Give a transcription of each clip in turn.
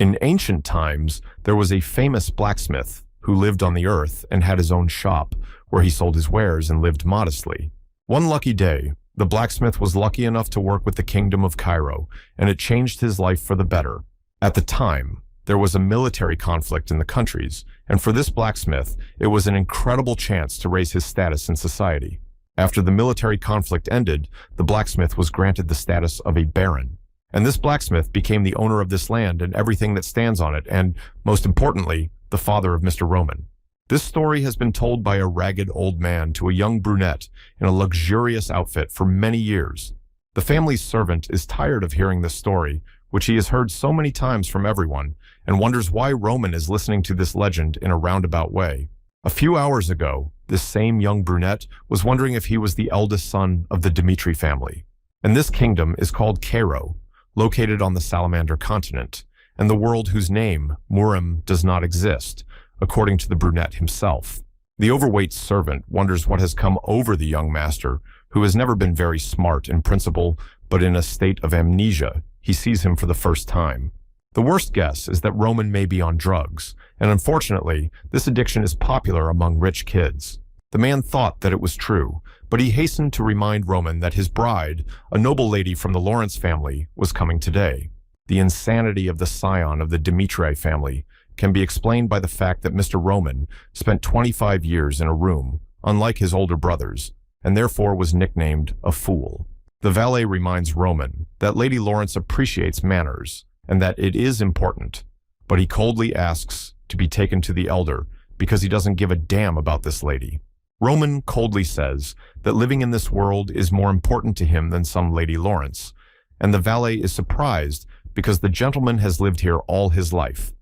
In ancient times, there was a famous blacksmith who lived on the earth and had his own shop where he sold his wares and lived modestly. One lucky day, the blacksmith was lucky enough to work with the kingdom of Cairo, and it changed his life for the better. At the time, there was a military conflict in the countries, and for this blacksmith, it was an incredible chance to raise his status in society. After the military conflict ended, the blacksmith was granted the status of a baron. And this blacksmith became the owner of this land and everything that stands on it, and, most importantly, the father of Mr. Roman. This story has been told by a ragged old man to a young brunette in a luxurious outfit for many years. The family's servant is tired of hearing this story, which he has heard so many times from everyone, and wonders why Roman is listening to this legend in a roundabout way. A few hours ago, this same young brunette was wondering if he was the eldest son of the Dmitri family. And this kingdom is called Cairo, located on the Salamander continent, and the world whose name, Murim, does not exist, according to the brunette himself. The overweight servant wonders what has come over the young master, who has never been very smart in principle, but in a state of amnesia, he sees him for the first time. The worst guess is that Roman may be on drugs, and unfortunately, this addiction is popular among rich kids. The man thought that it was true, but he hastened to remind Roman that his bride, a noble lady from the Lawrence family, was coming today. The insanity of the scion of the Dmitri family can be explained by the fact that Mr. Roman spent 25 years in a room, unlike his older brothers, and therefore was nicknamed a fool. The valet reminds Roman that Lady Lawrence appreciates manners, and that it is important, but he coldly asks to be taken to the elder because he doesn't give a damn about this lady. Roman coldly says that living in this world is more important to him than some Lady Lawrence, and the valet is surprised because the gentleman has lived here all his life.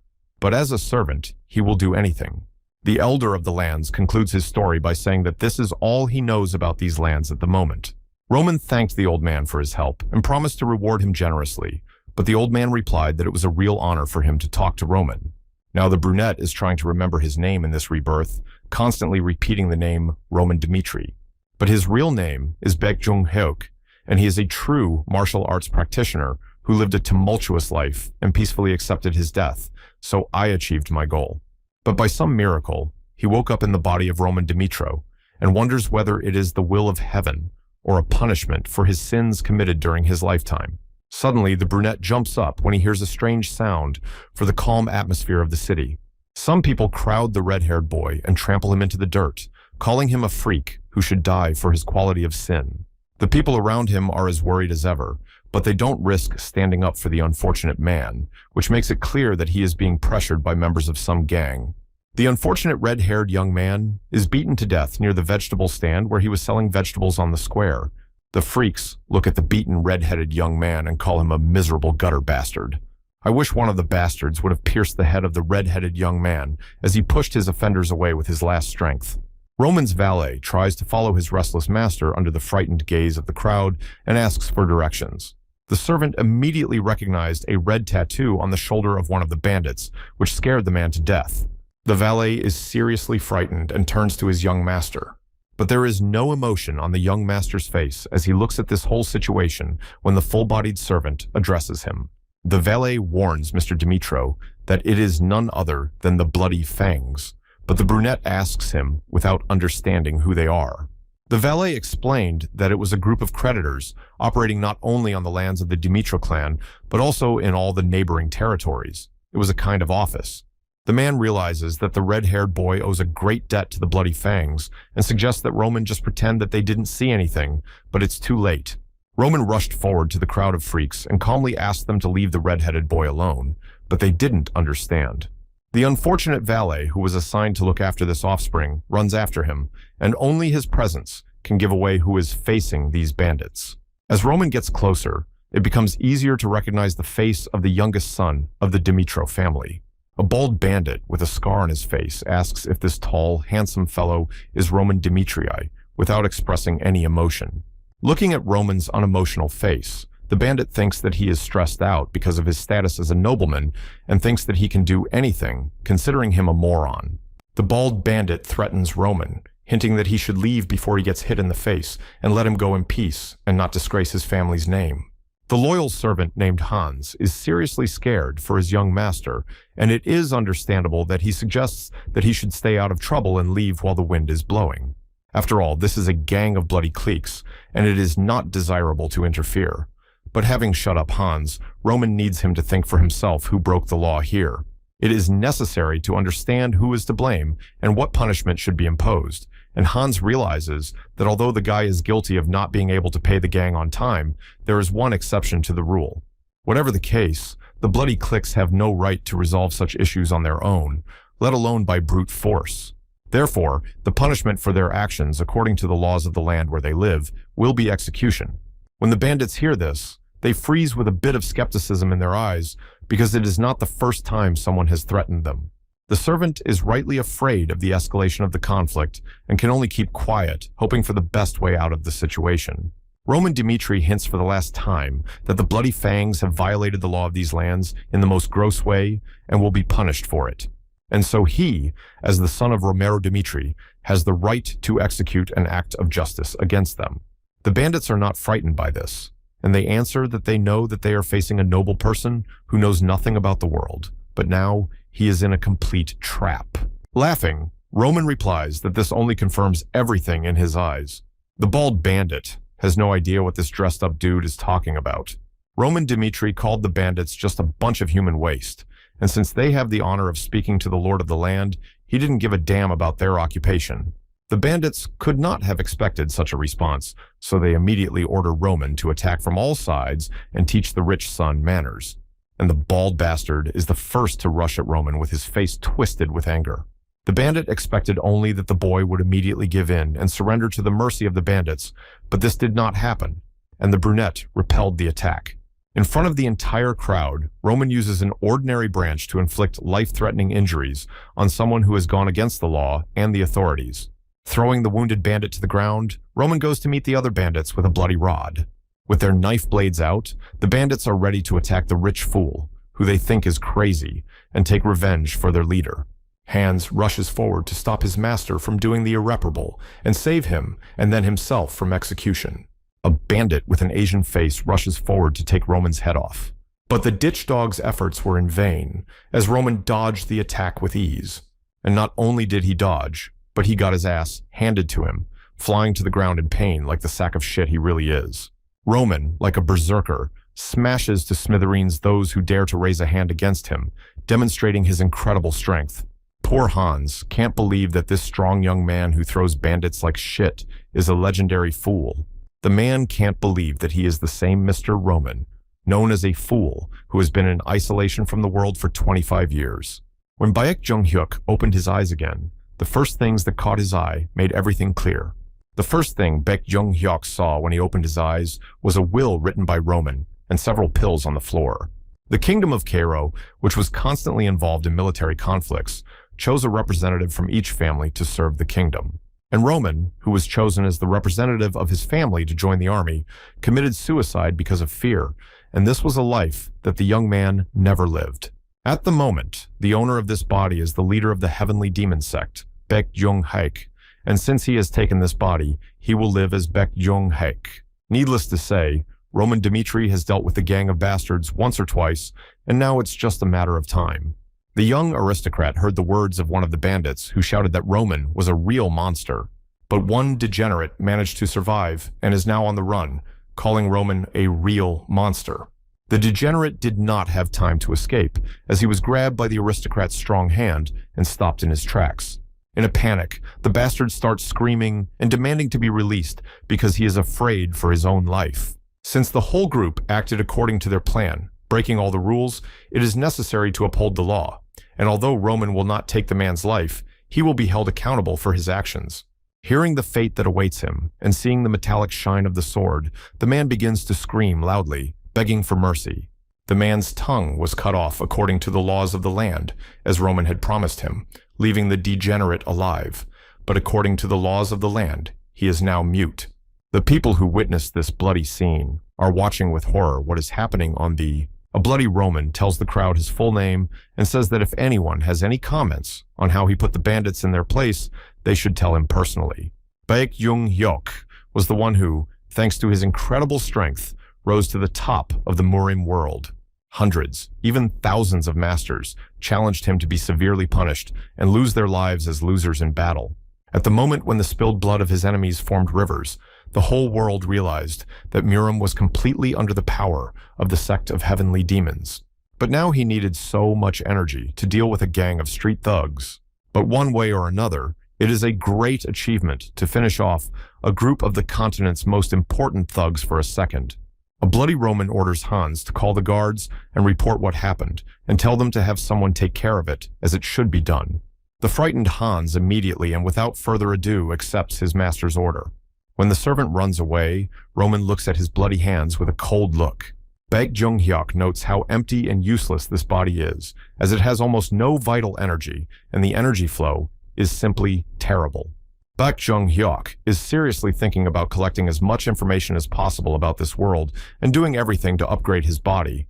But as a servant, he will do anything. The elder of the lands concludes his story by saying that this is all he knows about these lands at the moment. Roman thanked the old man for his help and promised to reward him generously, but the old man replied that it was a real honor for him to talk to Roman. Now the brunette is trying to remember his name in this rebirth, constantly repeating the name Roman Dmitri. But his real name is Baek Jung-heok, and he is a true martial arts practitioner who lived a tumultuous life and peacefully accepted his death, so I achieved my goal. But by some miracle, he woke up in the body of Roman Dimitro and wonders whether it is the will of heaven or a punishment for his sins committed during his lifetime. Suddenly, the brunette jumps up when he hears a strange sound for the calm atmosphere of the city. Some people crowd the red-haired boy and trample him into the dirt, calling him a freak who should die for his quality of sin. The people around him are as worried as ever, but they don't risk standing up for the unfortunate man, which makes it clear that he is being pressured by members of some gang. The unfortunate red-haired young man is beaten to death near the vegetable stand where he was selling vegetables on the square. The freaks look at the beaten red-headed young man and call him a miserable gutter bastard. I wish one of the bastards would have pierced the head of the red-headed young man as he pushed his offenders away with his last strength. Roman's valet tries to follow his restless master under the frightened gaze of the crowd and asks for directions. The servant immediately recognized a red tattoo on the shoulder of one of the bandits, which scared the man to death. The valet is seriously frightened and turns to his young master. But there is no emotion on the young master's face as he looks at this whole situation when the full-bodied servant addresses him. The valet warns Mr. Dimitro that it is none other than the Bloody Fangs, but the brunette asks him without understanding who they are. The valet explained that it was a group of creditors operating not only on the lands of the Dimitro clan, but also in all the neighboring territories. It was a kind of office. The man realizes that the red-haired boy owes a great debt to the Bloody Fangs and suggests that Roman just pretend that they didn't see anything, but it's too late. Roman rushed forward to the crowd of freaks and calmly asked them to leave the red-headed boy alone, but they didn't understand. The unfortunate valet, who was assigned to look after this offspring, runs after him, and only his presence can give away who is facing these bandits. As Roman gets closer, it becomes easier to recognize the face of the youngest son of the Dimitro family. A bald bandit with a scar on his face asks if this tall, handsome fellow is Roman Dimitrii, without expressing any emotion. Looking at Roman's unemotional face, the bandit thinks that he is stressed out because of his status as a nobleman and thinks that he can do anything, considering him a moron. The bald bandit threatens Roman, hinting that he should leave before he gets hit in the face and let him go in peace and not disgrace his family's name. The loyal servant named Hans is seriously scared for his young master, and it is understandable that he suggests that he should stay out of trouble and leave while the wind is blowing. After all, this is a gang of bloody cliques, and it is not desirable to interfere. But having shut up Hans, Roman needs him to think for himself who broke the law here. It is necessary to understand who is to blame and what punishment should be imposed, and Hans realizes that although the guy is guilty of not being able to pay the gang on time, there is one exception to the rule. Whatever the case, the bloody cliques have no right to resolve such issues on their own, let alone by brute force. Therefore, the punishment for their actions, according to the laws of the land where they live, will be execution. When the bandits hear this, they freeze with a bit of skepticism in their eyes, because it is not the first time someone has threatened them. The servant is rightly afraid of the escalation of the conflict and can only keep quiet, hoping for the best way out of the situation. Roman Dmitri hints for the last time that the Bloody Fangs have violated the law of these lands in the most gross way and will be punished for it. And so he, as the son of Romero Dmitri, has the right to execute an act of justice against them. The bandits are not frightened by this, and they answer that they know that they are facing a noble person who knows nothing about the world, but now he is in a complete trap. Laughing, Roman replies that this only confirms everything in his eyes. The bald bandit has no idea what this dressed-up dude is talking about. Roman Dmitri called the bandits just a bunch of human waste, and since they have the honor of speaking to the lord of the land, he didn't give a damn about their occupation. The bandits could not have expected such a response, so they immediately order Roman to attack from all sides and teach the rich son manners. And the bald bastard is the first to rush at Roman with his face twisted with anger. The bandit expected only that the boy would immediately give in and surrender to the mercy of the bandits, but this did not happen, and the brunette repelled the attack. In front of the entire crowd, Roman uses an ordinary branch to inflict life-threatening injuries on someone who has gone against the law and the authorities. Throwing the wounded bandit to the ground, Roman goes to meet the other bandits with a bloody rod. With their knife blades out, the bandits are ready to attack the rich fool, who they think is crazy, and take revenge for their leader. Hans rushes forward to stop his master from doing the irreparable and save him and then himself from execution. A bandit with an Asian face rushes forward to take Roman's head off. But the ditch dog's efforts were in vain, as Roman dodged the attack with ease. And not only did he dodge, but he got his ass handed to him, flying to the ground in pain like the sack of shit he really is. Roman, like a berserker, smashes to smithereens those who dare to raise a hand against him, demonstrating his incredible strength. Poor Hans can't believe that this strong young man who throws bandits like shit is a legendary fool. The man can't believe that he is the same Mr. Roman, known as a fool, who has been in isolation from the world for 25 years. When Baek Jung-hyuk opened his eyes again, the first things that caught his eye made everything clear. The first thing Baek Jung-hyuk saw when he opened his eyes was a will written by Roman and several pills on the floor. The Kingdom of Cairo, which was constantly involved in military conflicts, chose a representative from each family to serve the kingdom. And Roman, who was chosen as the representative of his family to join the army, committed suicide because of fear, and this was a life that the young man never lived. At the moment, the owner of this body is the leader of the heavenly demon sect, Baek Jung-haek, and since he has taken this body, he will live as Baek Jung-haek. Needless to say, Roman Dmitri has dealt with the gang of bastards once or twice, and now it's just a matter of time. The young aristocrat heard the words of one of the bandits who shouted that Roman was a real monster. But one degenerate managed to survive and is now on the run, calling Roman a real monster. The degenerate did not have time to escape, as he was grabbed by the aristocrat's strong hand and stopped in his tracks. In a panic, the bastard starts screaming and demanding to be released because he is afraid for his own life. Since the whole group acted according to their plan, breaking all the rules, it is necessary to uphold the law. And although Roman will not take the man's life, he will be held accountable for his actions. Hearing the fate that awaits him, and seeing the metallic shine of the sword, the man begins to scream loudly, begging for mercy. The man's tongue was cut off according to the laws of the land, as Roman had promised him, leaving the degenerate alive. But according to the laws of the land, he is now mute. The people who witnessed this bloody scene are watching with horror what is happening on the... A bloody Roman tells the crowd his full name and says that if anyone has any comments on how he put the bandits in their place, they should tell him personally. Baek Jung-hyuk was the one who, thanks to his incredible strength, rose to the top of the Murim world. Hundreds, even thousands of masters challenged him to be severely punished and lose their lives as losers in battle. At the moment when the spilled blood of his enemies formed rivers, the whole world realized that Murim was completely under the power of the sect of heavenly demons. But now he needed so much energy to deal with a gang of street thugs. But one way or another, it is a great achievement to finish off a group of the continent's most important thugs for a second. A bloody Roman orders Hans to call the guards and report what happened, and tell them to have someone take care of it, as it should be done. The frightened Hans immediately and without further ado accepts his master's order. When the servant runs away, Roman looks at his bloody hands with a cold look. Baek Jung-hyuk notes how empty and useless this body is, as it has almost no vital energy, and the energy flow is simply terrible. Baek Jung-hyuk is seriously thinking about collecting as much information as possible about this world and doing everything to upgrade his body.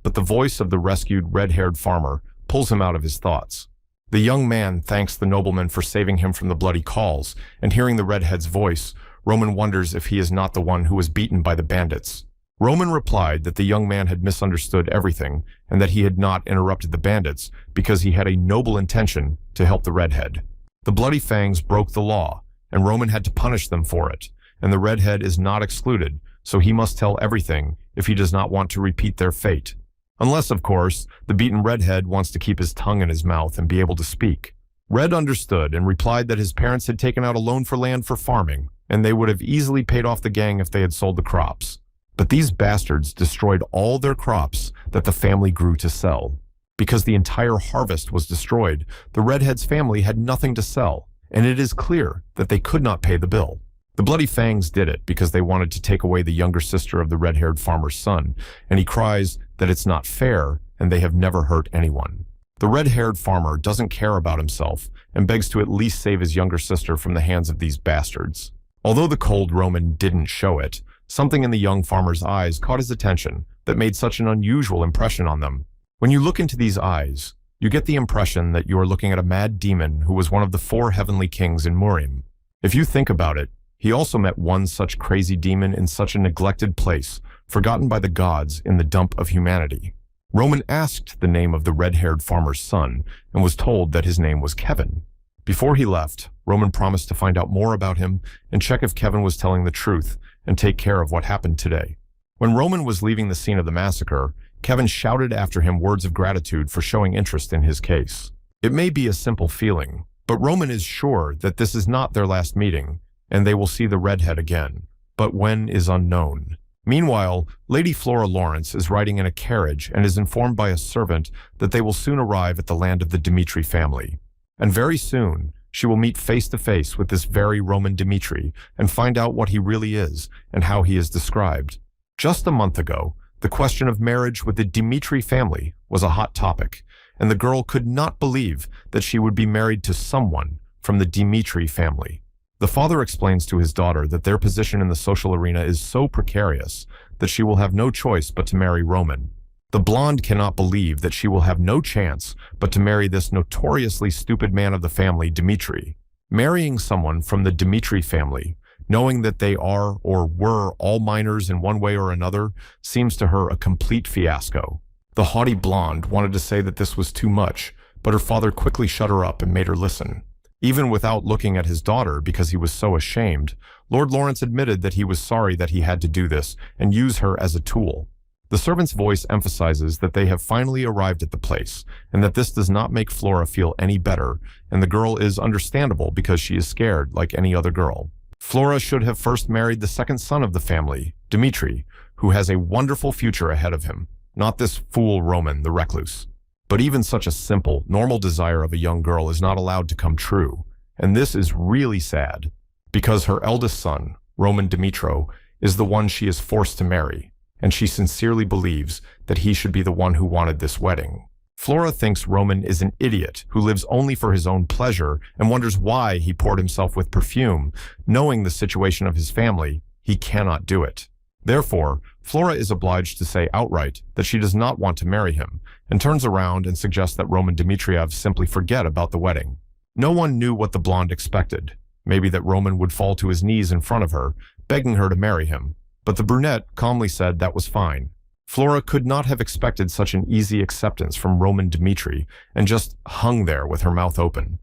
But the voice of the rescued red-haired farmer pulls him out of his thoughts. The young man thanks the nobleman for saving him from the bloody calls, and hearing the redhead's voice, Roman wonders if he is not the one who was beaten by the bandits. Roman replied that the young man had misunderstood everything and that he had not interrupted the bandits because he had a noble intention to help the redhead. The bloody fangs broke the law, and Roman had to punish them for it, and the redhead is not excluded, so he must tell everything if he does not want to repeat their fate. Unless, of course, the beaten redhead wants to keep his tongue in his mouth and be able to speak. Red understood and replied that his parents had taken out a loan for land for farming, and they would have easily paid off the gang if they had sold the crops. But these bastards destroyed all their crops that the family grew to sell. Because the entire harvest was destroyed, the redhead's family had nothing to sell, and it is clear that they could not pay the bill. The Bloody Fangs did it because they wanted to take away the younger sister of the red-haired farmer's son, and he cries that it's not fair and they have never hurt anyone. The red-haired farmer doesn't care about himself and begs to at least save his younger sister from the hands of these bastards. Although the cold Roman didn't show it, something in the young farmer's eyes caught his attention that made such an unusual impression on them. When you look into these eyes, you get the impression that you are looking at a mad demon who was one of the 4 heavenly kings in Murim. If you think about it, he also met one such crazy demon in such a neglected place, forgotten by the gods in the dump of humanity. Roman asked the name of the red-haired farmer's son and was told that his name was Kevin. Before he left, Roman promised to find out more about him and check if Kevin was telling the truth and take care of what happened today. When Roman was leaving the scene of the massacre, Kevin shouted after him words of gratitude for showing interest in his case. It may be a simple feeling, but Roman is sure that this is not their last meeting, and they will see the redhead again, but when is unknown. Meanwhile, Lady Flora Lawrence is riding in a carriage and is informed by a servant that they will soon arrive at the land of the Dmitri family. And very soon, she will meet face to face with this very Roman Dmitri and find out what he really is and how he is described. Just a month ago, the question of marriage with the Dmitri family was a hot topic, and the girl could not believe that she would be married to someone from the Dmitri family. The father explains to his daughter that their position in the social arena is so precarious that she will have no choice but to marry Roman. The blonde cannot believe that she will have no chance but to marry this notoriously stupid man of the family, Dmitri. Marrying someone from the Dmitri family, knowing that they are or were all minors in one way or another, seems to her a complete fiasco. The haughty blonde wanted to say that this was too much, but her father quickly shut her up and made her listen. Even without looking at his daughter because he was so ashamed, Lord Lawrence admitted that he was sorry that he had to do this and use her as a tool. The servant's voice emphasizes that they have finally arrived at the place, and that this does not make Flora feel any better, and the girl is understandable because she is scared like any other girl. Flora should have first married the second son of the family, Dmitri, who has a wonderful future ahead of him, not this fool Roman, the recluse. But even such a simple, normal desire of a young girl is not allowed to come true, and this is really sad, because her eldest son, Roman Dimitro, is the one she is forced to marry, and she sincerely believes that he should be the one who wanted this wedding. Flora thinks Roman is an idiot who lives only for his own pleasure and wonders why he poured himself with perfume. Knowing the situation of his family, he cannot do it. Therefore, Flora is obliged to say outright that she does not want to marry him, and turns around and suggests that Roman Dmitriev simply forget about the wedding. No one knew what the blonde expected. Maybe that Roman would fall to his knees in front of her, begging her to marry him. But the brunette calmly said that was fine. Flora could not have expected such an easy acceptance from Roman Dmitri and just hung there with her mouth open.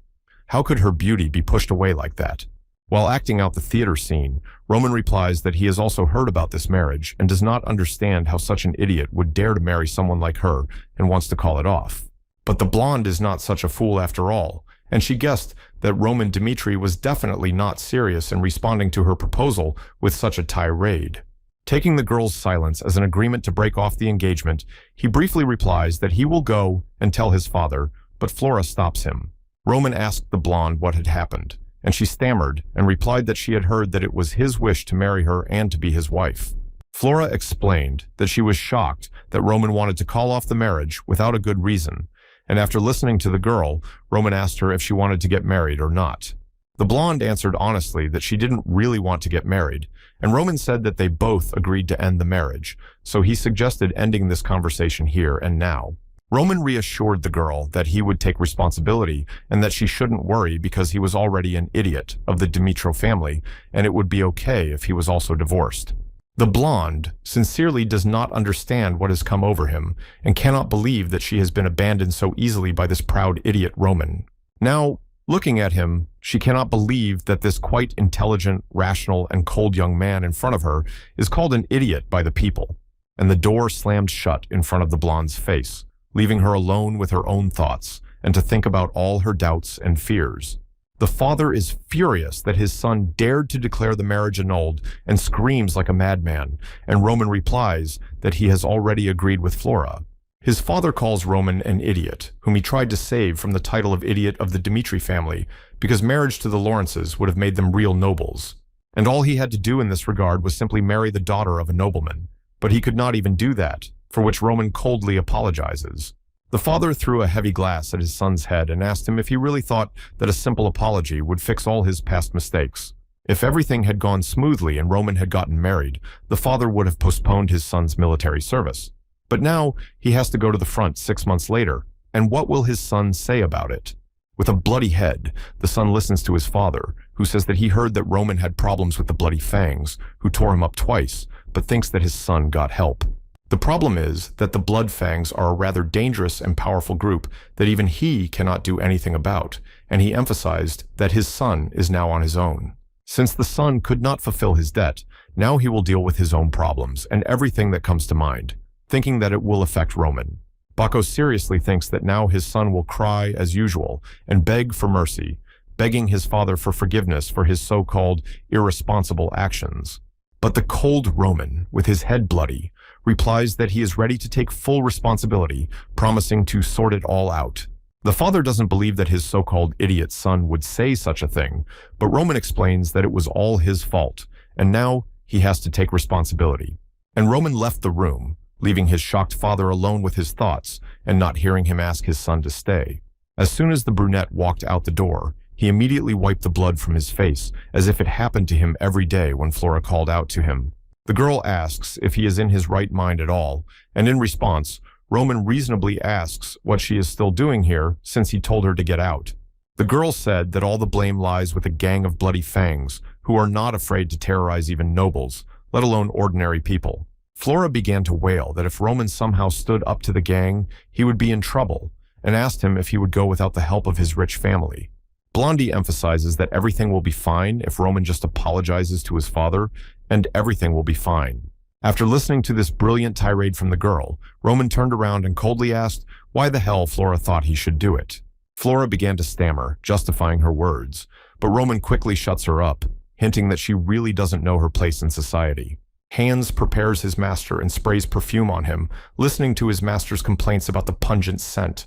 How could her beauty be pushed away like that? While acting out the theater scene, Roman replies that he has also heard about this marriage and does not understand how such an idiot would dare to marry someone like her and wants to call it off. But the blonde is not such a fool after all, and she guessed that Roman Dmitri was definitely not serious in responding to her proposal with such a tirade. Taking the girl's silence as an agreement to break off the engagement, he briefly replies that he will go and tell his father, but Flora stops him. Roman asked the blonde what had happened, and she stammered and replied that she had heard that it was his wish to marry her and to be his wife. Flora explained that she was shocked that Roman wanted to call off the marriage without a good reason, and after listening to the girl, Roman asked her if she wanted to get married or not. The blonde answered honestly that she didn't really want to get married, and Roman said that they both agreed to end the marriage, so he suggested ending this conversation here and now. Roman reassured the girl that he would take responsibility and that she shouldn't worry because he was already an idiot of the Dmitro family, and it would be okay if he was also divorced. The blonde sincerely does not understand what has come over him and cannot believe that she has been abandoned so easily by this proud idiot Roman. Now, looking at him, she cannot believe that this quite intelligent, rational, and cold young man in front of her is called an idiot by the people, and the door slammed shut in front of the blonde's face, leaving her alone with her own thoughts and to think about all her doubts and fears. The father is furious that his son dared to declare the marriage annulled and screams like a madman, and Roman replies that he has already agreed with Flora. His father calls Roman an idiot, whom he tried to save from the title of idiot of the Dmitri family, because marriage to the Lawrences would have made them real nobles. And all he had to do in this regard was simply marry the daughter of a nobleman. But he could not even do that, for which Roman coldly apologizes. The father threw a heavy glass at his son's head and asked him if he really thought that a simple apology would fix all his past mistakes. If everything had gone smoothly and Roman had gotten married, the father would have postponed his son's military service. But now he has to go to the front 6 months later, and what will his son say about it? With a bloody head, the son listens to his father, who says that he heard that Roman had problems with the bloody fangs, who tore him up twice, but thinks that his son got help. The problem is that the blood fangs are a rather dangerous and powerful group that even he cannot do anything about, and he emphasized that his son is now on his own. Since the son could not fulfill his debt, now he will deal with his own problems and everything that comes to mind, thinking that it will affect Roman. Bako seriously thinks that now his son will cry as usual and beg for mercy, begging his father for forgiveness for his so-called irresponsible actions. But the cold Roman, with his head bloody, replies that he is ready to take full responsibility, promising to sort it all out. The father doesn't believe that his so-called idiot son would say such a thing, but Roman explains that it was all his fault, and now he has to take responsibility. And Roman left the room, leaving his shocked father alone with his thoughts and not hearing him ask his son to stay. As soon as the brunette walked out the door, he immediately wiped the blood from his face, as if it happened to him every day when Flora called out to him. The girl asks if he is in his right mind at all, and in response, Roman reasonably asks what she is still doing here since he told her to get out. The girl said that all the blame lies with a gang of bloody fangs who are not afraid to terrorize even nobles, let alone ordinary people. Flora began to wail that if Roman somehow stood up to the gang, he would be in trouble, and asked him if he would go without the help of his rich family. Blondie emphasizes that everything will be fine if Roman just apologizes to his father, and everything will be fine. After listening to this brilliant tirade from the girl, Roman turned around and coldly asked why the hell Flora thought he should do it. Flora began to stammer, justifying her words, but Roman quickly shuts her up, hinting that she really doesn't know her place in society. Hans prepares his master and sprays perfume on him, listening to his master's complaints about the pungent scent.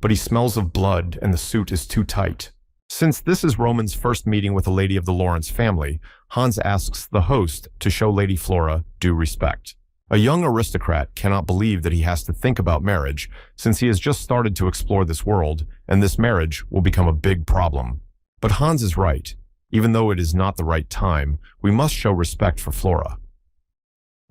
But he smells of blood and the suit is too tight. Since this is Roman's first meeting with a lady of the Lawrence family, Hans asks the host to show Lady Flora due respect. A young aristocrat cannot believe that he has to think about marriage, since he has just started to explore this world, and this marriage will become a big problem. But Hans is right. Even though it is not the right time, we must show respect for Flora.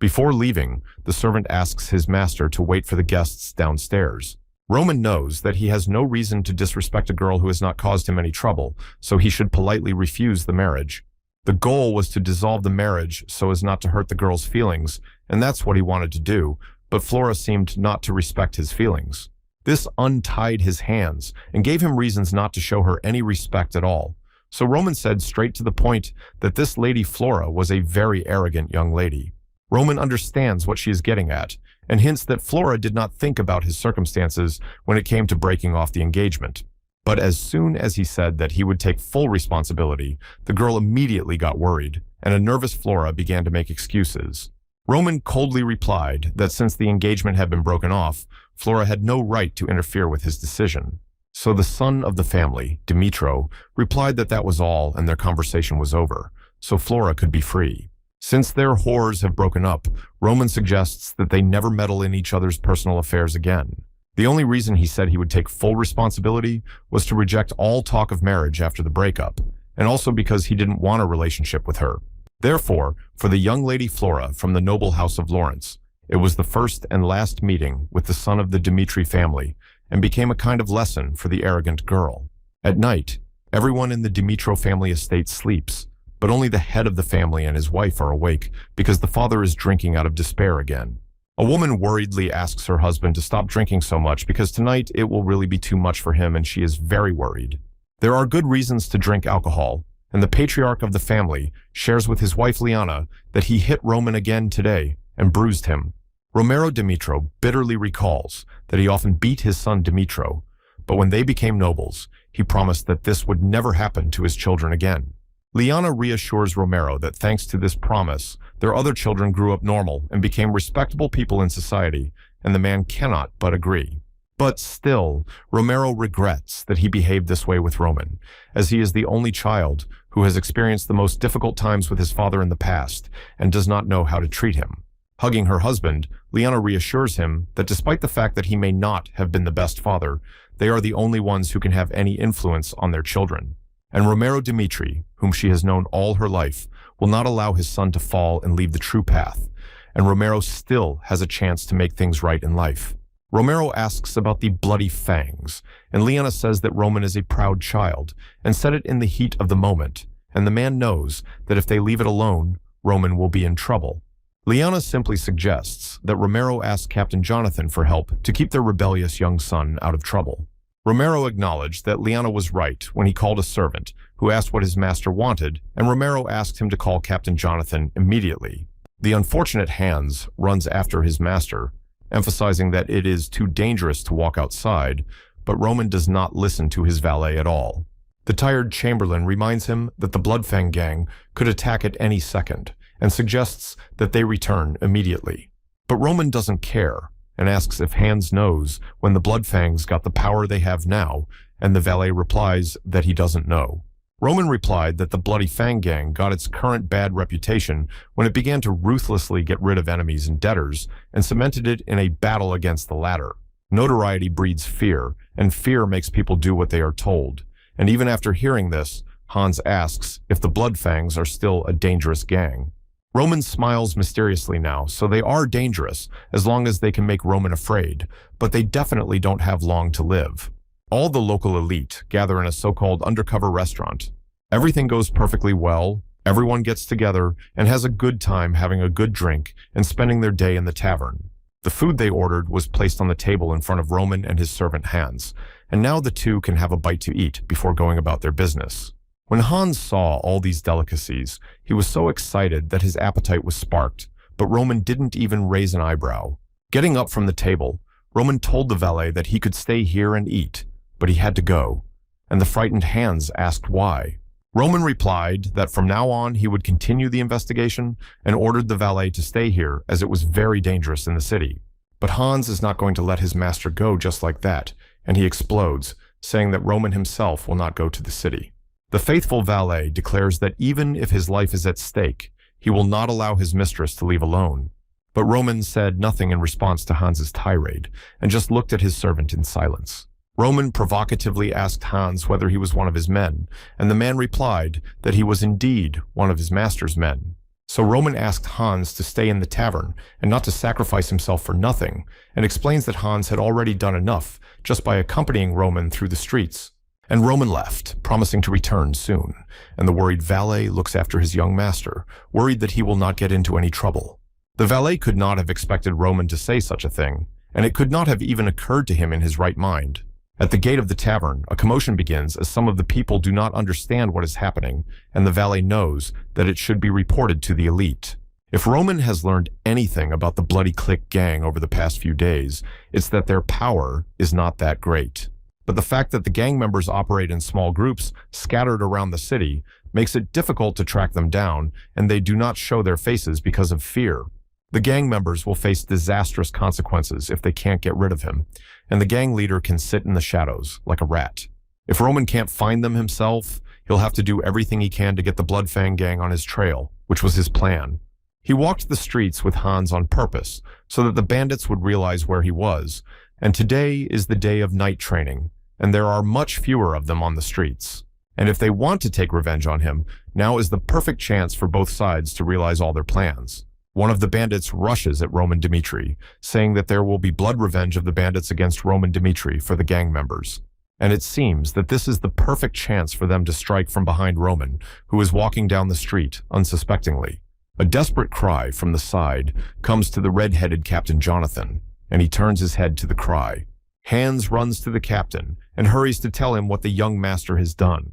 Before leaving, the servant asks his master to wait for the guests downstairs. Roman knows that he has no reason to disrespect a girl who has not caused him any trouble, so he should politely refuse the marriage. The goal was to dissolve the marriage so as not to hurt the girl's feelings, and that's what he wanted to do, but Flora seemed not to respect his feelings. This untied his hands and gave him reasons not to show her any respect at all. So Roman said straight to the point that this lady Flora was a very arrogant young lady. Roman understands what she is getting at, and hints that Flora did not think about his circumstances when it came to breaking off the engagement. But as soon as he said that he would take full responsibility, the girl immediately got worried, and a nervous Flora began to make excuses. Roman coldly replied that since the engagement had been broken off, Flora had no right to interfere with his decision. So the son of the family, Dimitro, replied that that was all and their conversation was over, so Flora could be free. Since their whores have broken up, Roman suggests that they never meddle in each other's personal affairs again. The only reason he said he would take full responsibility was to reject all talk of marriage after the breakup, and also because he didn't want a relationship with her. Therefore, for the young lady Flora from the noble house of Lawrence, it was the first and last meeting with the son of the Dmitri family, and became a kind of lesson for the arrogant girl. At night, everyone in the Dimitro family estate sleeps, but only the head of the family and his wife are awake because the father is drinking out of despair again. A woman worriedly asks her husband to stop drinking so much because tonight it will really be too much for him and she is very worried. There are good reasons to drink alcohol, and the patriarch of the family shares with his wife Liana that he hit Roman again today and bruised him. Romero Dimitro bitterly recalls that he often beat his son Dimitro, but when they became nobles, he promised that this would never happen to his children again. Liana reassures Romero that thanks to this promise, their other children grew up normal and became respectable people in society, and the man cannot but agree. But still, Romero regrets that he behaved this way with Roman, as he is the only child who has experienced the most difficult times with his father in the past and does not know how to treat him. Hugging her husband, Liana reassures him that despite the fact that he may not have been the best father, they are the only ones who can have any influence on their children. And Romero Dimitri, whom she has known all her life, will not allow his son to fall and leave the true path, and Romero still has a chance to make things right in life. Romero asks about the bloody fangs, and Liana says that Roman is a proud child, and said it in the heat of the moment, and the man knows that if they leave it alone, Roman will be in trouble. Liana simply suggests that Romero ask Captain Jonathan for help to keep their rebellious young son out of trouble. Romero acknowledged that Liana was right when he called a servant, who asked what his master wanted, and Romero asked him to call Captain Jonathan immediately. The unfortunate Hans runs after his master, emphasizing that it is too dangerous to walk outside, but Roman does not listen to his valet at all. The tired Chamberlain reminds him that the Bloodfang gang could attack at any second, and suggests that they return immediately. But Roman doesn't care, and asks if Hans knows when the Bloodfangs got the power they have now, and the valet replies that he doesn't know. Roman replied that the Bloody Fang Gang got its current bad reputation when it began to ruthlessly get rid of enemies and debtors, and cemented it in a battle against the latter. Notoriety breeds fear, and fear makes people do what they are told. And even after hearing this, Hans asks if the Bloodfangs are still a dangerous gang. Roman smiles mysteriously now, so they are dangerous as long as they can make Roman afraid, but they definitely don't have long to live. All the local elite gather in a so-called undercover restaurant. Everything goes perfectly well, everyone gets together and has a good time having a good drink and spending their day in the tavern. The food they ordered was placed on the table in front of Roman and his servant Hans, and now the two can have a bite to eat before going about their business. When Hans saw all these delicacies, he was so excited that his appetite was sparked, but Roman didn't even raise an eyebrow. Getting up from the table, Roman told the valet that he could stay here and eat, but he had to go, and the frightened Hans asked why. Roman replied that from now on he would continue the investigation and ordered the valet to stay here as it was very dangerous in the city. But Hans is not going to let his master go just like that, and he explodes, saying that Roman himself will not go to the city. The faithful valet declares that even if his life is at stake, he will not allow his mistress to leave alone. But Roman said nothing in response to Hans's tirade, and just looked at his servant in silence. Roman provocatively asked Hans whether he was one of his men, and the man replied that he was indeed one of his master's men. So Roman asked Hans to stay in the tavern and not to sacrifice himself for nothing, and explains that Hans had already done enough just by accompanying Roman through the streets. And Roman left, promising to return soon, and the worried valet looks after his young master, worried that he will not get into any trouble. The valet could not have expected Roman to say such a thing, and it could not have even occurred to him in his right mind. At the gate of the tavern, a commotion begins as some of the people do not understand what is happening, and the valet knows that it should be reported to the elite. If Roman has learned anything about the Bloody Click gang over the past few days, it's that their power is not that great. But the fact that the gang members operate in small groups scattered around the city makes it difficult to track them down, and they do not show their faces because of fear. The gang members will face disastrous consequences if they can't get rid of him, and the gang leader can sit in the shadows like a rat. If Roman can't find them himself, he'll have to do everything he can to get the Bloodfang gang on his trail, which was his plan. He walked the streets with Hans on purpose so that the bandits would realize where he was, and today is the day of night training, and there are much fewer of them on the streets. And if they want to take revenge on him, now is the perfect chance for both sides to realize all their plans. One of the bandits rushes at Roman Dmitri, saying that there will be blood revenge of the bandits against Roman Dmitri for the gang members. And it seems that this is the perfect chance for them to strike from behind Roman, who is walking down the street unsuspectingly. A desperate cry from the side comes to the red-headed Captain Jonathan, and he turns his head to the cry. Hans runs to the captain and hurries to tell him what the young master has done.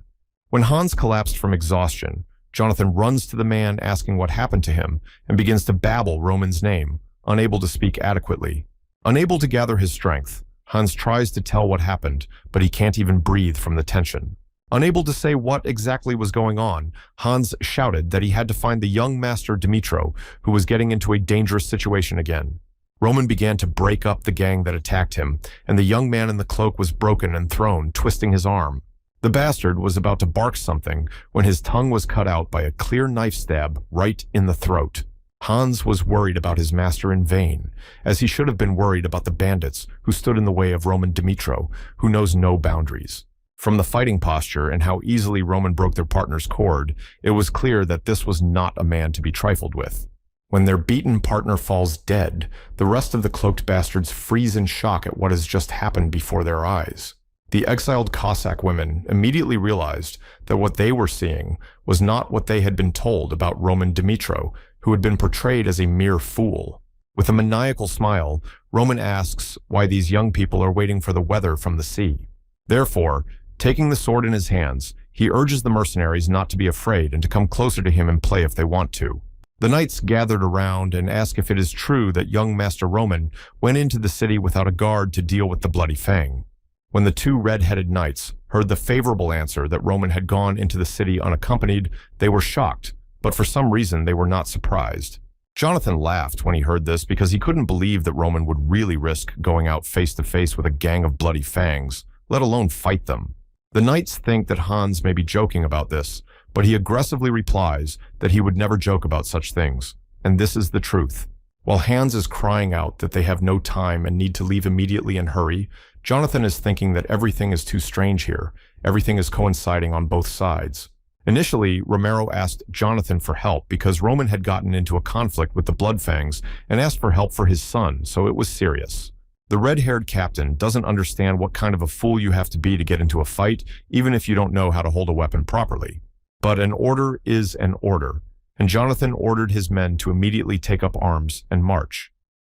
When Hans collapsed from exhaustion, Jonathan runs to the man asking what happened to him and begins to babble Roman's name, unable to speak adequately. Unable to gather his strength, Hans tries to tell what happened, but he can't even breathe from the tension. Unable to say what exactly was going on, Hans shouted that he had to find the young master Dimitro, who was getting into a dangerous situation again. Roman began to break up the gang that attacked him, and the young man in the cloak was broken and thrown, twisting his arm. The bastard was about to bark something when his tongue was cut out by a clear knife stab right in the throat. Hans was worried about his master in vain, as he should have been worried about the bandits who stood in the way of Roman Dimitro, who knows no boundaries. From the fighting posture and how easily Roman broke their partner's cord, it was clear that this was not a man to be trifled with. When their beaten partner falls dead, the rest of the cloaked bastards freeze in shock at what has just happened before their eyes. The exiled Cossack women immediately realized that what they were seeing was not what they had been told about Roman Dimitro, who had been portrayed as a mere fool. With a maniacal smile, Roman asks why these young people are waiting for the weather from the sea. Therefore, taking the sword in his hands, he urges the mercenaries not to be afraid and to come closer to him and play if they want to. The knights gathered around and ask if it is true that young Master Roman went into the city without a guard to deal with the Bloody Fang. When the two red-headed knights heard the favorable answer that Roman had gone into the city unaccompanied, they were shocked, but for some reason they were not surprised. Jonathan laughed when he heard this because he couldn't believe that Roman would really risk going out face-to-face with a gang of bloody fangs, let alone fight them. The knights think that Hans may be joking about this, but he aggressively replies that he would never joke about such things, and this is the truth. While Hans is crying out that they have no time and need to leave immediately and hurry, Jonathan is thinking that everything is too strange here, everything is coinciding on both sides. Initially, Romero asked Jonathan for help because Roman had gotten into a conflict with the Bloodfangs and asked for help for his son, so it was serious. The red-haired captain doesn't understand what kind of a fool you have to be to get into a fight, even if you don't know how to hold a weapon properly. But an order is an order, and Jonathan ordered his men to immediately take up arms and march.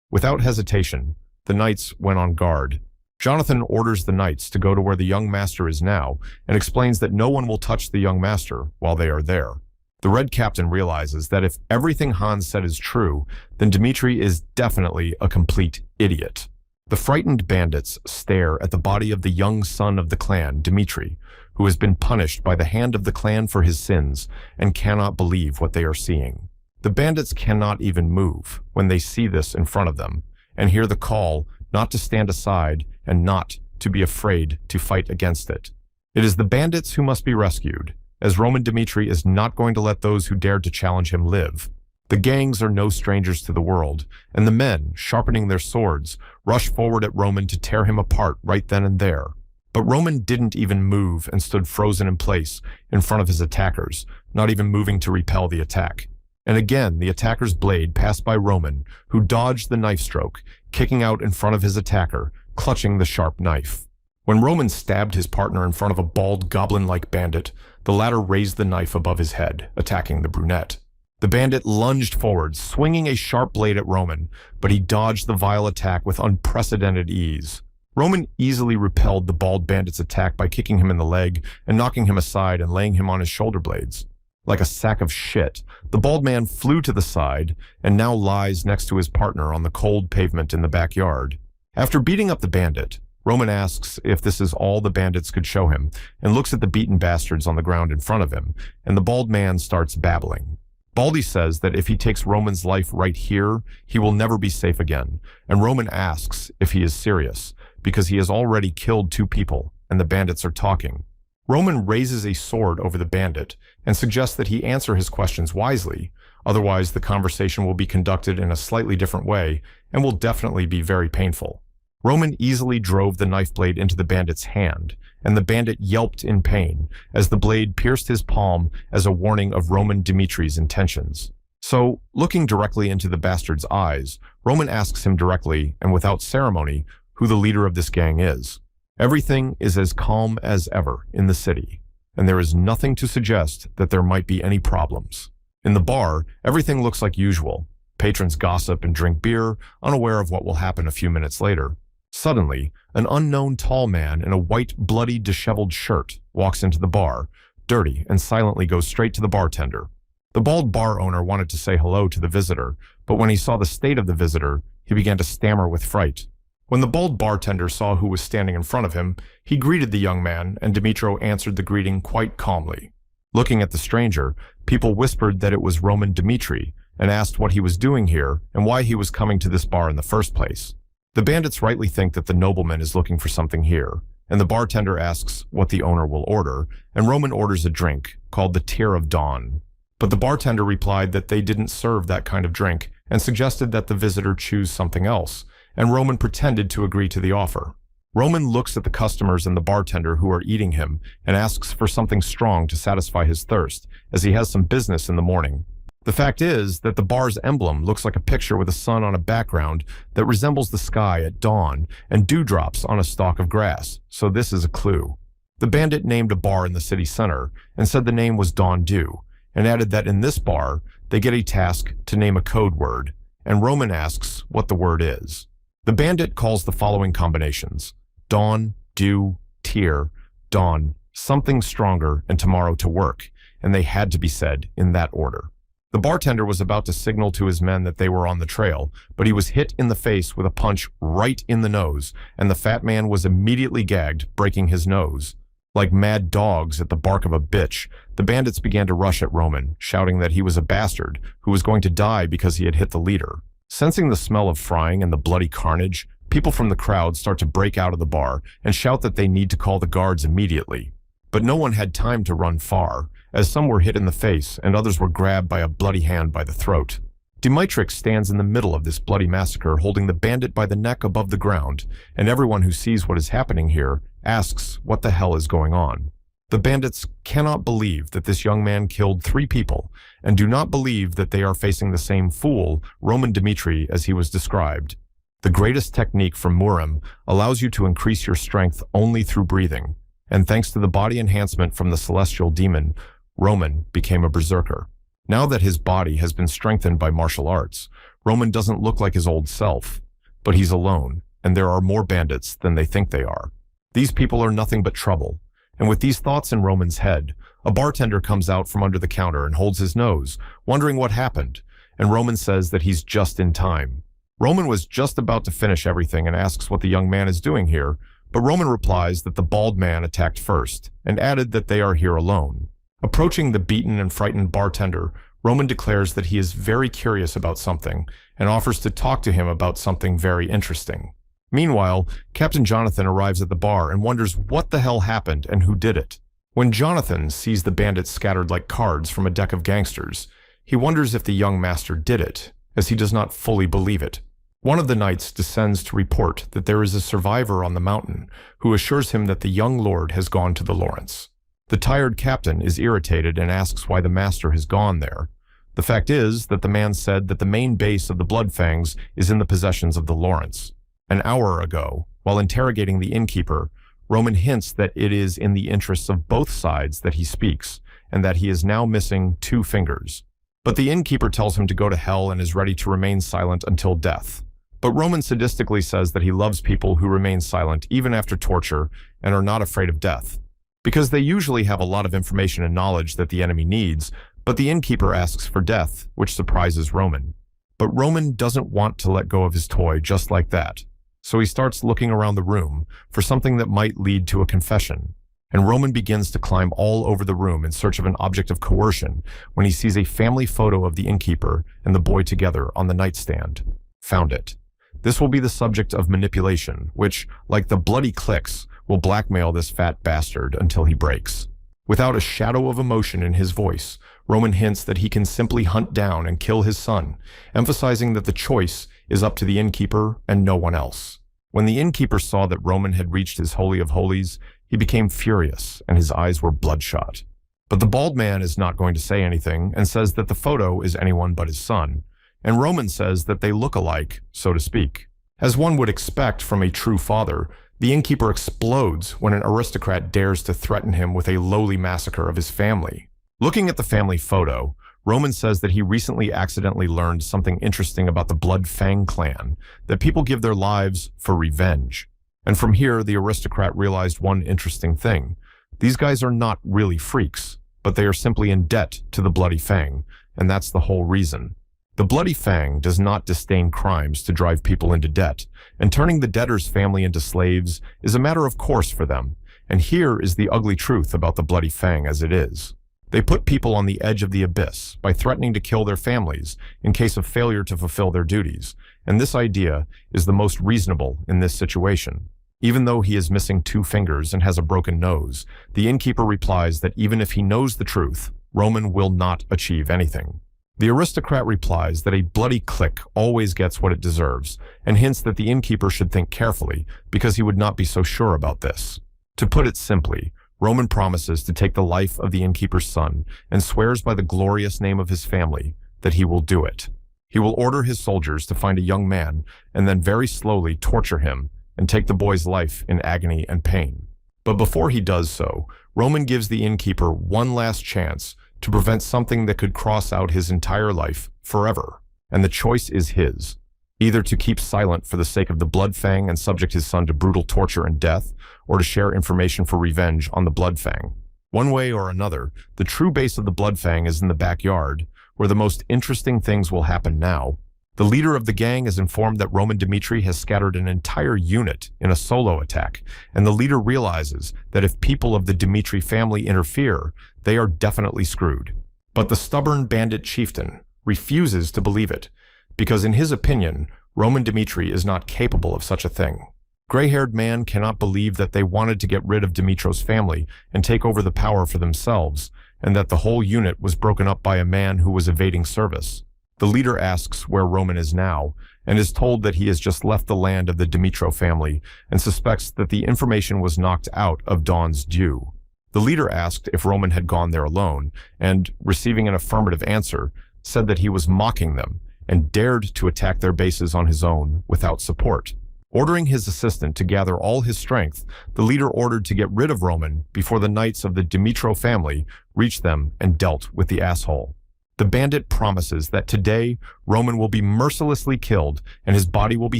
Without hesitation, the knights went on guard. Jonathan orders the knights to go to where the young master is now and explains that no one will touch the young master while they are there. The red captain realizes that if everything Hans said is true, then Dmitri is definitely a complete idiot. The frightened bandits stare at the body of the young son of the clan, Dmitri, who has been punished by the hand of the clan for his sins and cannot believe what they are seeing. The bandits cannot even move when they see this in front of them and hear the call not to stand aside and not to be afraid to fight against it. It is the bandits who must be rescued, as Roman Dmitri is not going to let those who dared to challenge him live. The gangs are no strangers to the world, and the men, sharpening their swords, rush forward at Roman to tear him apart right then and there. But Roman didn't even move and stood frozen in place in front of his attackers, not even moving to repel the attack. And again, the attacker's blade passed by Roman, who dodged the knife stroke, kicking out in front of his attacker, clutching the sharp knife. When Roman stabbed his partner in front of a bald goblin-like bandit, the latter raised the knife above his head, attacking the brunette. The bandit lunged forward, swinging a sharp blade at Roman, but he dodged the vile attack with unprecedented ease. Roman easily repelled the bald bandit's attack by kicking him in the leg and knocking him aside and laying him on his shoulder blades. Like a sack of shit, the bald man flew to the side and now lies next to his partner on the cold pavement in the backyard. After beating up the bandit, Roman asks if this is all the bandits could show him and looks at the beaten bastards on the ground in front of him, and the bald man starts babbling. Baldy says that if he takes Roman's life right here, he will never be safe again, and Roman asks if he is serious, because he has already killed 2 people, and the bandits are talking. Roman raises a sword over the bandit and suggests that he answer his questions wisely, otherwise the conversation will be conducted in a slightly different way and will definitely be very painful. Roman easily drove the knife blade into the bandit's hand, and the bandit yelped in pain as the blade pierced his palm as a warning of Roman Dimitri's intentions. So, looking directly into the bastard's eyes, Roman asks him directly and without ceremony who the leader of this gang is. Everything is as calm as ever in the city, and there is nothing to suggest that there might be any problems. In the bar, everything looks like usual. Patrons gossip and drink beer, unaware of what will happen a few minutes later. Suddenly, an unknown tall man in a white, bloody, disheveled shirt walks into the bar, dirty, and silently goes straight to the bartender. The bald bar owner wanted to say hello to the visitor, but when he saw the state of the visitor, he began to stammer with fright. When the bald bartender saw who was standing in front of him, he greeted the young man, and Dimitro answered the greeting quite calmly. Looking at the stranger, people whispered that it was Roman Dimitri, and asked what he was doing here and why he was coming to this bar in the first place. The bandits rightly think that the nobleman is looking for something here, and the bartender asks what the owner will order, and Roman orders a drink called the Tear of Dawn. But the bartender replied that they didn't serve that kind of drink and suggested that the visitor choose something else, and Roman pretended to agree to the offer. Roman looks at the customers and the bartender who are eating him and asks for something strong to satisfy his thirst, as he has some business in the morning. The fact is that the bar's emblem looks like a picture with a sun on a background that resembles the sky at dawn and dewdrops on a stalk of grass, so this is a clue. The bandit named a bar in the city center and said the name was Dawn Dew, and added that in this bar, they get a task to name a code word, and Roman asks what the word is. The bandit calls the following combinations: dawn, dew, tear, dawn, something stronger, and tomorrow to work, and they had to be said in that order. The bartender was about to signal to his men that they were on the trail, but he was hit in the face with a punch right in the nose, and the fat man was immediately gagged, breaking his nose. Like mad dogs at the bark of a bitch, the bandits began to rush at Roman, shouting that he was a bastard who was going to die because he had hit the leader. Sensing the smell of frying and the bloody carnage, people from the crowd start to break out of the bar and shout that they need to call the guards immediately. But no one had time to run far, as some were hit in the face and others were grabbed by a bloody hand by the throat. Dimitrix stands in the middle of this bloody massacre, holding the bandit by the neck above the ground, and everyone who sees what is happening here asks what the hell is going on. The bandits cannot believe that this young man killed 3 people, and do not believe that they are facing the same fool, Roman Dimitri, as he was described. The greatest technique from Murim allows you to increase your strength only through breathing, and thanks to the body enhancement from the celestial demon, Roman became a berserker. Now that his body has been strengthened by martial arts, Roman doesn't look like his old self, but he's alone, and there are more bandits than they think they are. These people are nothing but trouble, and with these thoughts in Roman's head, a bartender comes out from under the counter and holds his nose, wondering what happened, and Roman says that he's just in time. Roman was just about to finish everything and asks what the young man is doing here, but Roman replies that the bald man attacked first, and added that they are here alone. Approaching the beaten and frightened bartender, Roman declares that he is very curious about something and offers to talk to him about something very interesting. Meanwhile, Captain Jonathan arrives at the bar and wonders what the hell happened and who did it. When Jonathan sees the bandits scattered like cards from a deck of gangsters, he wonders if the young master did it, as he does not fully believe it. One of the knights descends to report that there is a survivor on the mountain who assures him that the young lord has gone to the Lawrence. The tired captain is irritated and asks why the master has gone there. The fact is that the man said that the main base of the Bloodfangs is in the possessions of the Lawrence. An hour ago, while interrogating the innkeeper, Roman hints that it is in the interests of both sides that he speaks, and that he is now missing 2 fingers. But the innkeeper tells him to go to hell and is ready to remain silent until death. But Roman sadistically says that he loves people who remain silent even after torture and are not afraid of death, because they usually have a lot of information and knowledge that the enemy needs. But the innkeeper asks for death, which surprises Roman. But Roman doesn't want to let go of his toy just like that, so he starts looking around the room for something that might lead to a confession. And Roman begins to climb all over the room in search of an object of coercion when he sees a family photo of the innkeeper and the boy together on the nightstand. Found it. This will be the subject of manipulation, which, like the bloody clicks, will blackmail this fat bastard until he breaks. Without a shadow of emotion in his voice, Roman hints that he can simply hunt down and kill his son, emphasizing that the choice is up to the innkeeper and no one else. When the innkeeper saw that Roman had reached his Holy of Holies, he became furious and his eyes were bloodshot. But the bald man is not going to say anything and says that the photo is anyone but his son, and Roman says that they look alike, so to speak. As one would expect from a true father, the innkeeper explodes when an aristocrat dares to threaten him with a lowly massacre of his family. Looking at the family photo, Roman says that he recently accidentally learned something interesting about the Blood Fang clan, that people give their lives for revenge. And from here, the aristocrat realized one interesting thing. These guys are not really freaks, but they are simply in debt to the Bloody Fang, and that's the whole reason. The Bloody Fang does not disdain crimes to drive people into debt, and turning the debtor's family into slaves is a matter of course for them. And here is the ugly truth about the Bloody Fang as it is. They put people on the edge of the abyss by threatening to kill their families in case of failure to fulfill their duties, and this idea is the most reasonable in this situation. Even though he is missing 2 fingers and has a broken nose, the innkeeper replies that even if he knows the truth, Roman will not achieve anything. The aristocrat replies that a bloody click always gets what it deserves, and hints that the innkeeper should think carefully because he would not be so sure about this. To put it simply, Roman promises to take the life of the innkeeper's son and swears by the glorious name of his family that he will do it. He will order his soldiers to find a young man and then very slowly torture him and take the boy's life in agony and pain. But before he does so, Roman gives the innkeeper one last chance to prevent something that could cross out his entire life forever, and the choice is his. Either to keep silent for the sake of the Blood Fang and subject his son to brutal torture and death, or to share information for revenge on the Blood Fang. One way or another, the true base of the Blood Fang is in the backyard, where the most interesting things will happen now. The leader of the gang is informed that Roman Dmitri has scattered an entire unit in a solo attack, and the leader realizes that if people of the Dmitri family interfere, they are definitely screwed. But the stubborn bandit chieftain refuses to believe it, because in his opinion, Roman Dmitri is not capable of such a thing. Gray-haired man cannot believe that they wanted to get rid of Dimitro's family and take over the power for themselves, and that the whole unit was broken up by a man who was evading service. The leader asks where Roman is now, and is told that he has just left the land of the Dimitro family, and suspects that the information was knocked out of Dawn's due. The leader asked if Roman had gone there alone, and, receiving an affirmative answer, said that he was mocking them, and dared to attack their bases on his own without support. Ordering his assistant to gather all his strength, the leader ordered to get rid of Roman before the knights of the Dimitro family reached them and dealt with the asshole. The bandit promises that today, Roman will be mercilessly killed and his body will be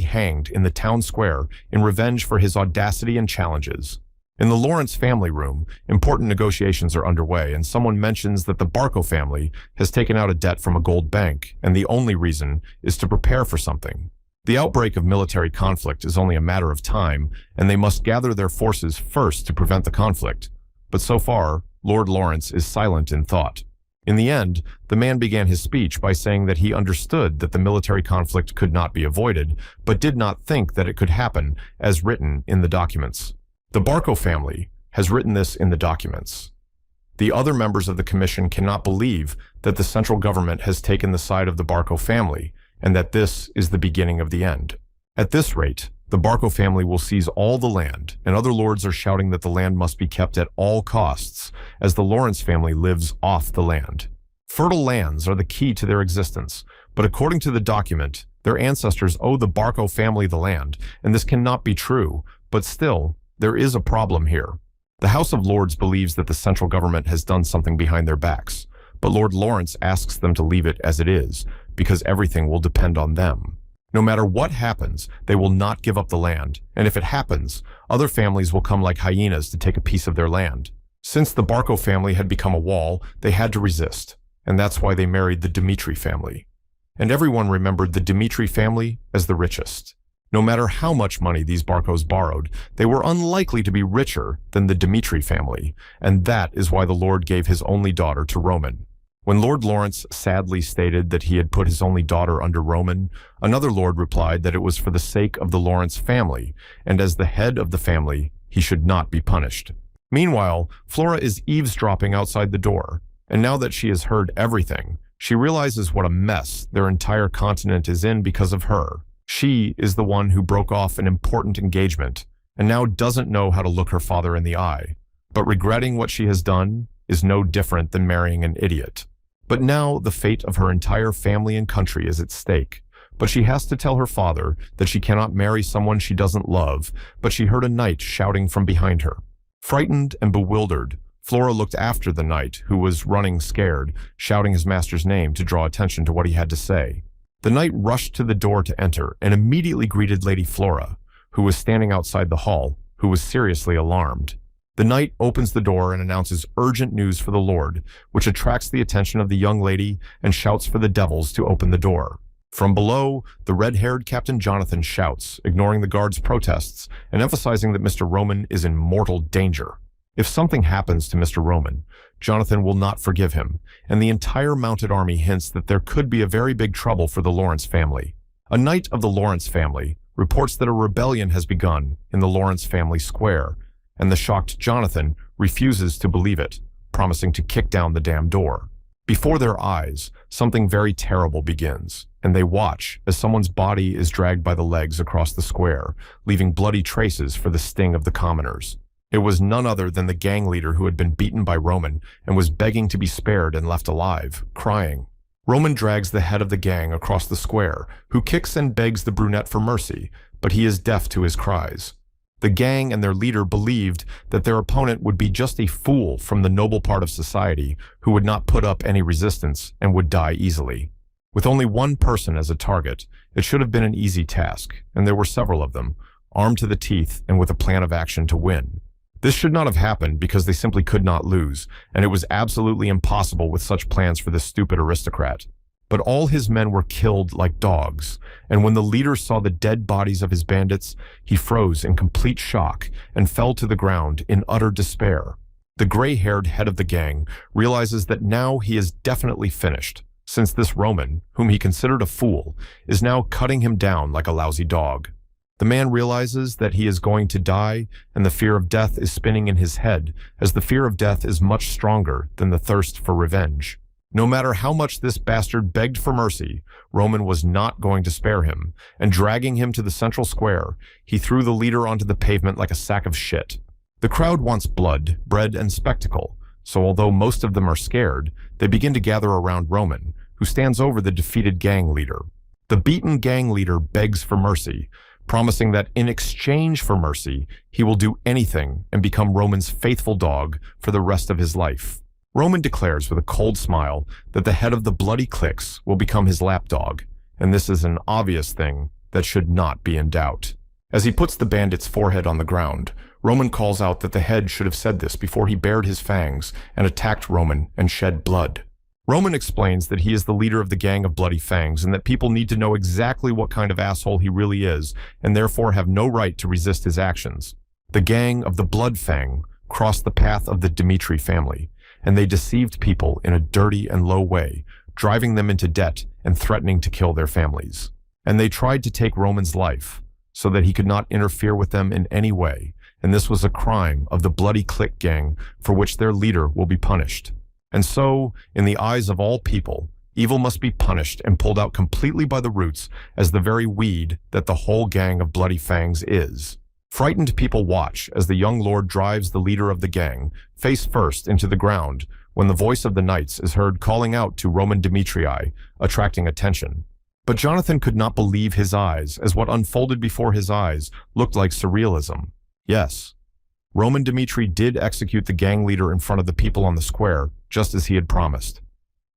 hanged in the town square in revenge for his audacity and challenges. In the Lawrence family room, important negotiations are underway, and someone mentions that the Barco family has taken out a debt from a gold bank, and the only reason is to prepare for something. The outbreak of military conflict is only a matter of time, and they must gather their forces first to prevent the conflict. But so far, Lord Lawrence is silent in thought. In the end, the man began his speech by saying that he understood that the military conflict could not be avoided, but did not think that it could happen as written in the documents. The Barco family has written this in the documents. The other members of the commission cannot believe that the central government has taken the side of the Barco family, and that this is the beginning of the end. At this rate, the Barco family will seize all the land, and other lords are shouting that the land must be kept at all costs, as the Lawrence family lives off the land. Fertile lands are the key to their existence, but according to the document, their ancestors owe the Barco family the land, and this cannot be true, but still, there is a problem here. The House of Lords believes that the central government has done something behind their backs, but Lord Lawrence asks them to leave it as it is, because everything will depend on them. No matter what happens, they will not give up the land, and if it happens, other families will come like hyenas to take a piece of their land. Since the Barco family had become a wall, they had to resist, and that's why they married the Dmitri family. And everyone remembered the Dmitri family as the richest. No matter how much money these Barcos borrowed, they were unlikely to be richer than the Dmitri family, and that is why the Lord gave his only daughter to Roman. When Lord Lawrence sadly stated that he had put his only daughter under Roman, another lord replied that it was for the sake of the Lawrence family, and as the head of the family, he should not be punished. Meanwhile, Flora is eavesdropping outside the door, and now that she has heard everything, she realizes what a mess their entire continent is in because of her. She is the one who broke off an important engagement, and now doesn't know how to look her father in the eye. But regretting what she has done is no different than marrying an idiot. But now the fate of her entire family and country is at stake. But she has to tell her father that she cannot marry someone she doesn't love, but she heard a knight shouting from behind her. Frightened and bewildered, Flora looked after the knight, who was running scared, shouting his master's name to draw attention to what he had to say. The knight rushed to the door to enter and immediately greeted Lady Flora, who was standing outside the hall, who was seriously alarmed. The knight opens the door and announces urgent news for the Lord, which attracts the attention of the young lady and shouts for the devils to open the door. From below, the red-haired Captain Jonathan shouts, ignoring the guard's protests and emphasizing that Mr. Roman is in mortal danger. If something happens to Mr. Roman, Jonathan will not forgive him, and the entire mounted army hints that there could be a very big trouble for the Lawrence family. A knight of the Lawrence family reports that a rebellion has begun in the Lawrence family square, and the shocked Jonathan refuses to believe it, promising to kick down the damn door. Before their eyes, something very terrible begins, and they watch as someone's body is dragged by the legs across the square, leaving bloody traces for the sting of the commoners. It was none other than the gang leader who had been beaten by Roman and was begging to be spared and left alive, crying. Roman drags the head of the gang across the square, who kicks and begs the brunette for mercy, but he is deaf to his cries. The gang and their leader believed that their opponent would be just a fool from the noble part of society who would not put up any resistance and would die easily. With only one person as a target, it should have been an easy task, and there were several of them, armed to the teeth and with a plan of action to win. This should not have happened because they simply could not lose, and it was absolutely impossible with such plans for this stupid aristocrat. But all his men were killed like dogs, and when the leader saw the dead bodies of his bandits, he froze in complete shock and fell to the ground in utter despair. The gray-haired head of the gang realizes that now he is definitely finished, since this Roman, whom he considered a fool, is now cutting him down like a lousy dog. The man realizes that he is going to die, and the fear of death is spinning in his head, as the fear of death is much stronger than the thirst for revenge. No matter how much this bastard begged for mercy, Roman was not going to spare him, and dragging him to the central square, he threw the leader onto the pavement like a sack of shit. The crowd wants blood, bread, and spectacle, so although most of them are scared, they begin to gather around Roman, who stands over the defeated gang leader. The beaten gang leader begs for mercy, promising that in exchange for mercy, he will do anything and become Roman's faithful dog for the rest of his life. Roman declares with a cold smile that the head of the bloody cliques will become his lapdog, and this is an obvious thing that should not be in doubt. As he puts the bandit's forehead on the ground, Roman calls out that the head should have said this before he bared his fangs and attacked Roman and shed blood. Roman explains that he is the leader of the gang of Bloody Fangs and that people need to know exactly what kind of asshole he really is and therefore have no right to resist his actions. The gang of the Blood Fang crossed the path of the Dmitri family, and they deceived people in a dirty and low way, driving them into debt and threatening to kill their families. And they tried to take Roman's life so that he could not interfere with them in any way, and this was a crime of the Bloody Clique gang for which their leader will be punished. And so, in the eyes of all people, evil must be punished and pulled out completely by the roots as the very weed that the whole gang of Bloody Fangs is. Frightened people watch as the young lord drives the leader of the gang, face first, into the ground when the voice of the knights is heard calling out to Roman Demetrii, attracting attention. But Jonathan could not believe his eyes, as what unfolded before his eyes looked like surrealism. Yes, Roman Dmitri did execute the gang leader in front of the people on the square, just as he had promised.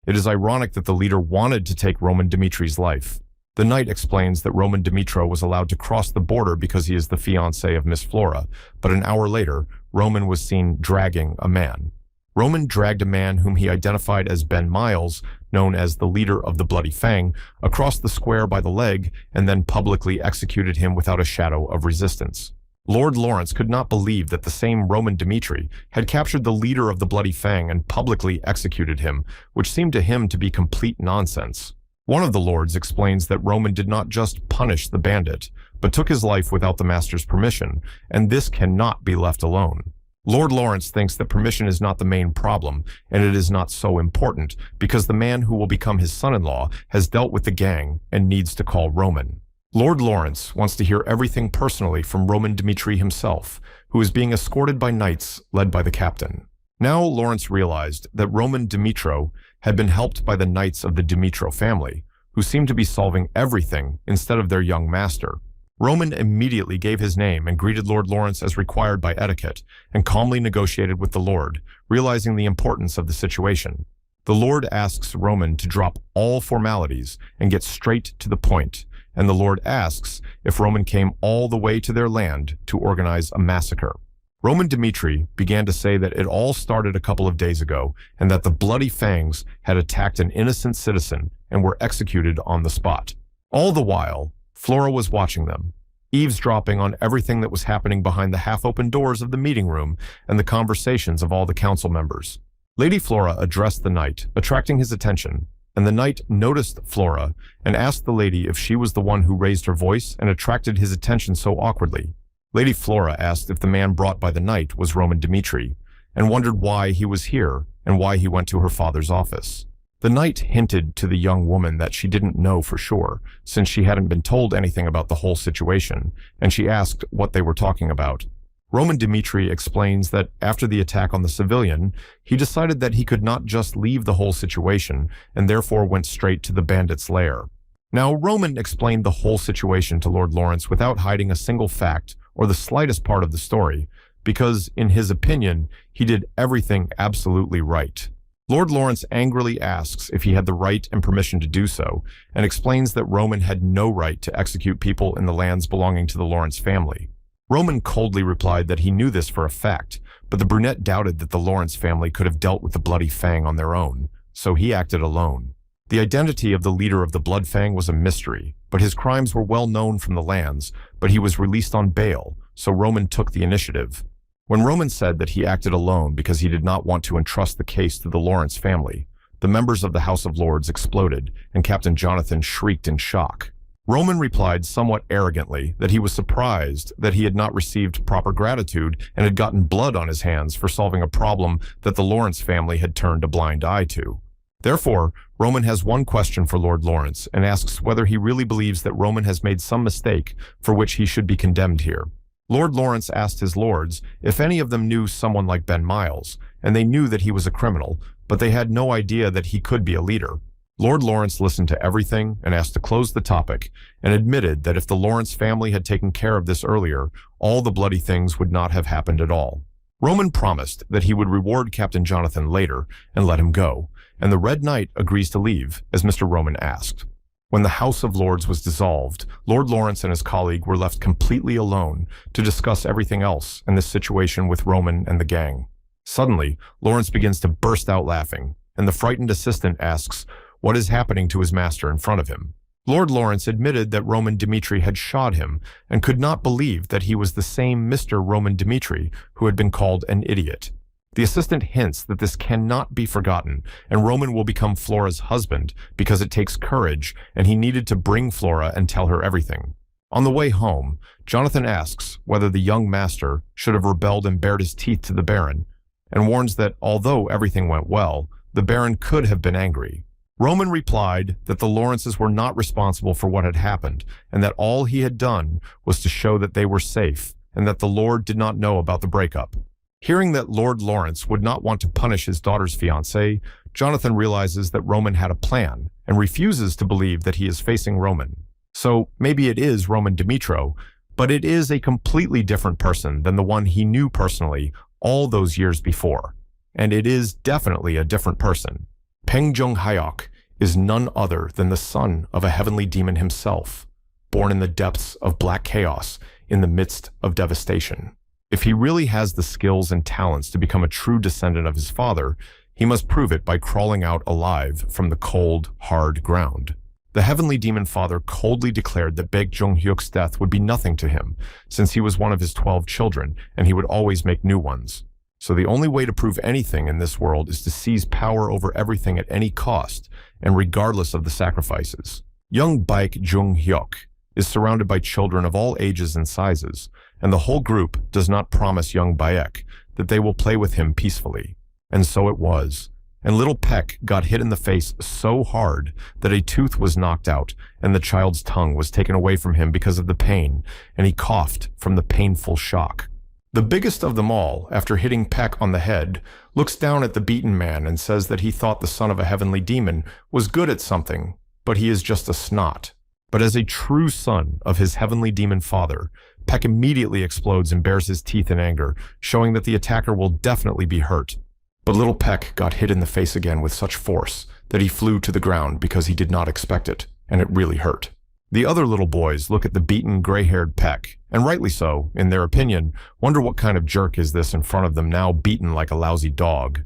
It is ironic that the leader wanted to take Roman Dmitri's life. The knight explains that Roman Dimitro was allowed to cross the border because he is the fiancé of Miss Flora, but an hour later, Roman was seen dragging a man. Roman dragged a man whom he identified as Ben Miles, known as the leader of the Bloody Fang, across the square by the leg and then publicly executed him without a shadow of resistance. Lord Lawrence could not believe that the same Roman Dmitri had captured the leader of the Bloody Fang and publicly executed him, which seemed to him to be complete nonsense. One of the lords explains that Roman did not just punish the bandit, but took his life without the master's permission, and this cannot be left alone. Lord Lawrence thinks that permission is not the main problem, and it is not so important, because the man who will become his son-in-law has dealt with the gang and needs to call Roman. Lord Lawrence wants to hear everything personally from Roman Dmitri himself, who is being escorted by knights led by the captain. Now Lawrence realized that Roman Dimitro had been helped by the knights of the Dimitro family, who seemed to be solving everything instead of their young master. Roman immediately gave his name and greeted Lord Lawrence as required by etiquette, and calmly negotiated with the Lord, realizing the importance of the situation. The Lord asks Roman to drop all formalities and get straight to the point, and the Lord asks if Roman came all the way to their land to organize a massacre. Roman Dmitri began to say that it all started a couple of days ago, and that the Bloody Fangs had attacked an innocent citizen and were executed on the spot. All the while, Flora was watching them, eavesdropping on everything that was happening behind the half-open doors of the meeting room and the conversations of all the council members. Lady Flora addressed the knight, attracting his attention, and the knight noticed Flora and asked the lady if she was the one who raised her voice and attracted his attention so awkwardly. Lady Flora asked if the man brought by the knight was Roman Dmitri, and wondered why he was here and why he went to her father's office. The knight hinted to the young woman that she didn't know for sure, since she hadn't been told anything about the whole situation, and she asked what they were talking about. Roman Dmitri explains that after the attack on the civilian, he decided that he could not just leave the whole situation, and therefore went straight to the bandit's lair. Now, Roman explained the whole situation to Lord Lawrence without hiding a single fact or the slightest part of the story, because, in his opinion, he did everything absolutely right. Lord Lawrence angrily asks if he had the right and permission to do so, and explains that Roman had no right to execute people in the lands belonging to the Lawrence family. Roman coldly replied that he knew this for a fact, but the brunette doubted that the Lawrence family could have dealt with the Bloody Fang on their own, so he acted alone. The identity of the leader of the Blood Fang was a mystery, but his crimes were well known from the lands, but he was released on bail, so Roman took the initiative. When Roman said that he acted alone because he did not want to entrust the case to the Lawrence family, the members of the House of Lords exploded, and Captain Jonathan shrieked in shock. Roman replied somewhat arrogantly that he was surprised that he had not received proper gratitude and had gotten blood on his hands for solving a problem that the Lawrence family had turned a blind eye to. Therefore, Roman has one question for Lord Lawrence and asks whether he really believes that Roman has made some mistake for which he should be condemned here. Lord Lawrence asked his lords if any of them knew someone like Ben Miles, and they knew that he was a criminal, but they had no idea that he could be a leader. Lord Lawrence listened to everything and asked to close the topic, and admitted that if the Lawrence family had taken care of this earlier, all the bloody things would not have happened at all. Roman promised that he would reward Captain Jonathan later and let him go, and the Red Knight agrees to leave, as Mr. Roman asked. When the House of Lords was dissolved, Lord Lawrence and his colleague were left completely alone to discuss everything else in this situation with Roman and the gang. Suddenly, Lawrence begins to burst out laughing, and the frightened assistant asks what is happening to his master in front of him. Lord Lawrence admitted that Roman Dmitri had shot him and could not believe that he was the same Mr. Roman Dmitri who had been called an idiot. The assistant hints that this cannot be forgotten, and Roman will become Flora's husband because it takes courage, and he needed to bring Flora and tell her everything. On the way home, Jonathan asks whether the young master should have rebelled and bared his teeth to the Baron, and warns that although everything went well, the Baron could have been angry. Roman replied that the Lawrences were not responsible for what had happened, and that all he had done was to show that they were safe, and that the Lord did not know about the breakup. Hearing that Lord Lawrence would not want to punish his daughter's fiancé, Jonathan realizes that Roman had a plan, and refuses to believe that he is facing Roman. So maybe it is Roman Dimitro, But it is a completely different person than the one he knew personally all those years before. And it is definitely a different person. Peng Jung-hyuk is none other than the son of a heavenly demon himself, born in the depths of black chaos in the midst of devastation. If he really has the skills and talents to become a true descendant of his father, he must prove it by crawling out alive from the cold, hard ground. The heavenly demon father coldly declared that Baek Jung-hyuk's death would be nothing to him, since he was one of his 12 children, and he would always make new ones. So the only way to prove anything in this world is to seize power over everything at any cost, and regardless of the sacrifices. Young Baek Jung-hyuk is surrounded by children of all ages and sizes, and the whole group does not promise young Baek that they will play with him peacefully. And so it was. And little Peck got hit in the face so hard that a tooth was knocked out and the child's tongue was taken away from him because of the pain, and he coughed from the painful shock. The biggest of them all, after hitting Peck on the head, looks down at the beaten man and says that he thought the son of a heavenly demon was good at something, but he is just a snot. But as a true son of his heavenly demon father, Peck immediately explodes and bares his teeth in anger, showing that the attacker will definitely be hurt. But little Peck got hit in the face again with such force that he flew to the ground because he did not expect it, and it really hurt. The other little boys look at the beaten, gray-haired Peck, and rightly so, in their opinion, wonder what kind of jerk is this in front of them now beaten like a lousy dog.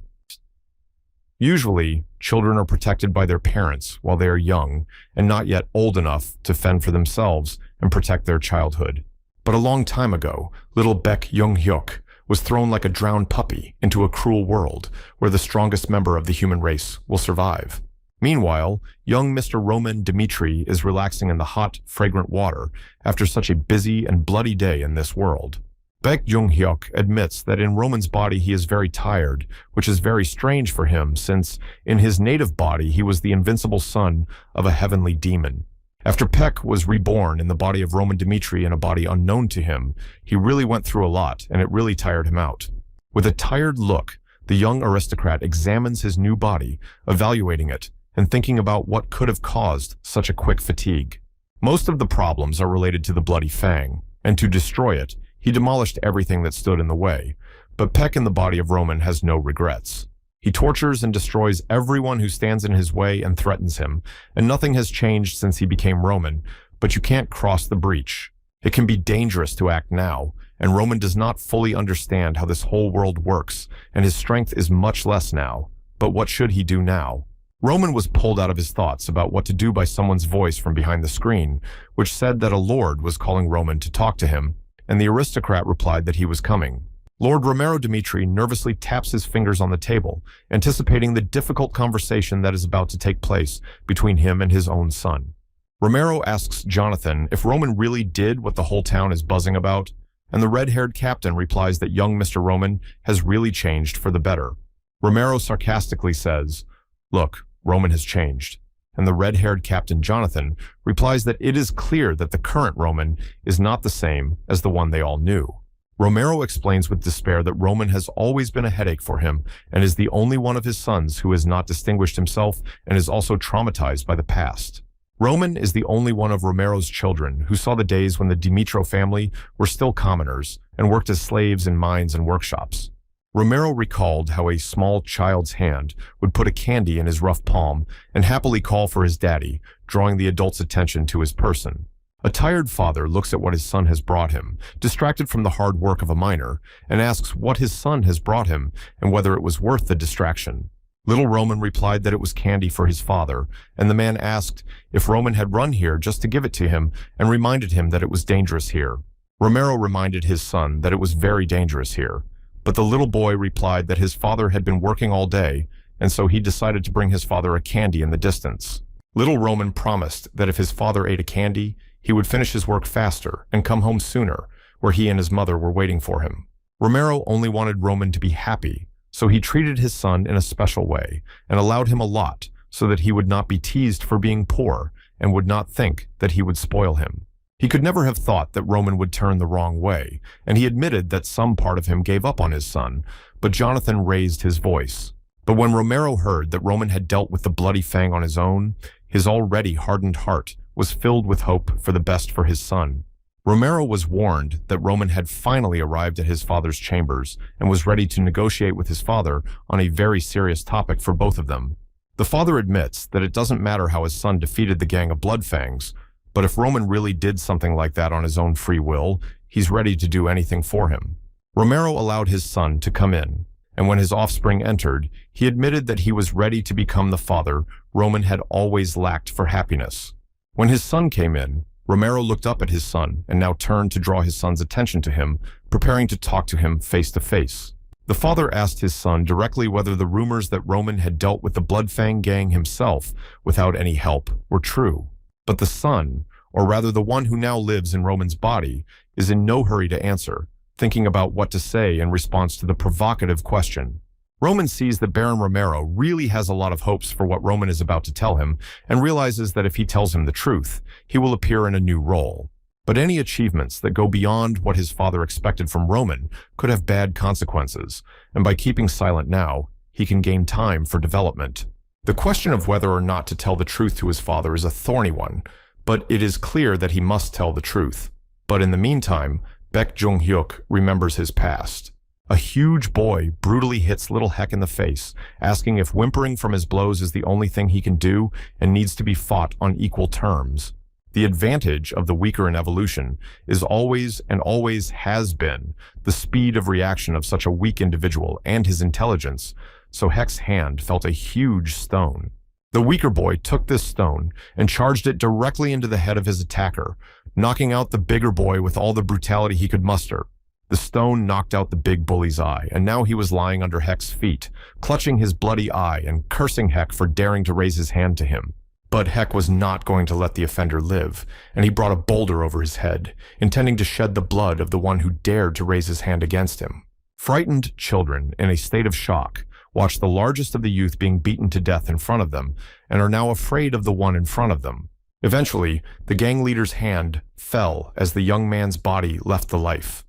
Usually, children are protected by their parents while they are young and not yet old enough to fend for themselves and protect their childhood. But a long time ago, little Baek Jung-hyuk was thrown like a drowned puppy into a cruel world where the strongest member of the human race will survive. Meanwhile, young Mr. Roman Dmitri is relaxing in the hot, fragrant water after such a busy and bloody day in this world. Baek Jung-hyuk admits that in Roman's body he is very tired, which is very strange for him since in his native body he was the invincible son of a heavenly demon. After Peck was reborn in the body of Roman Dmitri in a body unknown to him, he really went through a lot, and it really tired him out. With a tired look, the young aristocrat examines his new body, evaluating it, and thinking about what could have caused such a quick fatigue. Most of the problems are related to the bloody fang, and to destroy it, he demolished everything that stood in the way. But Peck in the body of Roman has no regrets. He tortures and destroys everyone who stands in his way and threatens him, and nothing has changed since he became Roman, but you can't cross the breach. It can be dangerous to act now, and Roman does not fully understand how this whole world works, and his strength is much less now. But what should he do now? Roman was pulled out of his thoughts about what to do by someone's voice from behind the screen, which said that a lord was calling Roman to talk to him, and the aristocrat replied that he was coming. Lord Romero Dmitri nervously taps his fingers on the table, anticipating the difficult conversation that is about to take place between him and his own son. Romero asks Jonathan if Roman really did what the whole town is buzzing about, and the red-haired captain replies that young Mr. Roman has really changed for the better. Romero sarcastically says, "Look, Roman has changed." And the red-haired Captain Jonathan replies that it is clear that the current Roman is not the same as the one they all knew. Romero explains with despair that Roman has always been a headache for him and is the only one of his sons who has not distinguished himself and is also traumatized by the past. Roman is the only one of Romero's children who saw the days when the Dimitro family were still commoners and worked as slaves in mines and workshops. Romero recalled how a small child's hand would put a candy in his rough palm and happily call for his daddy, drawing the adult's attention to his person. A tired father looks at what his son has brought him, distracted from the hard work of a miner, and asks what his son has brought him and whether it was worth the distraction. Little Roman replied that it was candy for his father, and the man asked if Roman had run here just to give it to him and reminded him that it was dangerous here. Romero reminded his son that it was very dangerous here, but the little boy replied that his father had been working all day, and so he decided to bring his father a candy in the distance. Little Roman promised that if his father ate a candy, he would finish his work faster and come home sooner, where he and his mother were waiting for him. Romero only wanted Roman to be happy, so he treated his son in a special way and allowed him a lot so that he would not be teased for being poor and would not think that he would spoil him. He could never have thought that Roman would turn the wrong way, and he admitted that some part of him gave up on his son, but Jonathan raised his voice. But when Romero heard that Roman had dealt with the bloody fang on his own, his already hardened heart was filled with hope for the best for his son. Romero was warned that Roman had finally arrived at his father's chambers and was ready to negotiate with his father on a very serious topic for both of them. The father admits that it doesn't matter how his son defeated the gang of Bloodfangs, but if Roman really did something like that on his own free will, he's ready to do anything for him. Romero allowed his son to come in, and when his offspring entered, he admitted that he was ready to become the father Roman had always lacked for happiness. When his son came in, Romero looked up at his son and now turned to draw his son's attention to him, preparing to talk to him face to face. The father asked his son directly whether the rumors that Roman had dealt with the Bloodfang gang himself without any help were true. But the son, or rather the one who now lives in Roman's body, is in no hurry to answer, thinking about what to say in response to the provocative question. Roman sees that Baron Romero really has a lot of hopes for what Roman is about to tell him and realizes that if he tells him the truth, he will appear in a new role. But any achievements that go beyond what his father expected from Roman could have bad consequences, and by keeping silent now, he can gain time for development. The question of whether or not to tell the truth to his father is a thorny one, but it is clear that he must tell the truth. But in the meantime, Baek Jung-hyuk remembers his past. A huge boy brutally hits little Hek in the face, asking if whimpering from his blows is the only thing he can do and needs to be fought on equal terms. The advantage of the weaker in evolution is always and always has been the speed of reaction of such a weak individual and his intelligence, so Hek's hand felt a huge stone. The weaker boy took this stone and charged it directly into the head of his attacker, knocking out the bigger boy with all the brutality he could muster. The stone knocked out the big bully's eye, and now he was lying under Hek's feet, clutching his bloody eye and cursing Hek for daring to raise his hand to him. But Hek was not going to let the offender live, and he brought a boulder over his head, intending to shed the blood of the one who dared to raise his hand against him. Frightened children, in a state of shock, watched the largest of the youth being beaten to death in front of them, and are now afraid of the one in front of them. Eventually, the gang leader's hand fell as the young man's body left the life.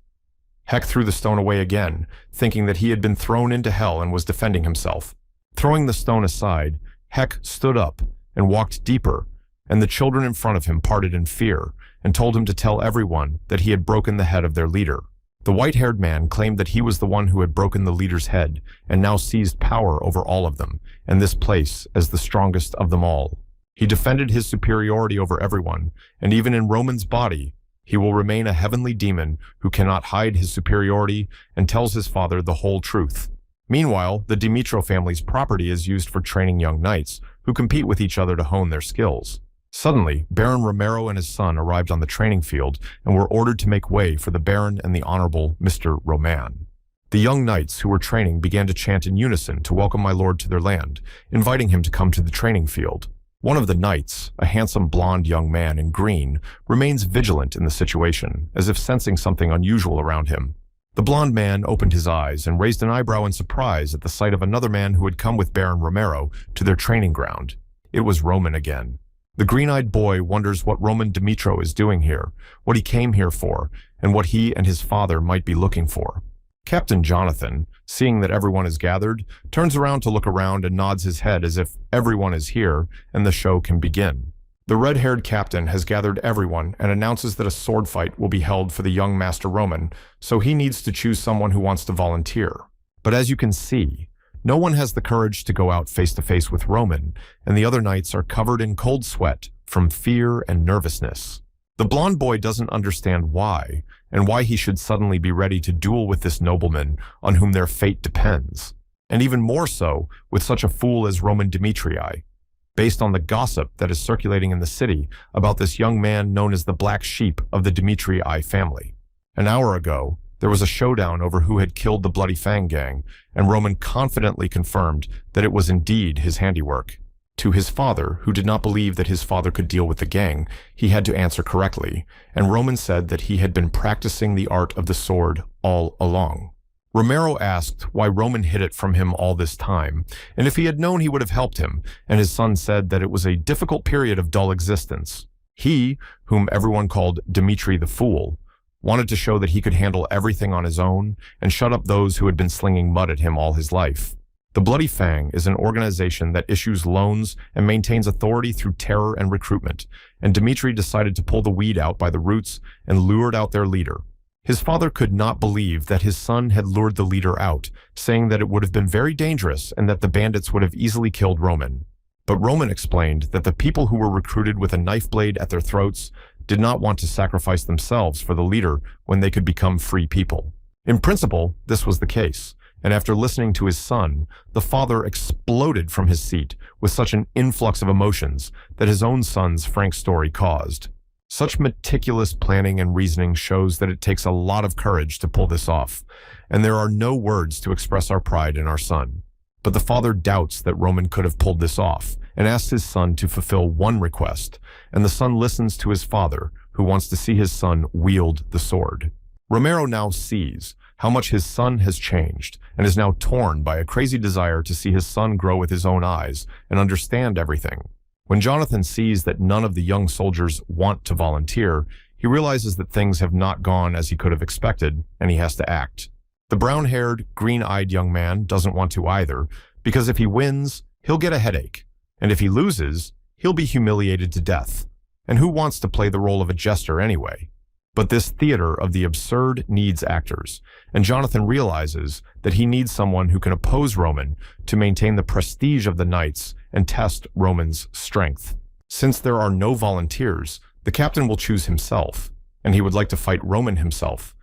Hek threw the stone away again, thinking that he had been thrown into hell and was defending himself. Throwing the stone aside, Hek stood up and walked deeper, and the children in front of him parted in fear and told him to tell everyone that he had broken the head of their leader. The white-haired man claimed that he was the one who had broken the leader's head and now seized power over all of them, and this place as the strongest of them all. He defended his superiority over everyone, and even in Roman's body, he will remain a heavenly demon who cannot hide his superiority and tells his father the whole truth. Meanwhile, the Dimitro family's property is used for training young knights who compete with each other to hone their skills. Suddenly, Baron Romero and his son arrived on the training field and were ordered to make way for the Baron and the Honorable Mr. Roman. The young knights who were training began to chant in unison to welcome my lord to their land, inviting him to come to the training field. One of the knights, a handsome blonde young man in green, remains vigilant in the situation, as if sensing something unusual around him. The blonde man opened his eyes and raised an eyebrow in surprise at the sight of another man who had come with Baron Romero to their training ground. It was Roman again. The green-eyed boy wonders what Roman Dimitro is doing here, what he came here for, and what he and his father might be looking for. Captain Jonathan, seeing that everyone is gathered, turns around to look around and nods his head as if everyone is here and the show can begin. The red-haired captain has gathered everyone and announces that a sword fight will be held for the young Master Roman, so he needs to choose someone who wants to volunteer. But as you can see, no one has the courage to go out face-to-face with Roman, and the other knights are covered in cold sweat from fear and nervousness. The blonde boy doesn't understand why, and why he should suddenly be ready to duel with this nobleman on whom their fate depends, and even more so with such a fool as Roman Dimitrii, based on the gossip that is circulating in the city about this young man known as the Black Sheep of the Dimitrii family. An hour ago, there was a showdown over who had killed the Bloody Fang gang, and Roman confidently confirmed that it was indeed his handiwork. To his father, who did not believe that his father could deal with the gang, he had to answer correctly, and Roman said that he had been practicing the art of the sword all along. Romero asked why Roman hid it from him all this time, and if he had known he would have helped him, and his son said that it was a difficult period of dull existence. He, whom everyone called Dimitri the Fool, wanted to show that he could handle everything on his own and shut up those who had been slinging mud at him all his life. The Bloody Fang is an organization that issues loans and maintains authority through terror and recruitment, and Dmitri decided to pull the weed out by the roots and lured out their leader. His father could not believe that his son had lured the leader out, saying that it would have been very dangerous and that the bandits would have easily killed Roman. But Roman explained that the people who were recruited with a knife blade at their throats did not want to sacrifice themselves for the leader when they could become free people. In principle, this was the case, and after listening to his son, the father exploded from his seat with such an influx of emotions that his own son's frank story caused. Such meticulous planning and reasoning shows that it takes a lot of courage to pull this off, and there are no words to express our pride in our son. But the father doubts that Roman could have pulled this off, and asks his son to fulfill one request, and the son listens to his father, who wants to see his son wield the sword. Romero now sees how much his son has changed, and is now torn by a crazy desire to see his son grow with his own eyes and understand everything. When Jonathan sees that none of the young soldiers want to volunteer, he realizes that things have not gone as he could have expected, and he has to act. The brown-haired, green-eyed young man doesn't want to either, because if he wins, he'll get a headache, and if he loses, he'll be humiliated to death. And who wants to play the role of a jester anyway? But this theater of the absurd needs actors, and Jonathan realizes that he needs someone who can oppose Roman to maintain the prestige of the knights and test Roman's strength. Since there are no volunteers, the captain will choose himself, and he would like to fight Roman himself,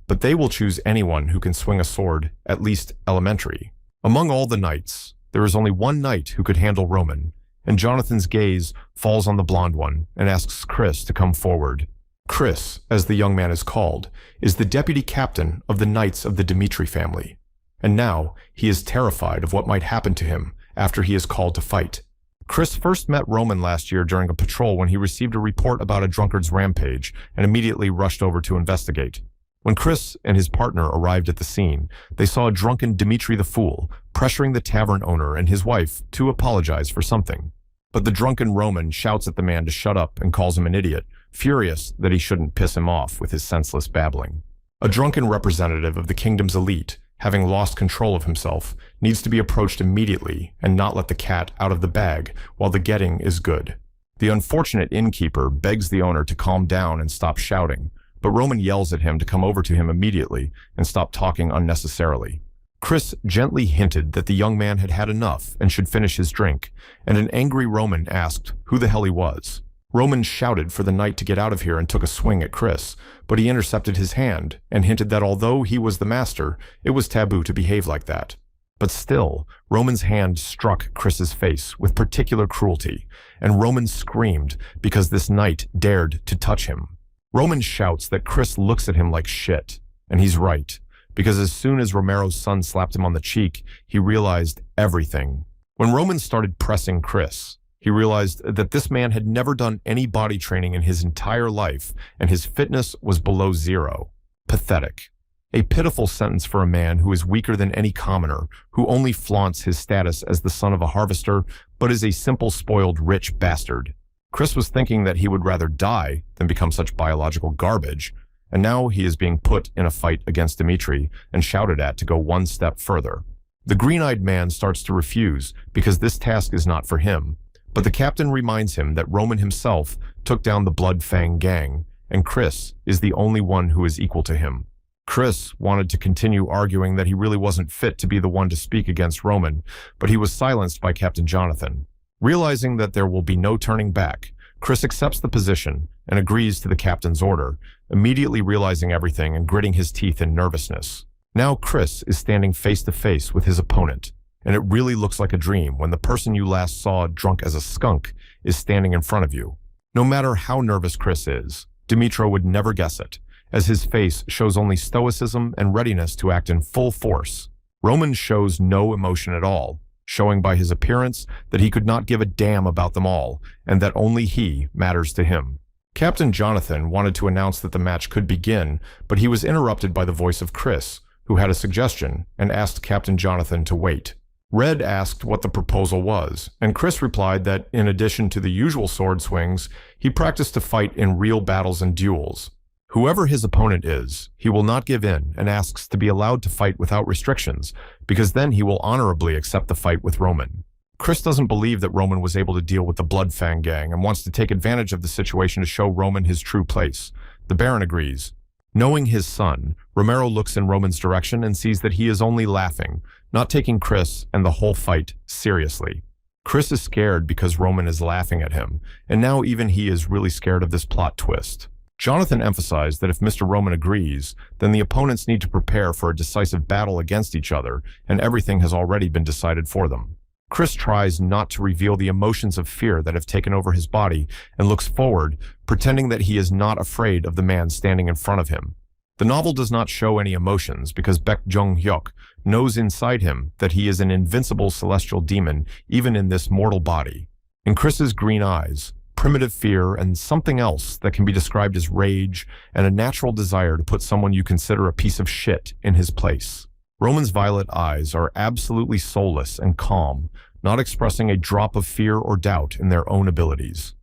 but they will choose anyone who can swing a sword, at least elementary. Among all the knights, there is only one knight who could handle Roman, and Jonathan's gaze falls on the blonde one and asks Chris to come forward. Chris, as the young man is called, is the deputy captain of the Knights of the Dmitri family, and now he is terrified of what might happen to him after he is called to fight. Chris first met Roman last year during a patrol when he received a report about a drunkard's rampage and immediately rushed over to investigate. When Chris and his partner arrived at the scene, they saw a drunken Dmitri the Fool pressuring the tavern owner and his wife to apologize for something. But the drunken Roman shouts at the man to shut up and calls him an idiot, furious that he shouldn't piss him off with his senseless babbling. A drunken representative of the kingdom's elite, having lost control of himself, needs to be approached immediately and not let the cat out of the bag while the getting is good. The unfortunate innkeeper begs the owner to calm down and stop shouting, but Roman yells at him to come over to him immediately and stop talking unnecessarily. Chris gently hinted that the young man had had enough and should finish his drink, and an angry Roman asked who the hell he was. Roman shouted for the knight to get out of here and took a swing at Chris, but he intercepted his hand and hinted that although he was the master, it was taboo to behave like that. But still, Roman's hand struck Chris's face with particular cruelty, and Roman screamed because this knight dared to touch him. Roman shouts that Chris looks at him like shit, and he's right, because as soon as Romero's son slapped him on the cheek, he realized everything. When Roman started pressing Chris, he realized that this man had never done any body training in his entire life, and his fitness was below zero. Pathetic. A pitiful sentence for a man who is weaker than any commoner, who only flaunts his status as the son of a harvester, but is a simple, spoiled, rich bastard. Chris was thinking that he would rather die than become such biological garbage, and now he is being put in a fight against Dmitri and shouted at to go one step further. The green-eyed man starts to refuse because this task is not for him, but the captain reminds him that Roman himself took down the Blood Fang gang, and Chris is the only one who is equal to him. Chris wanted to continue arguing that he really wasn't fit to be the one to speak against Roman, but he was silenced by Captain Jonathan. Realizing that there will be no turning back, Chris accepts the position and agrees to the captain's order, immediately realizing everything and gritting his teeth in nervousness. Now Chris is standing face to face with his opponent, and it really looks like a dream when the person you last saw drunk as a skunk is standing in front of you. No matter how nervous Chris is, Dmitro would never guess it, as his face shows only stoicism and readiness to act in full force. Roman shows no emotion at all, showing by his appearance that he could not give a damn about them all, and that only he matters to him. Captain Jonathan wanted to announce that the match could begin, but he was interrupted by the voice of Chris, who had a suggestion and asked Captain Jonathan to wait. Red asked what the proposal was, and Chris replied that in addition to the usual sword swings, he practiced to fight in real battles and duels. Whoever his opponent is, he will not give in and asks to be allowed to fight without restrictions because then he will honorably accept the fight with Roman. Chris doesn't believe that Roman was able to deal with the Bloodfang gang and wants to take advantage of the situation to show Roman his true place. The Baron agrees. Knowing his son, Romero looks in Roman's direction and sees that he is only laughing, not taking Chris and the whole fight seriously. Chris is scared because Roman is laughing at him, and now even he is really scared of this plot twist. Jonathan emphasized that if Mr. Roman agrees, then the opponents need to prepare for a decisive battle against each other, and everything has already been decided for them. Chris tries not to reveal the emotions of fear that have taken over his body and looks forward, pretending that he is not afraid of the man standing in front of him. The novel does not show any emotions because Baek Jung-hyuk knows inside him that he is an invincible celestial demon even in this mortal body. In Chris's green eyes, primitive fear and something else that can be described as rage and a natural desire to put someone you consider a piece of shit in his place. Roman's violet eyes are absolutely soulless and calm, not expressing a drop of fear or doubt in their own abilities.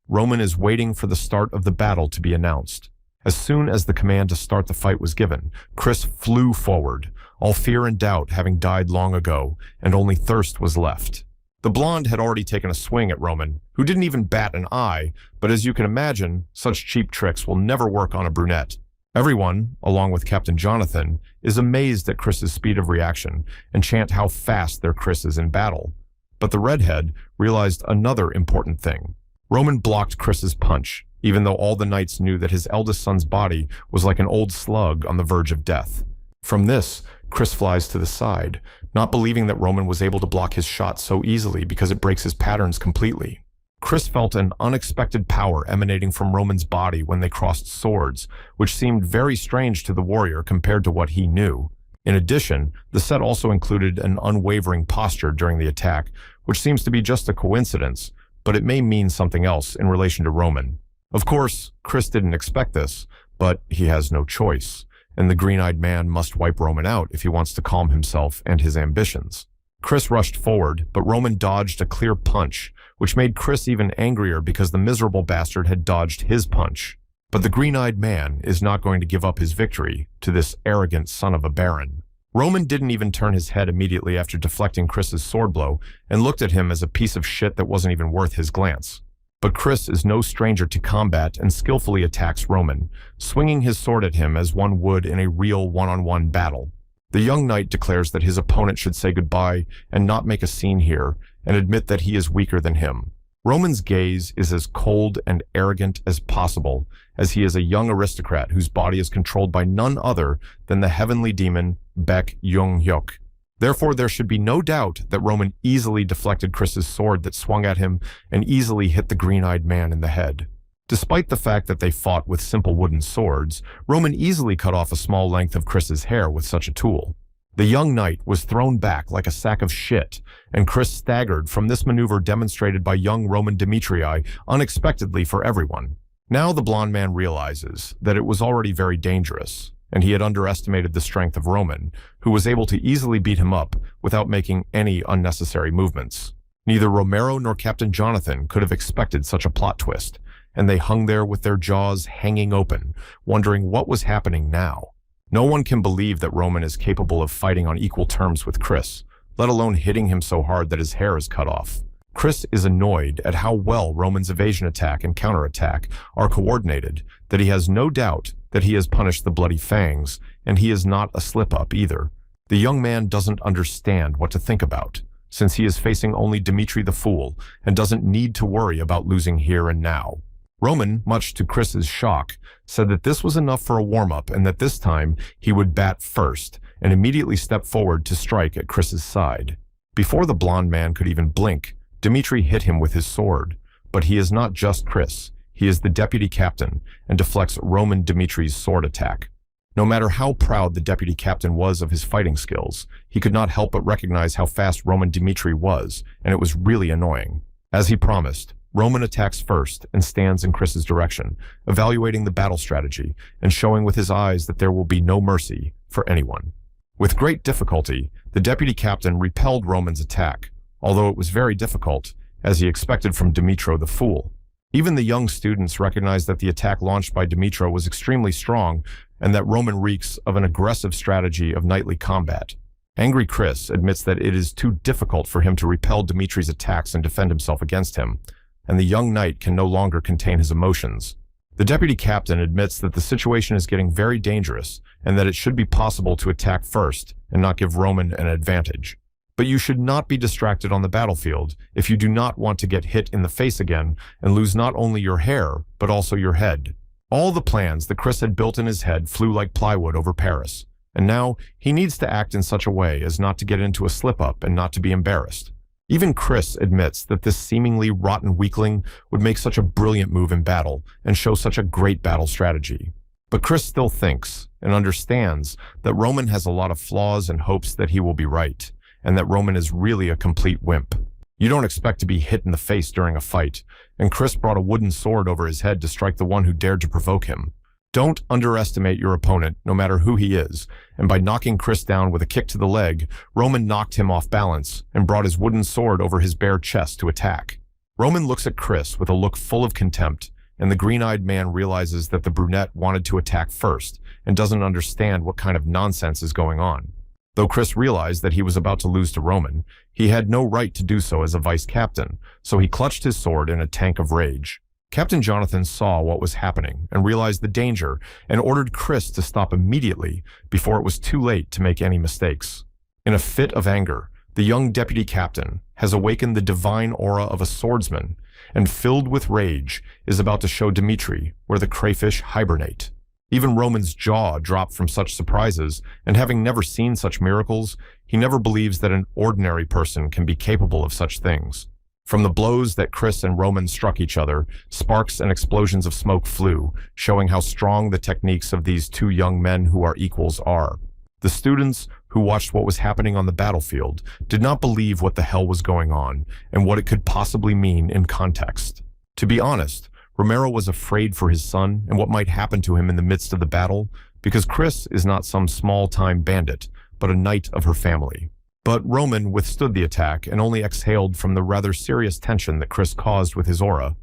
Roman is waiting for the start of the battle to be announced. As soon as the command to start the fight was given, Chris flew forward, all fear and doubt having died long ago, and only thirst was left. The blonde had already taken a swing at Roman, who didn't even bat an eye, but as you can imagine, such cheap tricks will never work on a brunette. Everyone, along with Captain Jonathan, is amazed at Chris's speed of reaction and chant how fast their Chris is in battle. But the redhead realized another important thing. Roman blocked Chris's punch, even though all the knights knew that his eldest son's body was like an old slug on the verge of death. From this, Chris flies to the side, not believing that Roman was able to block his shot so easily because it breaks his patterns completely. Chris felt an unexpected power emanating from Roman's body when they crossed swords, which seemed very strange to the warrior compared to what he knew. In addition, the set also included an unwavering posture during the attack, which seems to be just a coincidence, but it may mean something else in relation to Roman. Of course, Chris didn't expect this, but he has no choice, and the green-eyed man must wipe Roman out if he wants to calm himself and his ambitions. Chris rushed forward, but Roman dodged a clear punch, which made Chris even angrier because the miserable bastard had dodged his punch. But the green-eyed man is not going to give up his victory to this arrogant son of a baron. Roman didn't even turn his head immediately after deflecting Chris's sword blow and looked at him as a piece of shit that wasn't even worth his glance. But Chris is no stranger to combat and skillfully attacks Roman, swinging his sword at him as one would in a real one-on-one battle. The young knight declares that his opponent should say goodbye and not make a scene here, and admit that he is weaker than him. Roman's gaze is as cold and arrogant as possible, as he is a young aristocrat whose body is controlled by none other than the heavenly demon Baek Jung-hyuk. Therefore, there should be no doubt that Roman easily deflected Chris's sword that swung at him and easily hit the green-eyed man in the head. Despite the fact that they fought with simple wooden swords, Roman easily cut off a small length of Chris's hair with such a tool. The young knight was thrown back like a sack of shit, and Chris staggered from this maneuver demonstrated by young Roman Demetrii unexpectedly for everyone. Now the blonde man realizes that it was already very dangerous, and he had underestimated the strength of Roman, who was able to easily beat him up without making any unnecessary movements. Neither Romero nor Captain Jonathan could have expected such a plot twist, and they hung there with their jaws hanging open, wondering what was happening now. No one can believe that Roman is capable of fighting on equal terms with Chris, let alone hitting him so hard that his hair is cut off. Chris is annoyed at how well Roman's evasion attack and counterattack are coordinated, that he has no doubt that he has punished the bloody fangs, and he is not a slip-up either. The young man doesn't understand what to think about, since he is facing only Dimitri the Fool and doesn't need to worry about losing here and now. Roman, much to Chris's shock, said that this was enough for a warm-up and that this time he would bat first and immediately step forward to strike at Chris's side. Before the blonde man could even blink, Dimitri hit him with his sword, but he is not just Chris, he is the deputy captain and deflects Roman Dimitri's sword attack. No matter how proud the deputy captain was of his fighting skills, he could not help but recognize how fast Roman Dimitri was, and it was really annoying. As he promised, Roman attacks first and stands in Chris's direction, evaluating the battle strategy and showing with his eyes that there will be no mercy for anyone. With great difficulty, the deputy captain repelled Roman's attack, although it was very difficult, as he expected from Dimitro the Fool. Even the young students recognized that the attack launched by Dimitro was extremely strong and that Roman reeks of an aggressive strategy of knightly combat. Angry Chris admits that it is too difficult for him to repel Dimitri's attacks and defend himself against him, and the young knight can no longer contain his emotions. The deputy captain admits that the situation is getting very dangerous and that it should be possible to attack first and not give Roman an advantage. But you should not be distracted on the battlefield if you do not want to get hit in the face again and lose not only your hair, but also your head. All the plans that Chris had built in his head flew like plywood over Paris, and now he needs to act in such a way as not to get into a slip-up and not to be embarrassed. Even Chris admits that this seemingly rotten weakling would make such a brilliant move in battle and show such a great battle strategy. But Chris still thinks and understands that Roman has a lot of flaws and hopes that he will be right, and that Roman is really a complete wimp. You don't expect to be hit in the face during a fight, and Chris brought a wooden sword over his head to strike the one who dared to provoke him. Don't underestimate your opponent, no matter who he is, and by knocking Chris down with a kick to the leg, Roman knocked him off balance and brought his wooden sword over his bare chest to attack. Roman looks at Chris with a look full of contempt, and the green-eyed man realizes that the brunette wanted to attack first and doesn't understand what kind of nonsense is going on. Though Chris realized that he was about to lose to Roman, he had no right to do so as a vice captain, so he clutched his sword in a tank of rage. Captain Jonathan saw what was happening and realized the danger and ordered Chris to stop immediately before it was too late to make any mistakes. In a fit of anger, the young deputy captain has awakened the divine aura of a swordsman and, filled with rage, is about to show Dimitri where the crayfish hibernate. Even Roman's jaw dropped from such surprises, and having never seen such miracles, he never believes that an ordinary person can be capable of such things. From the blows that Chris and Roman struck each other, sparks and explosions of smoke flew, showing how strong the techniques of these two young men who are equals are. The students who watched what was happening on the battlefield did not believe what the hell was going on and what it could possibly mean in context. To be honest, Romero was afraid for his son and what might happen to him in the midst of the battle, because Chris is not some small-time bandit, but a knight of her family. But Roman withstood the attack and only exhaled from the rather serious tension that Chris caused with his aura,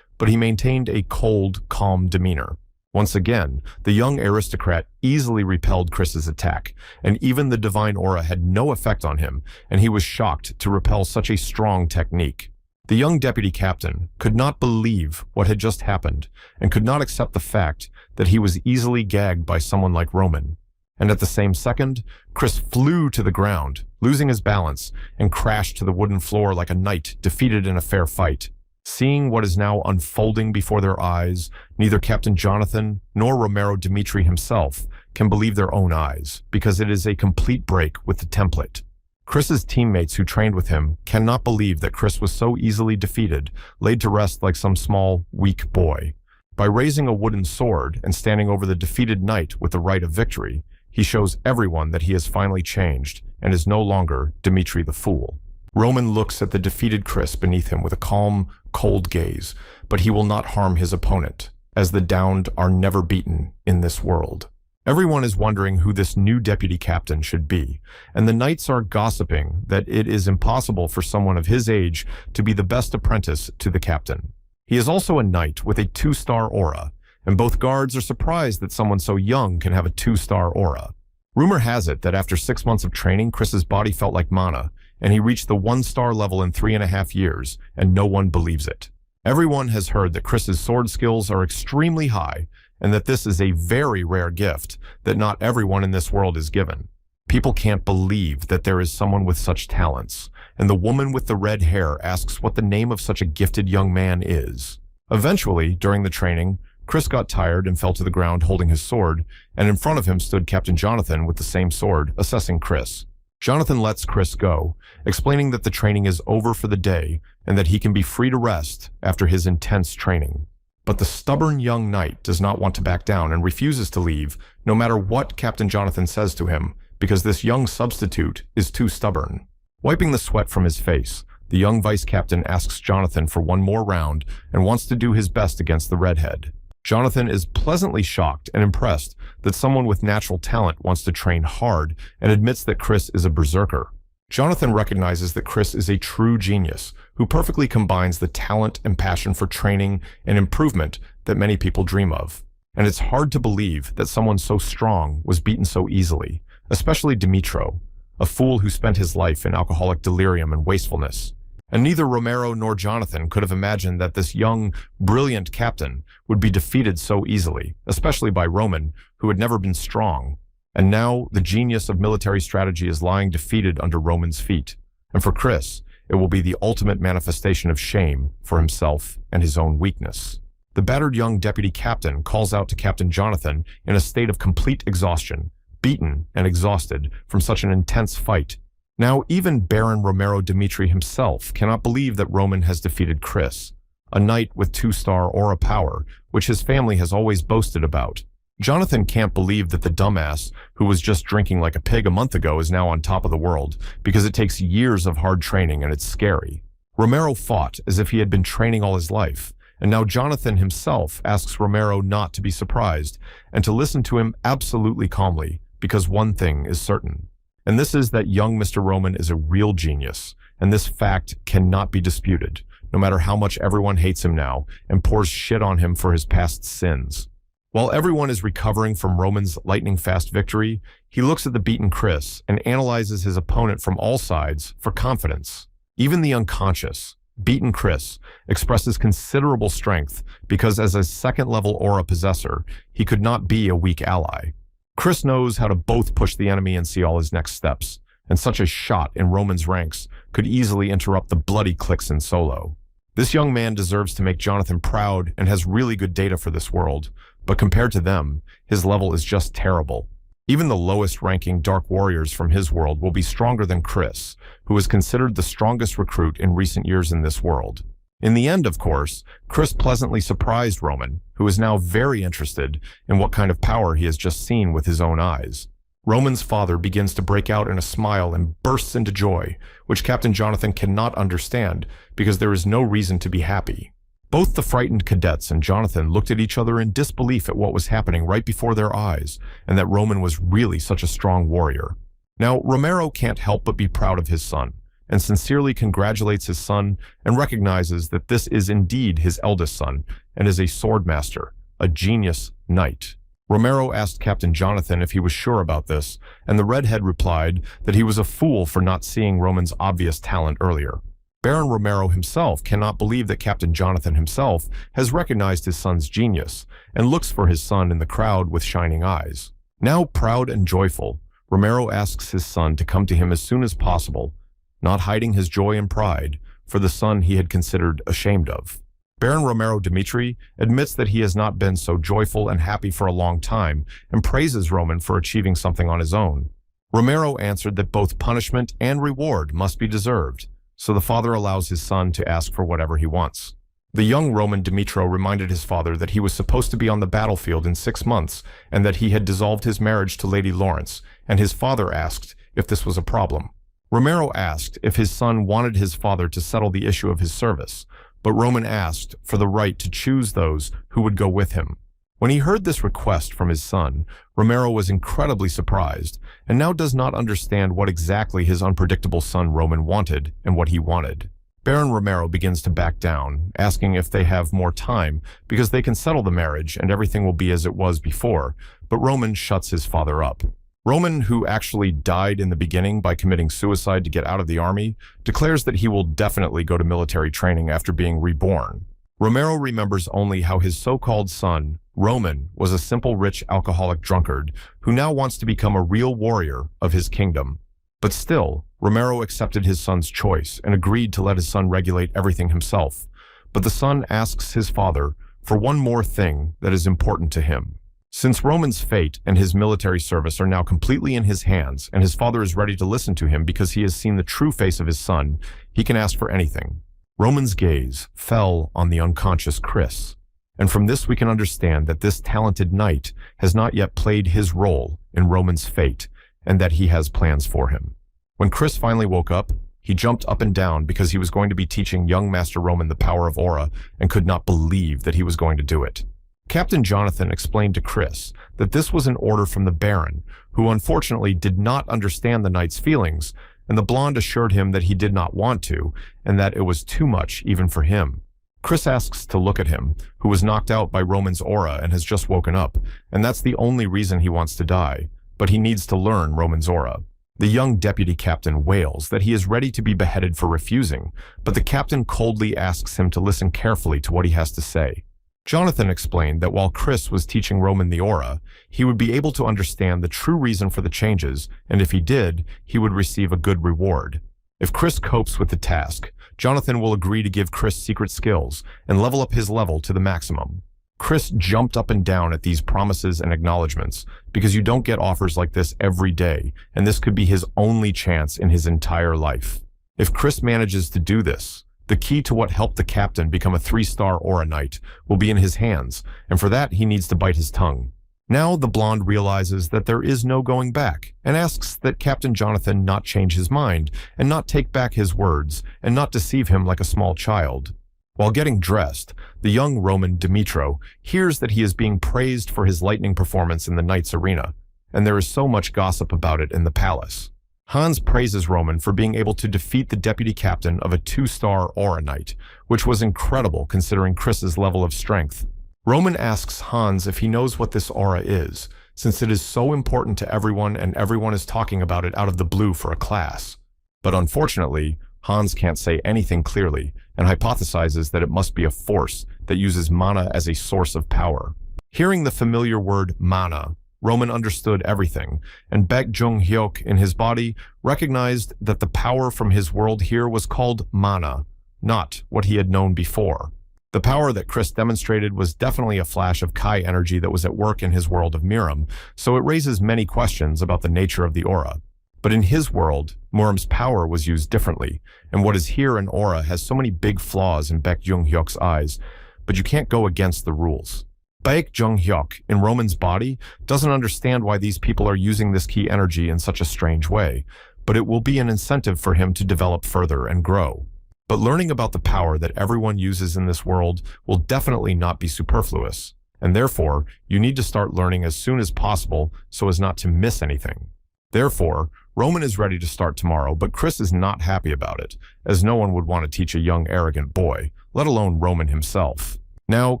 but he maintained a cold, calm demeanor. Once again, the young aristocrat easily repelled Chris's attack, and even the divine aura had no effect on him, and he was shocked to repel such a strong technique. The young deputy captain could not believe what had just happened and could not accept the fact that he was easily gagged by someone like Roman. And at the same second, Chris flew to the ground, losing his balance, and crashed to the wooden floor like a knight defeated in a fair fight. Seeing what is now unfolding before their eyes, neither Captain Jonathan nor Romero Dimitri himself can believe their own eyes, because it is a complete break with the template. Chris's teammates who trained with him cannot believe that Chris was so easily defeated, laid to rest like some small, weak boy. By raising a wooden sword and standing over the defeated knight with the right of victory, he shows everyone that he has finally changed and is no longer Dimitri the Fool. Roman looks at the defeated Chris beneath him with a calm, cold gaze, but he will not harm his opponent, as the downed are never beaten in this world. Everyone is wondering who this new deputy captain should be, and the knights are gossiping that it is impossible for someone of his age to be the best apprentice to the captain. He is also a knight with a 2-star aura, and both guards are surprised that someone so young can have a 2-star aura. Rumor has it that after 6 months of training, Chris's body felt like mana, and he reached the 1-star level in 3.5 years, and no one believes it. Everyone has heard that Chris's sword skills are extremely high, and that this is a very rare gift that not everyone in this world is given. People can't believe that there is someone with such talents, and the woman with the red hair asks what the name of such a gifted young man is. Eventually, during the training, Chris got tired and fell to the ground holding his sword, and in front of him stood Captain Jonathan with the same sword, assessing Chris. Jonathan lets Chris go, explaining that the training is over for the day and that he can be free to rest after his intense training. But the stubborn young knight does not want to back down and refuses to leave, no matter what Captain Jonathan says to him, because this young substitute is too stubborn. Wiping the sweat from his face, the young vice captain asks Jonathan for one more round and wants to do his best against the redhead. Jonathan is pleasantly shocked and impressed that someone with natural talent wants to train hard and admits that Chris is a berserker. Jonathan recognizes that Chris is a true genius who perfectly combines the talent and passion for training and improvement that many people dream of. And it's hard to believe that someone so strong was beaten so easily, especially Dimitro. a fool who spent his life in alcoholic delirium and wastefulness. And neither Romero nor Jonathan could have imagined that this young, brilliant captain would be defeated so easily, especially by Roman, who had never been strong. And now the genius of military strategy is lying defeated under Roman's feet. And for Chris, it will be the ultimate manifestation of shame for himself and his own weakness. The battered young deputy captain calls out to Captain Jonathan in a state of complete exhaustion, beaten and exhausted from such an intense fight. Now, even Baron Romero Dimitri himself cannot believe that Roman has defeated Chris, a knight with 2-star aura power, which his family has always boasted about. Jonathan can't believe that the dumbass, who was just drinking like a pig a month ago, is now on top of the world, because it takes years of hard training and it's scary. Romero fought as if he had been training all his life, and now Jonathan himself asks Romero not to be surprised and to listen to him absolutely calmly, because one thing is certain. And this is that young Mr. Roman is a real genius, and this fact cannot be disputed, no matter how much everyone hates him now and pours shit on him for his past sins. While everyone is recovering from Roman's lightning-fast victory, he looks at the beaten Chris and analyzes his opponent from all sides for confidence. Even the unconscious, beaten Chris expresses considerable strength because as a second-level aura possessor, he could not be a weak ally. Chris knows how to both push the enemy and see all his next steps, and such a shot in Roman's ranks could easily interrupt the bloody clicks in solo. This young man deserves to make Jonathan proud and has really good data for this world, but compared to them, his level is just terrible. Even the lowest-ranking Dark Warriors from his world will be stronger than Chris, who is considered the strongest recruit in recent years in this world. In the end, of course, Chris pleasantly surprised Roman, who is now very interested in what kind of power he has just seen with his own eyes. Roman's father begins to break out in a smile and bursts into joy, which Captain Jonathan cannot understand because there is no reason to be happy. Both the frightened cadets and Jonathan looked at each other in disbelief at what was happening right before their eyes, and that Roman was really such a strong warrior. Now, Romero can't help but be proud of his son, and sincerely congratulates his son and recognizes that this is indeed his eldest son and is a sword master, a genius knight. Romero asked Captain Jonathan if he was sure about this, and the redhead replied that he was a fool for not seeing Roman's obvious talent earlier. Baron Romero himself cannot believe that Captain Jonathan himself has recognized his son's genius and looks for his son in the crowd with shining eyes. Now proud and joyful, Romero asks his son to come to him as soon as possible, not hiding his joy and pride for the son he had considered ashamed of. Baron Romero Dimitri admits that he has not been so joyful and happy for a long time and praises Roman for achieving something on his own. Romero answered that both punishment and reward must be deserved, so the father allows his son to ask for whatever he wants. The young Roman Dimitro reminded his father that he was supposed to be on the battlefield in 6 months and that he had dissolved his marriage to Lady Lawrence, and his father asked if this was a problem. Romero asked if his son wanted his father to settle the issue of his service, but Roman asked for the right to choose those who would go with him. When he heard this request from his son, Romero was incredibly surprised and now does not understand what exactly his unpredictable son Roman wanted and what he wanted. Baron Romero begins to back down, asking if they have more time because they can settle the marriage and everything will be as it was before, but Roman shuts his father up. Roman, who actually died in the beginning by committing suicide to get out of the army, declares that he will definitely go to military training after being reborn. Romero remembers only how his so-called son, Roman, was a simple rich alcoholic drunkard who now wants to become a real warrior of his kingdom. But still, Romero accepted his son's choice and agreed to let his son regulate everything himself. But the son asks his father for one more thing that is important to him. Since Roman's fate and his military service are now completely in his hands and his father is ready to listen to him because he has seen the true face of his son, he can ask for anything. Roman's gaze fell on the unconscious Chris, and from this we can understand that this talented knight has not yet played his role in Roman's fate and that he has plans for him. When Chris finally woke up, he jumped up and down because he was going to be teaching young Master Roman the power of aura and could not believe that he was going to do it. Captain Jonathan explained to Chris that this was an order from the Baron, who unfortunately did not understand the knight's feelings, and the blonde assured him that he did not want to, and that it was too much even for him. Chris asks to look at him, who was knocked out by Roman's aura and has just woken up, and that's the only reason he wants to die, but he needs to learn Roman's aura. The young deputy captain wails that he is ready to be beheaded for refusing, but the captain coldly asks him to listen carefully to what he has to say. Jonathan explained that while Chris was teaching Roman the aura, he would be able to understand the true reason for the changes, and if he did, he would receive a good reward. If Chris copes with the task, Jonathan will agree to give Chris secret skills and level up his level to the maximum. Chris jumped up and down at these promises and acknowledgments because you don't get offers like this every day, and this could be his only chance in his entire life. If Chris manages to do this, the key to what helped the captain become a 3-star aura knight will be in his hands, and for that he needs to bite his tongue. Now the blonde realizes that there is no going back and asks that Captain Jonathan not change his mind and not take back his words and not deceive him like a small child. While getting dressed, the young Roman Dimitro hears that he is being praised for his lightning performance in the knight's arena, and there is so much gossip about it in the palace. Hans praises Roman for being able to defeat the deputy captain of a 2-star aura knight, which was incredible considering Chris's level of strength. Roman asks Hans if he knows what this aura is, since it is so important to everyone and everyone is talking about it out of the blue for a class. But unfortunately, Hans can't say anything clearly and hypothesizes that it must be a force that uses mana as a source of power. Hearing the familiar word mana, Roman understood everything, and Baek Jung-hyuk in his body recognized that the power from his world here was called mana, not what he had known before. The power that Chris demonstrated was definitely a flash of Kai energy that was at work in his world of Miram, so it raises many questions about the nature of the aura. But in his world, Miram's power was used differently, and what is here an aura has so many big flaws in Baek Jung-hyuk's eyes, but you can't go against the rules. Baek Jung-hyuk, in Roman's body, doesn't understand why these people are using this key energy in such a strange way, but it will be an incentive for him to develop further and grow. But learning about the power that everyone uses in this world will definitely not be superfluous, and therefore, you need to start learning as soon as possible so as not to miss anything. Therefore, Roman is ready to start tomorrow, but Chris is not happy about it, as no one would want to teach a young, arrogant boy, let alone Roman himself. Now,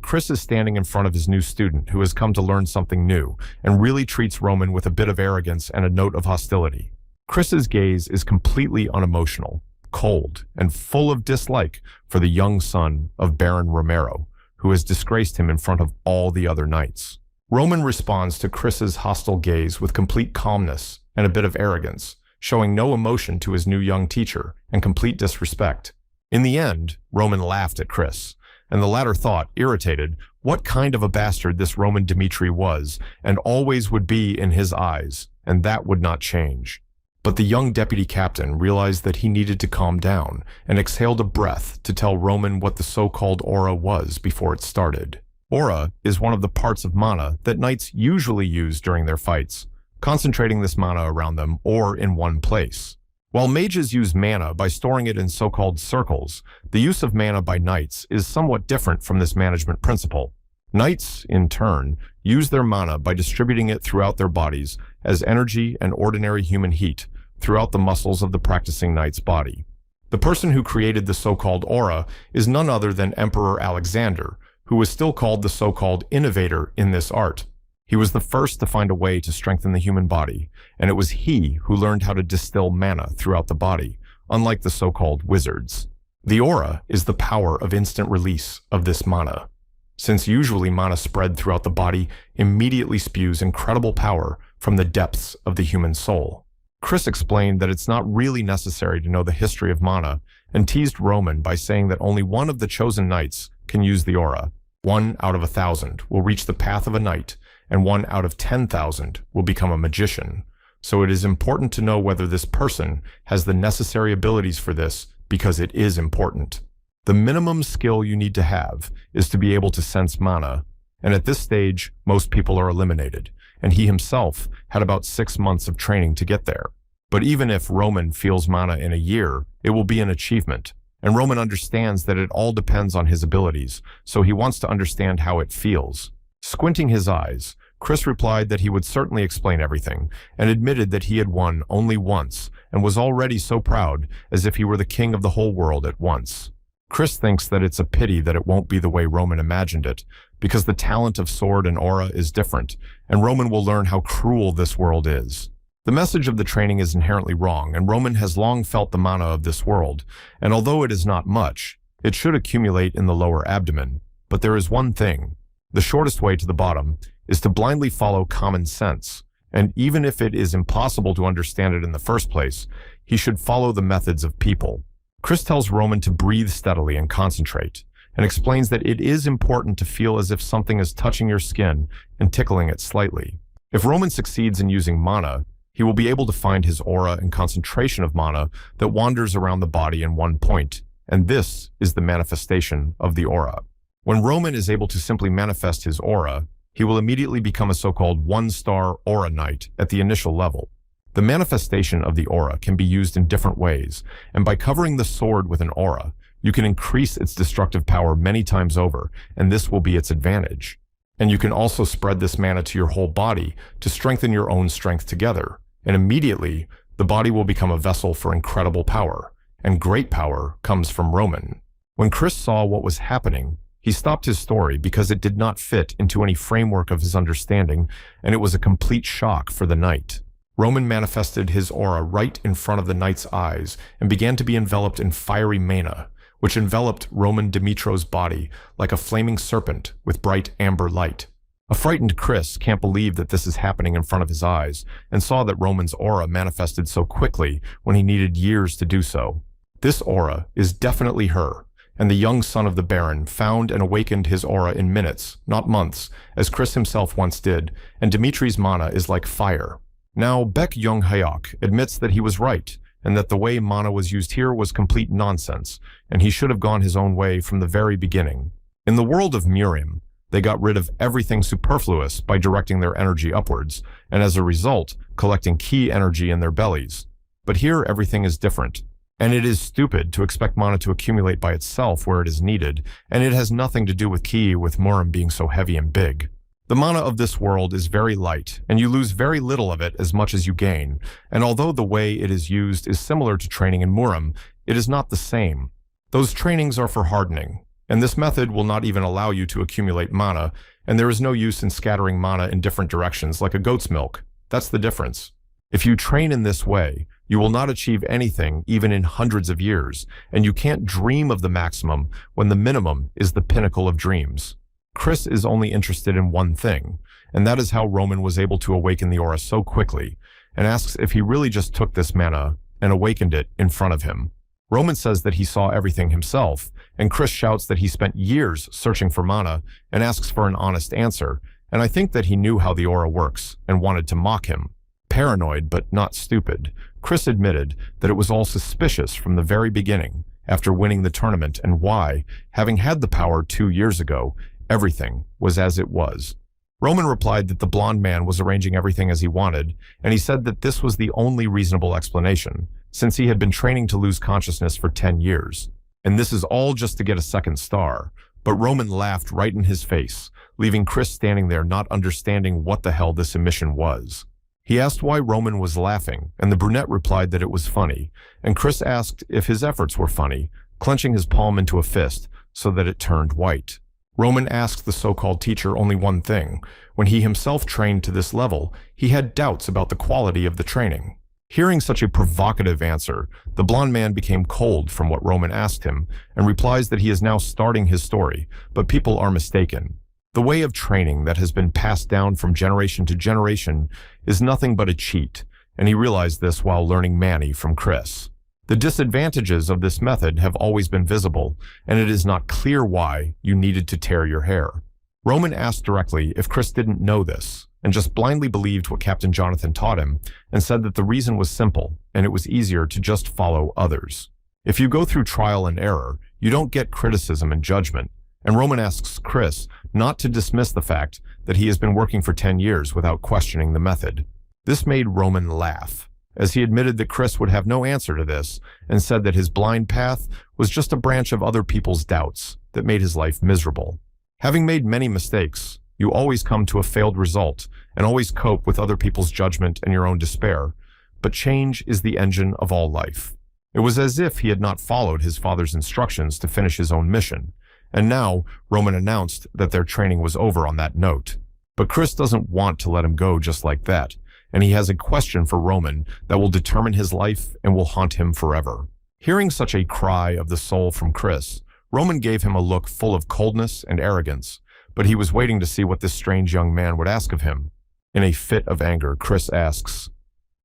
Chris is standing in front of his new student who has come to learn something new and really treats Roman with a bit of arrogance and a note of hostility. Chris's gaze is completely unemotional, cold, and full of dislike for the young son of Baron Romero, who has disgraced him in front of all the other knights. Roman responds to Chris's hostile gaze with complete calmness and a bit of arrogance, showing no emotion to his new young teacher and complete disrespect. In the end, Roman laughed at Chris, and the latter thought, irritated, what kind of a bastard this Roman Dmitri was and always would be in his eyes, and that would not change. But the young deputy captain realized that he needed to calm down and exhaled a breath to tell Roman what the so-called aura was before it started. Aura is one of the parts of mana that knights usually use during their fights, concentrating this mana around them or in one place. While mages use mana by storing it in so-called circles, the use of mana by knights is somewhat different from this management principle. Knights, in turn, use their mana by distributing it throughout their bodies as energy and ordinary human heat throughout the muscles of the practicing knight's body. The person who created the so-called aura is none other than Emperor Alexander, who was still called the so-called innovator in this art. He was the first to find a way to strengthen the human body, and it was he who learned how to distill mana throughout the body, unlike the so-called wizards. The aura is the power of instant release of this mana. Since usually mana spread throughout the body immediately spews incredible power from the depths of the human soul. Chris explained that it's not really necessary to know the history of mana, and teased Roman by saying that only one of the chosen knights can use the aura. 1 out of 1,000 will reach the path of a knight, and 1 out of 10,000 will become a magician. So it is important to know whether this person has the necessary abilities for this, because it is important. The minimum skill you need to have is to be able to sense mana, and at this stage, most people are eliminated, and he himself had about 6 months of training to get there. But even if Roman feels mana in a year, it will be an achievement, and Roman understands that it all depends on his abilities, so he wants to understand how it feels. Squinting his eyes, Chris replied that he would certainly explain everything, and admitted that he had won only once, and was already so proud, as if he were the king of the whole world at once. Chris thinks that it's a pity that it won't be the way Roman imagined it, because the talent of sword and aura is different, and Roman will learn how cruel this world is. The message of the training is inherently wrong, and Roman has long felt the mana of this world, and although it is not much, it should accumulate in the lower abdomen. But there is one thing. The shortest way to the bottom is to blindly follow common sense, and even if it is impossible to understand it in the first place, he should follow the methods of people. Chris tells Roman to breathe steadily and concentrate, and explains that it is important to feel as if something is touching your skin and tickling it slightly. If Roman succeeds in using mana, he will be able to find his aura and concentration of mana that wanders around the body in one point, and this is the manifestation of the aura. When Roman is able to simply manifest his aura, he will immediately become a so-called one-star aura knight at the initial level. The manifestation of the aura can be used in different ways, and by covering the sword with an aura, you can increase its destructive power many times over, and this will be its advantage. And you can also spread this mana to your whole body to strengthen your own strength together, and immediately, the body will become a vessel for incredible power, and great power comes from Roman. When Chris saw what was happening, he stopped his story because it did not fit into any framework of his understanding, and it was a complete shock for the knight. Roman manifested his aura right in front of the knight's eyes and began to be enveloped in fiery mana, which enveloped Roman Dimitro's body like a flaming serpent with bright amber light. A frightened Chris can't believe that this is happening in front of his eyes, and saw that Roman's aura manifested so quickly when he needed years to do so. This aura is definitely her, and the young son of the Baron found and awakened his aura in minutes, not months, as Chris himself once did, and Dimitri's mana is like fire. Now, Baek Young-hyuk admits that he was right, and that the way mana was used here was complete nonsense, and he should have gone his own way from the very beginning. In the world of Murim, they got rid of everything superfluous by directing their energy upwards, and as a result, collecting ki energy in their bellies. But here everything is different. And it is stupid to expect mana to accumulate by itself where it is needed, and it has nothing to do with ki with Murim being so heavy and big. The mana of this world is very light, and you lose very little of it as much as you gain, and although the way it is used is similar to training in Murim, it is not the same. Those trainings are for hardening, and this method will not even allow you to accumulate mana, and there is no use in scattering mana in different directions like a goat's milk. That's the difference. If you train in this way, you will not achieve anything even in hundreds of years, and you can't dream of the maximum when the minimum is the pinnacle of dreams. Chris is only interested in one thing, and that is how Roman was able to awaken the aura so quickly, and asks if he really just took this mana and awakened it in front of him. Roman says that he saw everything himself, and Chris shouts that he spent years searching for mana and asks for an honest answer, and I think that he knew how the aura works and wanted to mock him. Paranoid but not stupid, Chris admitted that it was all suspicious from the very beginning after winning the tournament, and why, having had the power 2 years ago, everything was as it was. Roman replied that the blonde man was arranging everything as he wanted, and he said that this was the only reasonable explanation, since he had been training to lose consciousness for 10 years. And this is all just to get a second star. But Roman laughed right in his face, leaving Chris standing there not understanding what the hell this emission was. He asked why Roman was laughing, and the brunette replied that it was funny, and Chris asked if his efforts were funny, clenching his palm into a fist so that it turned white. Roman asked the so-called teacher only one thing. When he himself trained to this level, he had doubts about the quality of the training. Hearing such a provocative answer, the blonde man became cold from what Roman asked him, and replies that he is now starting his story, but people are mistaken. The way of training that has been passed down from generation to generation is nothing but a cheat, and he realized this while learning Manny from Chris. The disadvantages of this method have always been visible, and it is not clear why you needed to tear your hair. Roman asked directly if Chris didn't know this, and just blindly believed what Captain Jonathan taught him, and said that the reason was simple, and it was easier to just follow others. If you go through trial and error, you don't get criticism and judgment, and Roman asks Chris not to dismiss the fact that he has been working for 10 years without questioning the method. This made Roman laugh, as he admitted that Chris would have no answer to this, and said that his blind path was just a branch of other people's doubts that made his life miserable. Having made many mistakes, you always come to a failed result, and always cope with other people's judgment and your own despair, but change is the engine of all life. It was as if he had not followed his father's instructions to finish his own mission, and now Roman announced that their training was over on that note. But Chris doesn't want to let him go just like that, and he has a question for Roman that will determine his life and will haunt him forever. Hearing such a cry of the soul from Chris, Roman gave him a look full of coldness and arrogance, but he was waiting to see what this strange young man would ask of him. In a fit of anger, Chris asks,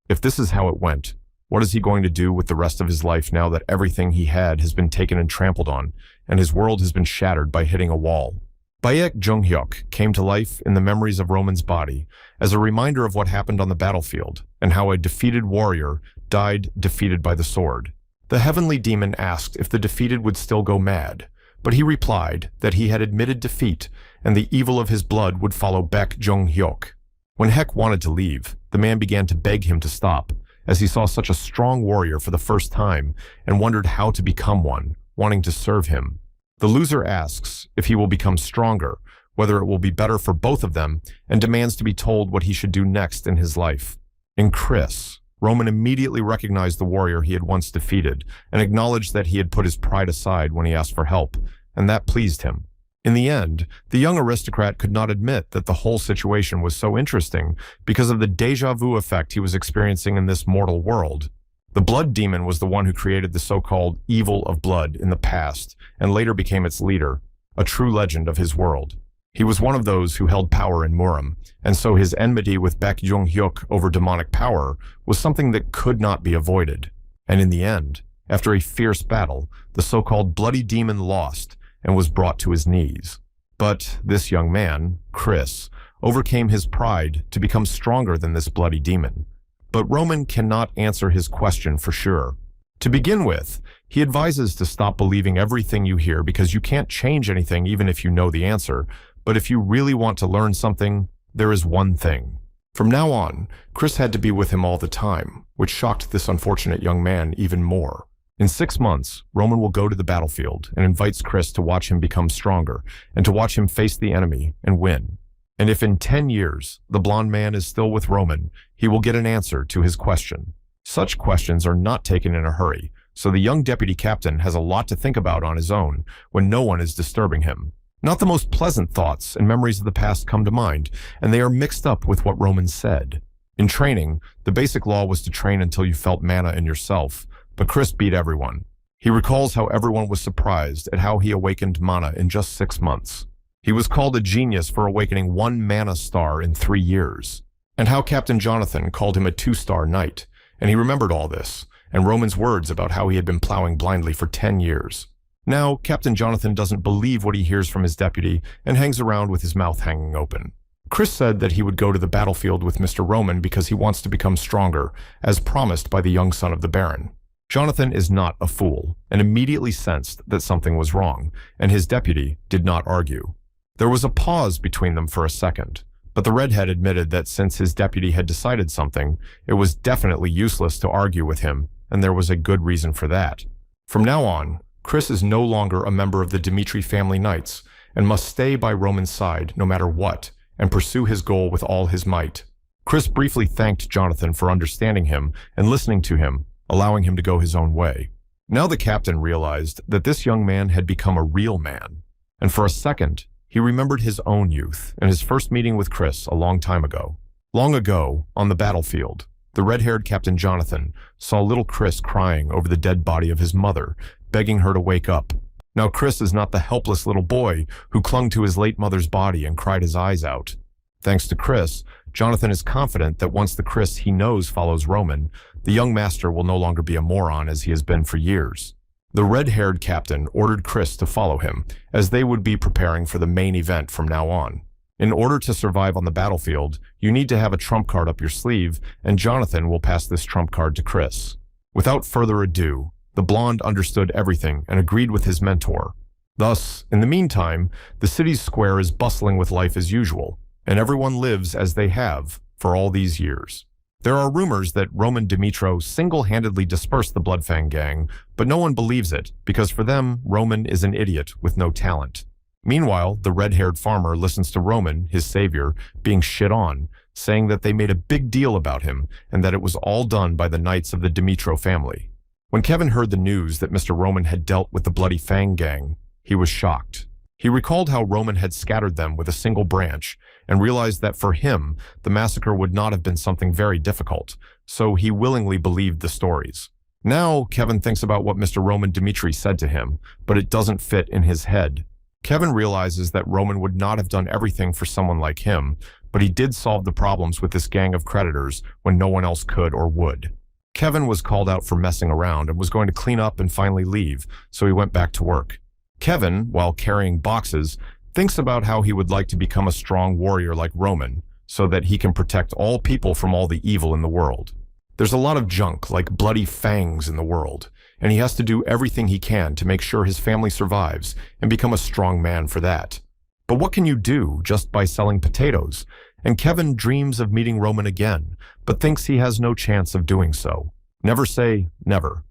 "If this is how it went, what is he going to do with the rest of his life now that everything he had has been taken and trampled on, and his world has been shattered by hitting a wall?" Baek Jung-hyuk came to life in the memories of Roman's body as a reminder of what happened on the battlefield and how a defeated warrior died defeated by the sword. The heavenly demon asked if the defeated would still go mad, but he replied that he had admitted defeat and the evil of his blood would follow Baek Jung-hyuk. When Hek wanted to leave, the man began to beg him to stop, as he saw such a strong warrior for the first time and wondered how to become one, wanting to serve him. The loser asks if he will become stronger, whether it will be better for both of them, and demands to be told what he should do next in his life. In Chris, Roman immediately recognized the warrior he had once defeated and acknowledged that he had put his pride aside when he asked for help, and that pleased him. In the end, the young aristocrat could not admit that the whole situation was so interesting because of the déjà vu effect he was experiencing in this mortal world. The blood demon was the one who created the so-called evil of blood in the past and later became its leader, a true legend of his world. He was one of those who held power in Muram, and so his enmity with Baek Jung-hyuk over demonic power was something that could not be avoided. And in the end, after a fierce battle, the so-called bloody demon lost and was brought to his knees. But this young man, Chris, overcame his pride to become stronger than this bloody demon. But Roman cannot answer his question for sure. To begin with, he advises to stop believing everything you hear because you can't change anything even if you know the answer. But if you really want to learn something, there is one thing. From now on, Chris had to be with him all the time, which shocked this unfortunate young man even more. In 6 months, Roman will go to the battlefield and invites Chris to watch him become stronger and to watch him face the enemy and win. And if in 10 years, the blonde man is still with Roman, he will get an answer to his question. Such questions are not taken in a hurry, so the young deputy captain has a lot to think about on his own when no one is disturbing him. Not the most pleasant thoughts and memories of the past come to mind, and they are mixed up with what Roman said. In training, the basic law was to train until you felt mana in yourself, but Chris beat everyone. He recalls how everyone was surprised at how he awakened mana in just 6 months. He was called a genius for awakening 1 mana star in 3 years, and how Captain Jonathan called him a 2-star knight, and he remembered all this, and Roman's words about how he had been plowing blindly for 10 years. Now, Captain Jonathan doesn't believe what he hears from his deputy and hangs around with his mouth hanging open. Chris said that he would go to the battlefield with Mr. Roman because he wants to become stronger, as promised by the young son of the Baron. Jonathan is not a fool, and immediately sensed that something was wrong, and his deputy did not argue. There was a pause between them for a second, but the redhead admitted that since his deputy had decided something, it was definitely useless to argue with him, and there was a good reason for that. From now on, Chris is no longer a member of the Dmitri family knights, and must stay by Roman's side no matter what, and pursue his goal with all his might. Chris briefly thanked Jonathan for understanding him and listening to him, allowing him to go his own way. Now the captain realized that this young man had become a real man, and for a second, he remembered his own youth and his first meeting with Chris a long time ago. Long ago, on the battlefield, the red-haired Captain Jonathan saw little Chris crying over the dead body of his mother, begging her to wake up. Now Chris is not the helpless little boy who clung to his late mother's body and cried his eyes out. Thanks to Chris, Jonathan is confident that once the Chris he knows follows Roman, the young master will no longer be a moron as he has been for years. The red-haired captain ordered Chris to follow him, as they would be preparing for the main event from now on. In order to survive on the battlefield, you need to have a trump card up your sleeve, and Jonathan will pass this trump card to Chris. Without further ado, the blonde understood everything and agreed with his mentor. Thus, in the meantime, the city's square is bustling with life as usual, and everyone lives as they have for all these years. There are rumors that Roman Dimitro single-handedly dispersed the Bloodfang gang, but no one believes it, because for them, Roman is an idiot with no talent. Meanwhile, the red-haired farmer listens to Roman, his savior, being shit on, saying that they made a big deal about him and that it was all done by the knights of the Dimitro family. When Kevin heard the news that Mr. Roman had dealt with the Bloody Fang gang, he was shocked. He recalled how Roman had scattered them with a single branch and realized that for him, the massacre would not have been something very difficult, so he willingly believed the stories. Now, Kevin thinks about what Mr. Roman Dmitri said to him, but it doesn't fit in his head. Kevin realizes that Roman would not have done everything for someone like him, but he did solve the problems with this gang of creditors when no one else could or would. Kevin was called out for messing around and was going to clean up and finally leave, so he went back to work. Kevin, while carrying boxes, thinks about how he would like to become a strong warrior like Roman, so that he can protect all people from all the evil in the world. There's a lot of junk, like bloody fangs, in the world, and he has to do everything he can to make sure his family survives and become a strong man for that. But what can you do just by selling potatoes? And Kevin dreams of meeting Roman again, but thinks he has no chance of doing so. Never say never.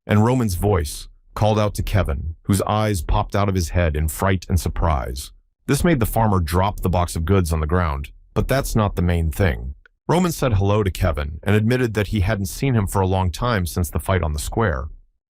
And Roman's voice called out to Kevin, whose eyes popped out of his head in fright and surprise. This made the farmer drop the box of goods on the ground, but that's not the main thing. Roman said hello to Kevin and admitted that he hadn't seen him for a long time since the fight on the square.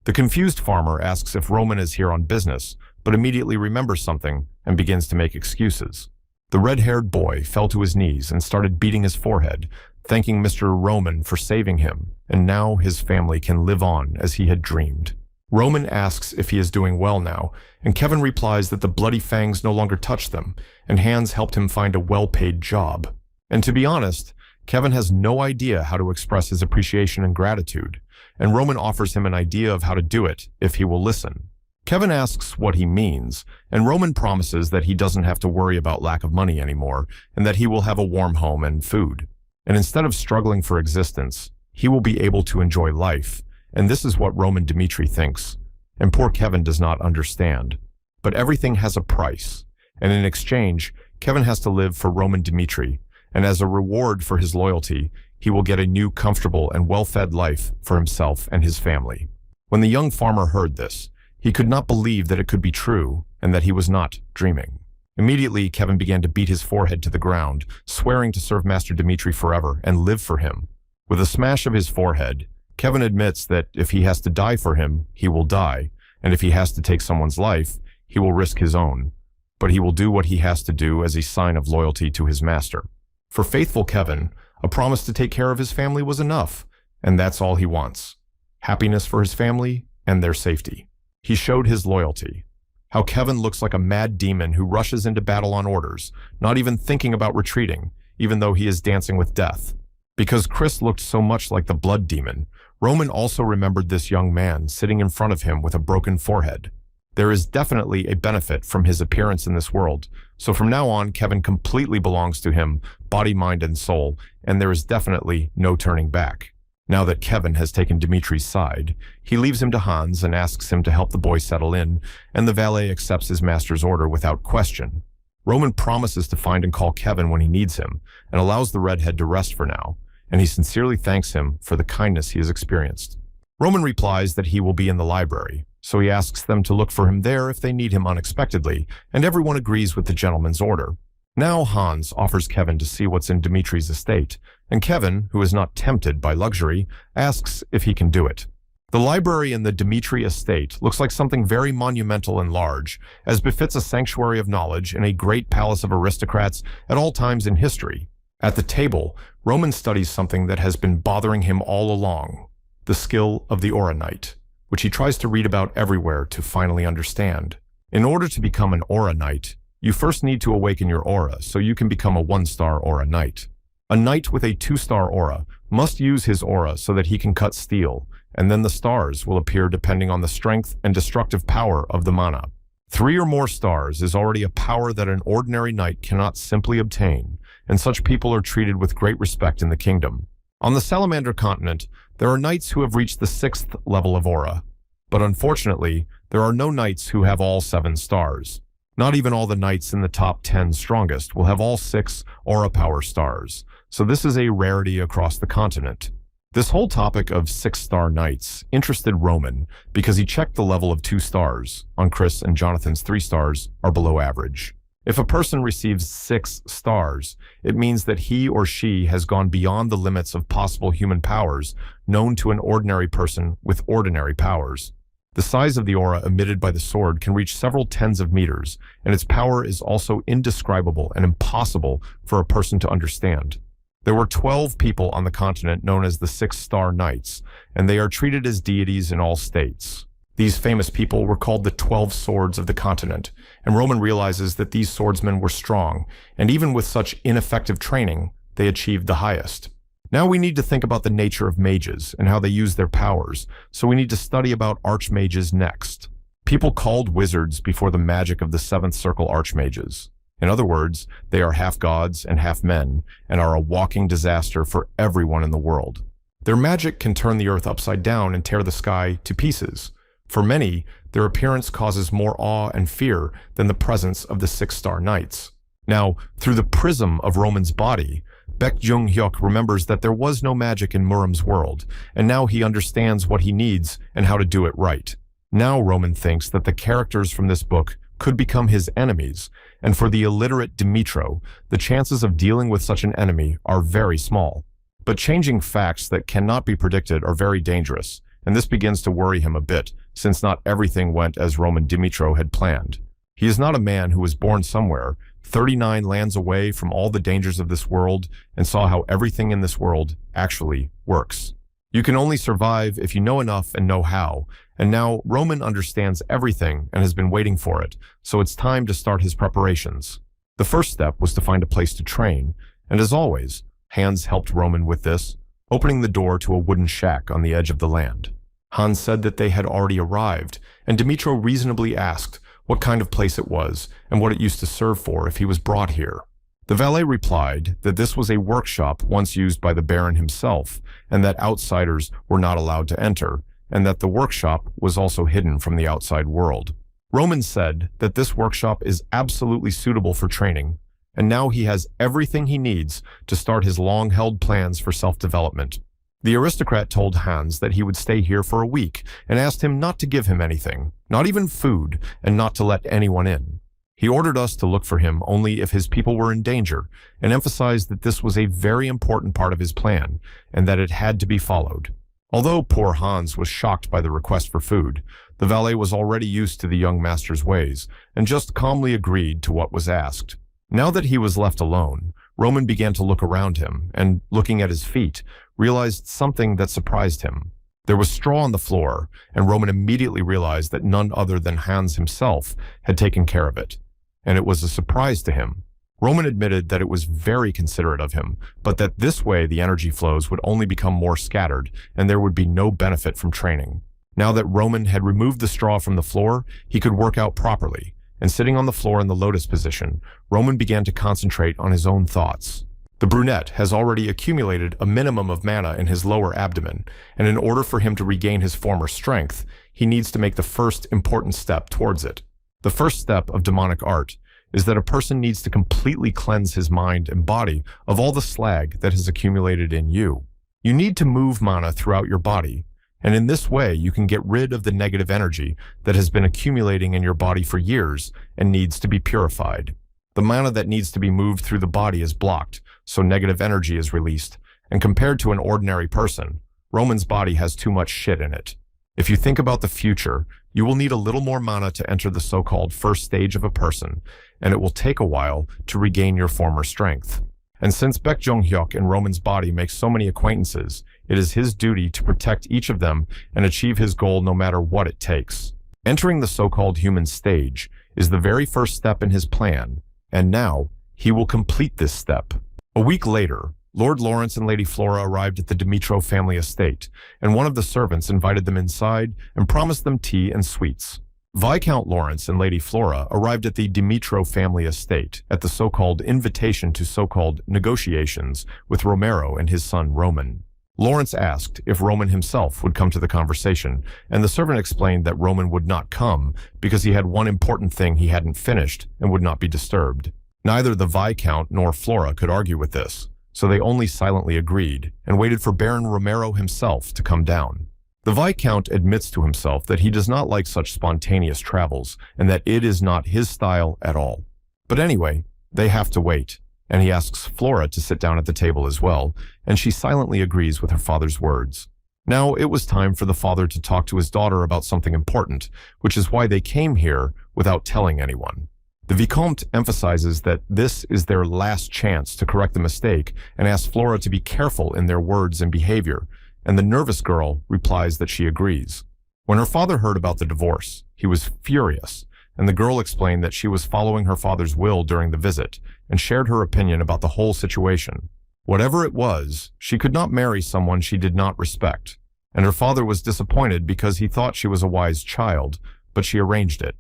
The confused farmer asks if Roman is here on business, but immediately remembers something and begins to make excuses. The red-haired boy fell to his knees and started beating his forehead, thanking Mr. Roman for saving him, and now his family can live on as he had dreamed. Roman asks if he is doing well now, and Kevin replies that the bloody fangs no longer touch them, and Hans helped him find a well-paid job. And to be honest, Kevin has no idea how to express his appreciation and gratitude, and Roman offers him an idea of how to do it if he will listen. Kevin asks what he means, and Roman promises that he doesn't have to worry about lack of money anymore, and that he will have a warm home and food. And instead of struggling for existence, he will be able to enjoy life, and this is what Roman Dmitri thinks. And poor Kevin does not understand. But everything has a price, and in exchange, Kevin has to live for Roman Dmitri, and as a reward for his loyalty, he will get a new comfortable and well-fed life for himself and his family. When the young farmer heard this, he could not believe that it could be true and that he was not dreaming. Immediately, Kevin began to beat his forehead to the ground, swearing to serve Master Dmitri forever and live for him. With a smash of his forehead, Kevin admits that if he has to die for him, he will die, and if he has to take someone's life, he will risk his own. But he will do what he has to do as a sign of loyalty to his master. For faithful Kevin, a promise to take care of his family was enough, and that's all he wants. Happiness for his family and their safety. He showed his loyalty. How Kevin looks like a mad demon who rushes into battle on orders, not even thinking about retreating, even though he is dancing with death. Because Chris looked so much like the blood demon, Roman also remembered this young man sitting in front of him with a broken forehead. There is definitely a benefit from his appearance in this world, so from now on, Kevin completely belongs to him, body, mind, and soul, and there is definitely no turning back. Now that Kevin has taken Dimitri's side, he leaves him to Hans and asks him to help the boy settle in, and the valet accepts his master's order without question. Roman promises to find and call Kevin when he needs him, and allows the redhead to rest for now, and he sincerely thanks him for the kindness he has experienced. Roman replies that he will be in the library, so he asks them to look for him there if they need him unexpectedly, and everyone agrees with the gentleman's order. Now Hans offers Kevin to see what's in Dimitri's estate, and Kevin, who is not tempted by luxury, asks if he can do it. The library in the Dmitri estate looks like something very monumental and large, as befits a sanctuary of knowledge in a great palace of aristocrats at all times in history. At the table, Roman studies something that has been bothering him all along, the skill of the Aura Knight, which he tries to read about everywhere to finally understand. In order to become an Aura Knight, you first need to awaken your aura so you can become a 1-star Aura Knight. A knight with a 2-star aura must use his aura so that he can cut steel, and then the stars will appear depending on the strength and destructive power of the mana. 3 or more stars is already a power that an ordinary knight cannot simply obtain, and such people are treated with great respect in the kingdom. On the Salamander continent, there are knights who have reached the 6th level of aura, but unfortunately, there are no knights who have all 7 stars. Not even all the knights in the top 10 strongest will have all 6 aura power stars, so this is a rarity across the continent. This whole topic of 6-star knights interested Roman because he checked the level of 2 stars on Chris and Jonathan's 3 stars are below average. If a person receives 6 stars, it means that he or she has gone beyond the limits of possible human powers known to an ordinary person with ordinary powers. The size of the aura emitted by the sword can reach several tens of meters, and its power is also indescribable and impossible for a person to understand. There were 12 people on the continent known as the Six-Star Knights, and they are treated as deities in all states. These famous people were called the 12 Swords of the continent, and Roman realizes that these swordsmen were strong, and even with such ineffective training, they achieved the highest. Now we need to think about the nature of mages and how they use their powers, so we need to study about archmages next. People called wizards before the magic of the seventh circle archmages. In other words, they are half gods and half men, and are a walking disaster for everyone in the world. Their magic can turn the earth upside down and tear the sky to pieces. For many, their appearance causes more awe and fear than the presence of the Six-Star Knights. Now, through the prism of Roman's body, Baek Jung-hyuk remembers that there was no magic in Muram's world, and now he understands what he needs and how to do it right. Now Roman thinks that the characters from this book could become his enemies, and for the illiterate Dimitro, the chances of dealing with such an enemy are very small. But changing facts that cannot be predicted are very dangerous, and this begins to worry him a bit, since not everything went as Roman Dimitro had planned. He is not a man who was born somewhere, 39 lands away from all the dangers of this world, and saw how everything in this world actually works. You can only survive if you know enough and know how, and now Roman understands everything and has been waiting for it, so it's time to start his preparations. The first step was to find a place to train, and as always, Hans helped Roman with this, opening the door to a wooden shack on the edge of the land. Hans said that they had already arrived, and Dimitro reasonably asked what kind of place it was and what it used to serve for if he was brought here. The valet replied that this was a workshop once used by the Baron himself, and that outsiders were not allowed to enter, and that the workshop was also hidden from the outside world. Roman said that this workshop is absolutely suitable for training, and now he has everything he needs to start his long-held plans for self-development. The aristocrat told Hans that he would stay here for a week and asked him not to give him anything, not even food, and not to let anyone in. He ordered us to look for him only if his people were in danger, and emphasized that this was a very important part of his plan, and that it had to be followed. Although poor Hans was shocked by the request for food, the valet was already used to the young master's ways, and just calmly agreed to what was asked. Now that he was left alone, Roman began to look around him, and, looking at his feet, realized something that surprised him. There was straw on the floor, and Roman immediately realized that none other than Hans himself had taken care of it, and it was a surprise to him. Roman admitted that it was very considerate of him, but that this way the energy flows would only become more scattered, and there would be no benefit from training. Now that Roman had removed the straw from the floor, he could work out properly, and sitting on the floor in the lotus position, Roman began to concentrate on his own thoughts. The brunette has already accumulated a minimum of mana in his lower abdomen, and in order for him to regain his former strength, he needs to make the first important step towards it. The first step of demonic art is that a person needs to completely cleanse his mind and body of all the slag that has accumulated in you. You need to move mana throughout your body, and in this way you can get rid of the negative energy that has been accumulating in your body for years and needs to be purified. The mana that needs to be moved through the body is blocked, so negative energy is released, and compared to an ordinary person, Roman's body has too much shit in it. If you think about the future, you will need a little more mana to enter the so-called first stage of a person, and it will take a while to regain your former strength. And since Baek Jung-hyuk in Roman's body makes so many acquaintances, it is his duty to protect each of them and achieve his goal no matter what it takes. Entering the so-called human stage is the very first step in his plan, and now he will complete this step. A week later, Lord Lawrence and Lady Flora arrived at the Dimitro family estate, and one of the servants invited them inside and promised them tea and sweets. Viscount Lawrence and Lady Flora arrived at the Dimitro family estate at the so-called invitation to so-called negotiations with Romero and his son Roman. Lawrence asked if Roman himself would come to the conversation, and the servant explained that Roman would not come because he had one important thing he hadn't finished and would not be disturbed. Neither the Viscount nor Flora could argue with this, so they only silently agreed and waited for Baron Romero himself to come down. The Viscount admits to himself that he does not like such spontaneous travels and that it is not his style at all. But anyway, they have to wait, and he asks Flora to sit down at the table as well, and she silently agrees with her father's words. Now it was time for the father to talk to his daughter about something important, which is why they came here without telling anyone. The Vicomte emphasizes that this is their last chance to correct the mistake and asks Flora to be careful in their words and behavior, and the nervous girl replies that she agrees. When her father heard about the divorce, he was furious, and the girl explained that she was following her father's will during the visit and shared her opinion about the whole situation. Whatever it was, she could not marry someone she did not respect, and her father was disappointed because he thought she was a wise child, but she arranged it.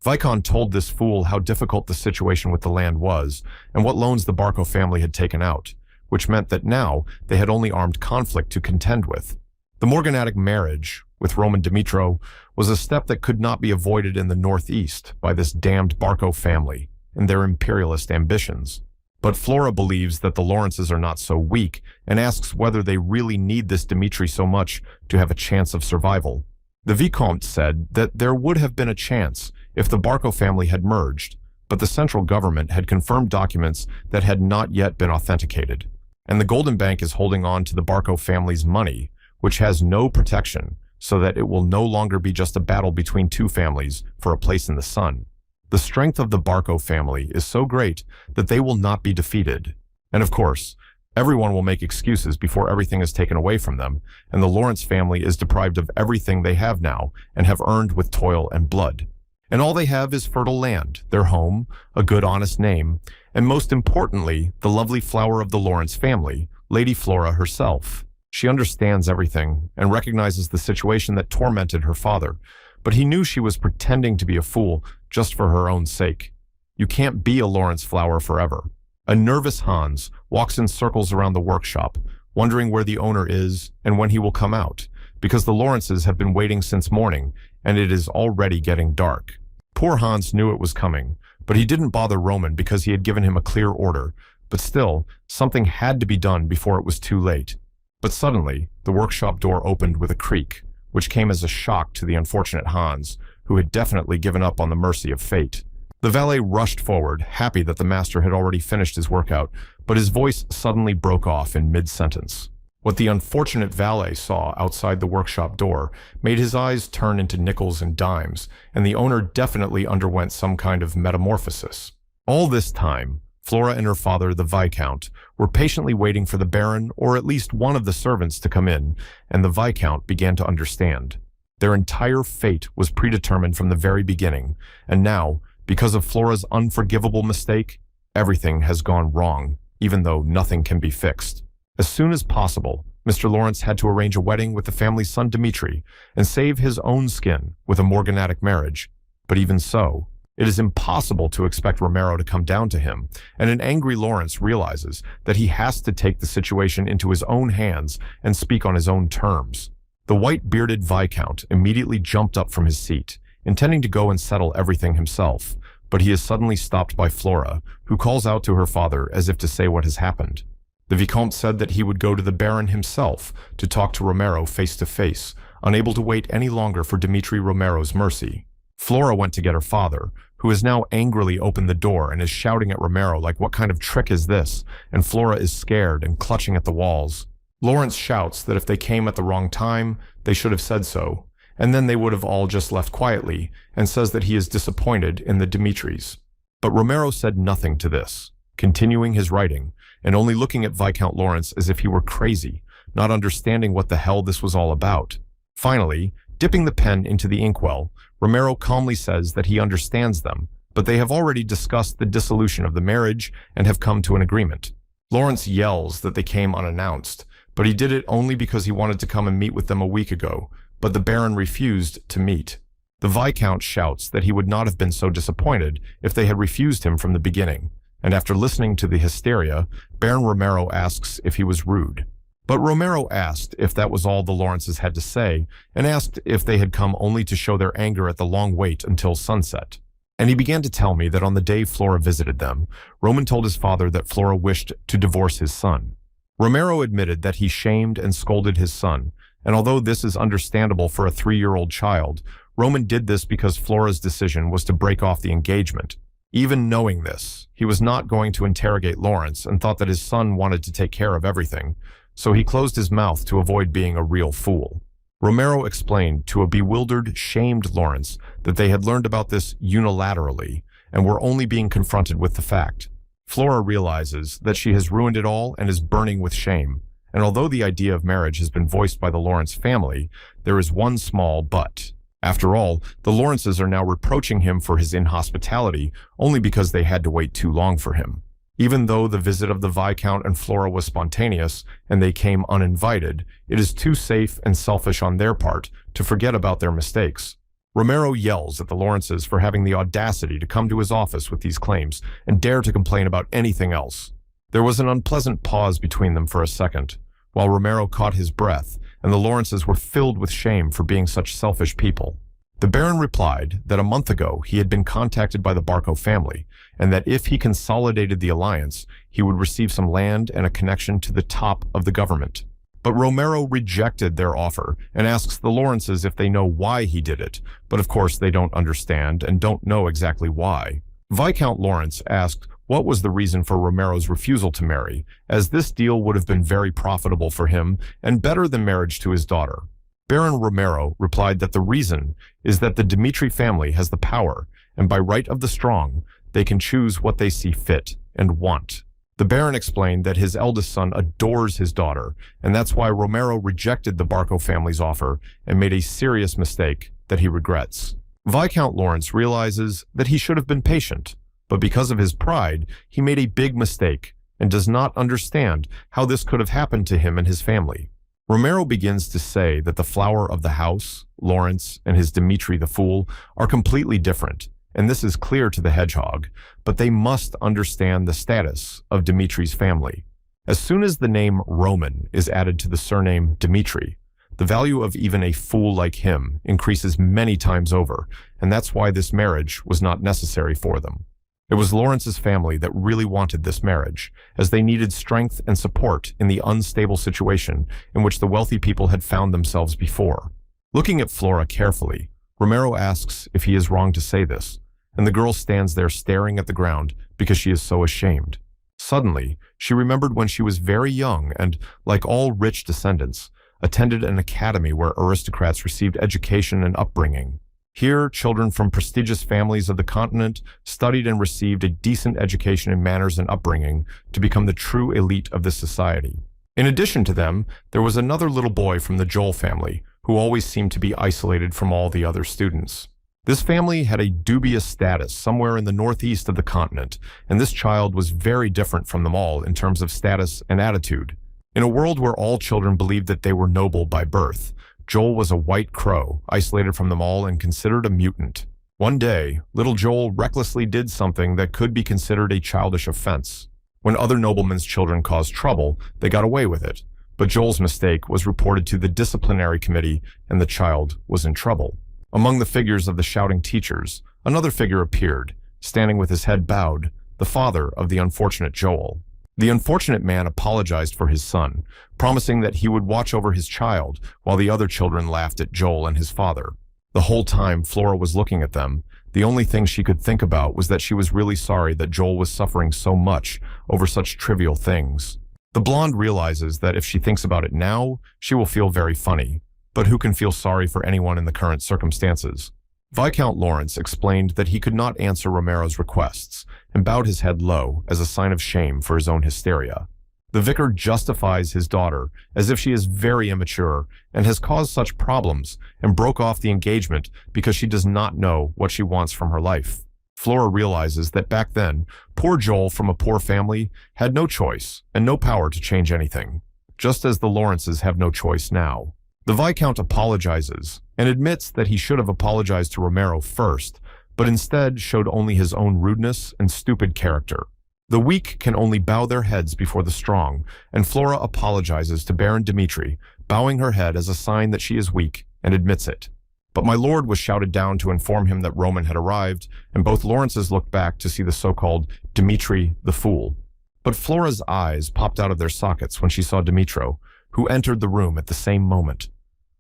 Vicomte told this fool how difficult the situation with the land was and what loans the Barco family had taken out, which meant that now they had only armed conflict to contend with. The morganatic marriage with Roman Dimitro was a step that could not be avoided in the Northeast by this damned Barco family and their imperialist ambitions. But Flora believes that the Lawrences are not so weak and asks whether they really need this Dimitri so much to have a chance of survival. The Vicomte said that there would have been a chance if the Barco family had merged, but the central government had confirmed documents that had not yet been authenticated. And the Golden Bank is holding on to the Barco family's money, which has no protection, so that it will no longer be just a battle between two families for a place in the sun. The strength of the Barco family is so great that they will not be defeated. And of course, everyone will make excuses before everything is taken away from them, and the Lawrence family is deprived of everything they have now and have earned with toil and blood. And all they have is fertile land, their home, a good honest name, and most importantly, the lovely flower of the Lawrence family, Lady Flora herself. She understands everything and recognizes the situation that tormented her father, but he knew she was pretending to be a fool just for her own sake. You can't be a Lawrence flower forever. A nervous Hans walks in circles around the workshop, wondering where the owner is and when he will come out, because the Lawrences have been waiting since morning and it is already getting dark. Poor Hans knew it was coming, but he didn't bother Roman because he had given him a clear order, but still, something had to be done before it was too late. But suddenly, the workshop door opened with a creak, which came as a shock to the unfortunate Hans, who had definitely given up on the mercy of fate. The valet rushed forward, happy that the master had already finished his workout, but his voice suddenly broke off in mid-sentence. What the unfortunate valet saw outside the workshop door made his eyes turn into nickels and dimes, and the owner definitely underwent some kind of metamorphosis. All this time, Flora and her father, the Viscount, were patiently waiting for the Baron or at least one of the servants to come in, and the Viscount began to understand. Their entire fate was predetermined from the very beginning, and now, because of Flora's unforgivable mistake, everything has gone wrong, even though nothing can be fixed. As soon as possible, Mr. Lawrence had to arrange a wedding with the family's son Dimitri and save his own skin with a morganatic marriage. But even so, it is impossible to expect Romero to come down to him, and an angry Lawrence realizes that he has to take the situation into his own hands and speak on his own terms. The white-bearded Viscount immediately jumped up from his seat, intending to go and settle everything himself, but he is suddenly stopped by Flora, who calls out to her father as if to say what has happened. The Vicomte said that he would go to the Baron himself to talk to Romero face to face, unable to wait any longer for Dimitri Romero's mercy. Flora went to get her father, who has now angrily opened the door and is shouting at Romero like, "What kind of trick is this?" And Flora is scared and clutching at the walls. Lawrence shouts that if they came at the wrong time, they should have said so, and then they would have all just left quietly, and says that he is disappointed in the Dimitris. But Romero said nothing to this, continuing his writing, and only looking at Viscount Lawrence as if he were crazy, not understanding what the hell this was all about. Finally, dipping the pen into the inkwell, Romero calmly says that he understands them, but they have already discussed the dissolution of the marriage and have come to an agreement. Lawrence yells that they came unannounced, but he did it only because he wanted to come and meet with them a week ago, but the Baron refused to meet. The Viscount shouts that he would not have been so disappointed if they had refused him from the beginning, and after listening to the hysteria, Baron Romero asks if he was rude. But Romero asked if that was all the Lawrences had to say, and asked if they had come only to show their anger at the long wait until sunset. And he began to tell me that on the day Flora visited them, Roman told his father that Flora wished to divorce his son. Romero admitted that he shamed and scolded his son, and although this is understandable for a 3-year-old child, Roman did this because Flora's decision was to break off the engagement. Even knowing this, he was not going to interrogate Lawrence and thought that his son wanted to take care of everything, so he closed his mouth to avoid being a real fool. Romero explained to a bewildered, shamed Lawrence that they had learned about this unilaterally and were only being confronted with the fact. Flora realizes that she has ruined it all and is burning with shame, and although the idea of marriage has been voiced by the Lawrence family, there is one small but. After all, the Lawrences are now reproaching him for his inhospitality only because they had to wait too long for him. Even though the visit of the Viscount and Flora was spontaneous and they came uninvited, it is too safe and selfish on their part to forget about their mistakes. Romero yells at the Lawrences for having the audacity to come to his office with these claims and dare to complain about anything else. There was an unpleasant pause between them for a second, while Romero caught his breath, and the Lawrences were filled with shame for being such selfish people. The Baron replied that a month ago he had been contacted by the Barco family, and that if he consolidated the alliance, he would receive some land and a connection to the top of the government. But Romero rejected their offer and asks the Lawrences if they know why he did it, but of course they don't understand and don't know exactly why. Viscount Lawrence asked what was the reason for Romero's refusal to marry, as this deal would have been very profitable for him and better than marriage to his daughter. Baron Romero replied that the reason is that the Dmitri family has the power, and by right of the strong, they can choose what they see fit and want. The Baron explained that his eldest son adores his daughter, and that's why Romero rejected the Barco family's offer and made a serious mistake that he regrets. Viscount Lawrence realizes that he should have been patient, but because of his pride, he made a big mistake and does not understand how this could have happened to him and his family. Romero begins to say that the flower of the house, Lawrence, and his Dmitri the Fool are completely different, and this is clear to the hedgehog, but they must understand the status of Dmitri's family. As soon as the name Roman is added to the surname Dmitri, the value of even a fool like him increases many times over, and that's why this marriage was not necessary for them. It was Lawrence's family that really wanted this marriage, as they needed strength and support in the unstable situation in which the wealthy people had found themselves before. Looking at Flora carefully, Romero asks if he is wrong to say this, and the girl stands there staring at the ground because she is so ashamed. Suddenly, she remembered when she was very young and, like all rich descendants, attended an academy where aristocrats received education and upbringing. Here, children from prestigious families of the continent studied and received a decent education in manners and upbringing to become the true elite of this society. In addition to them, there was another little boy from the Joel family, who always seemed to be isolated from all the other students. This family had a dubious status somewhere in the northeast of the continent, and this child was very different from them all in terms of status and attitude. In a world where all children believed that they were noble by birth, Joel was a white crow, isolated from them all and considered a mutant. One day, little Joel recklessly did something that could be considered a childish offense. When other noblemen's children caused trouble, they got away with it, but Joel's mistake was reported to the disciplinary committee and the child was in trouble. Among the figures of the shouting teachers, another figure appeared, standing with his head bowed, the father of the unfortunate Joel. The unfortunate man apologized for his son, promising that he would watch over his child, while the other children laughed at Joel and his father. The whole time Flora was looking at them, the only thing she could think about was that she was really sorry that Joel was suffering so much over such trivial things. The blonde realizes that if she thinks about it now, she will feel very funny, but who can feel sorry for anyone in the current circumstances? Viscount Lawrence explained that he could not answer Romero's requests and bowed his head low as a sign of shame for his own hysteria. The vicar justifies his daughter as if she is very immature and has caused such problems and broke off the engagement because she does not know what she wants from her life. Flora realizes that back then, poor Joel from a poor family had no choice and no power to change anything, just as the Lawrences have no choice now. The Viscount apologizes and admits that he should have apologized to Romero first, but instead showed only his own rudeness and stupid character. The weak can only bow their heads before the strong, and Flora apologizes to Baron Dmitri, bowing her head as a sign that she is weak and admits it. But my lord was shouted down to inform him that Roman had arrived, and both Lawrences looked back to see the so-called Dmitri the Fool. But Flora's eyes popped out of their sockets when she saw Dmitro, who entered the room at the same moment.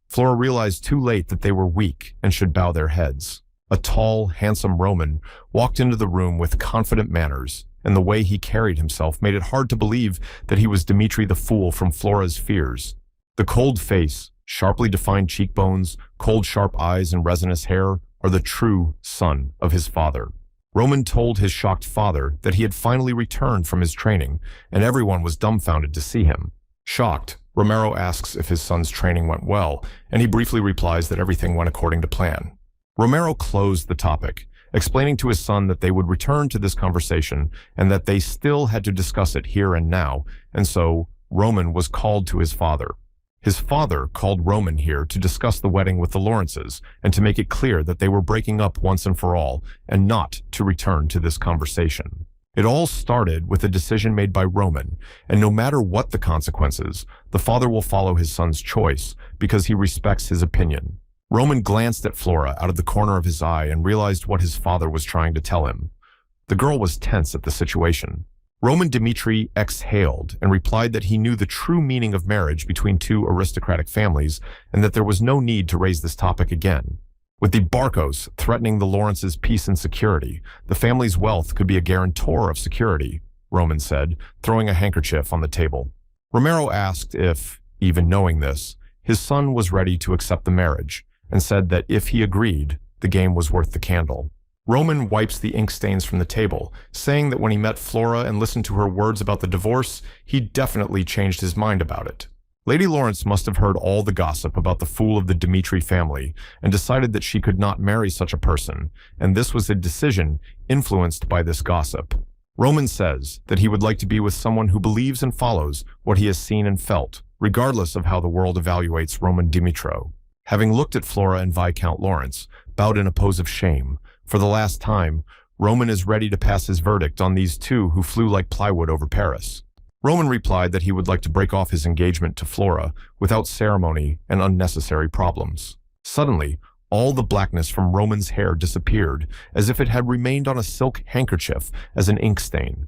Flora realized too late that they were weak and should bow their heads. A tall, handsome Roman walked into the room with confident manners and the way he carried himself made it hard to believe that he was Dimitri the Fool from Flora's fears. The cold face, sharply defined cheekbones, cold sharp eyes, and resinous hair are the true son of his father. Roman told his shocked father that he had finally returned from his training, and everyone was dumbfounded to see him. Shocked, Romero asks if his son's training went well, and he briefly replies that everything went according to plan. Romero closed the topic, explaining to his son that they would return to this conversation and that they still had to discuss it here and now, and so Roman was called to his father. His father called Roman here to discuss the wedding with the Lawrences and to make it clear that they were breaking up once and for all and not to return to this conversation. It all started with a decision made by Roman, and no matter what the consequences, the father will follow his son's choice because he respects his opinion. Roman glanced at Flora out of the corner of his eye and realized what his father was trying to tell him. The girl was tense at the situation. Roman Dmitri exhaled and replied that he knew the true meaning of marriage between two aristocratic families and that there was no need to raise this topic again. With the Barcos threatening the Lawrences' peace and security, the family's wealth could be a guarantor of security, Roman said, throwing a handkerchief on the table. Romero asked if, even knowing this, his son was ready to accept the marriage, and said that if he agreed, the game was worth the candle. Roman wipes the ink stains from the table, saying that when he met Flora and listened to her words about the divorce, he definitely changed his mind about it. Lady Lawrence must have heard all the gossip about the fool of the Dmitri family and decided that she could not marry such a person, and this was a decision influenced by this gossip. Roman says that he would like to be with someone who believes and follows what he has seen and felt, regardless of how the world evaluates Roman Dimitro. Having looked at Flora and Viscount Lawrence, bowed in a pose of shame, for the last time, Roman is ready to pass his verdict on these two who flew like plywood over Paris. Roman replied that he would like to break off his engagement to Flora without ceremony and unnecessary problems. Suddenly, all the blackness from Roman's hair disappeared, as if it had remained on a silk handkerchief as an ink stain.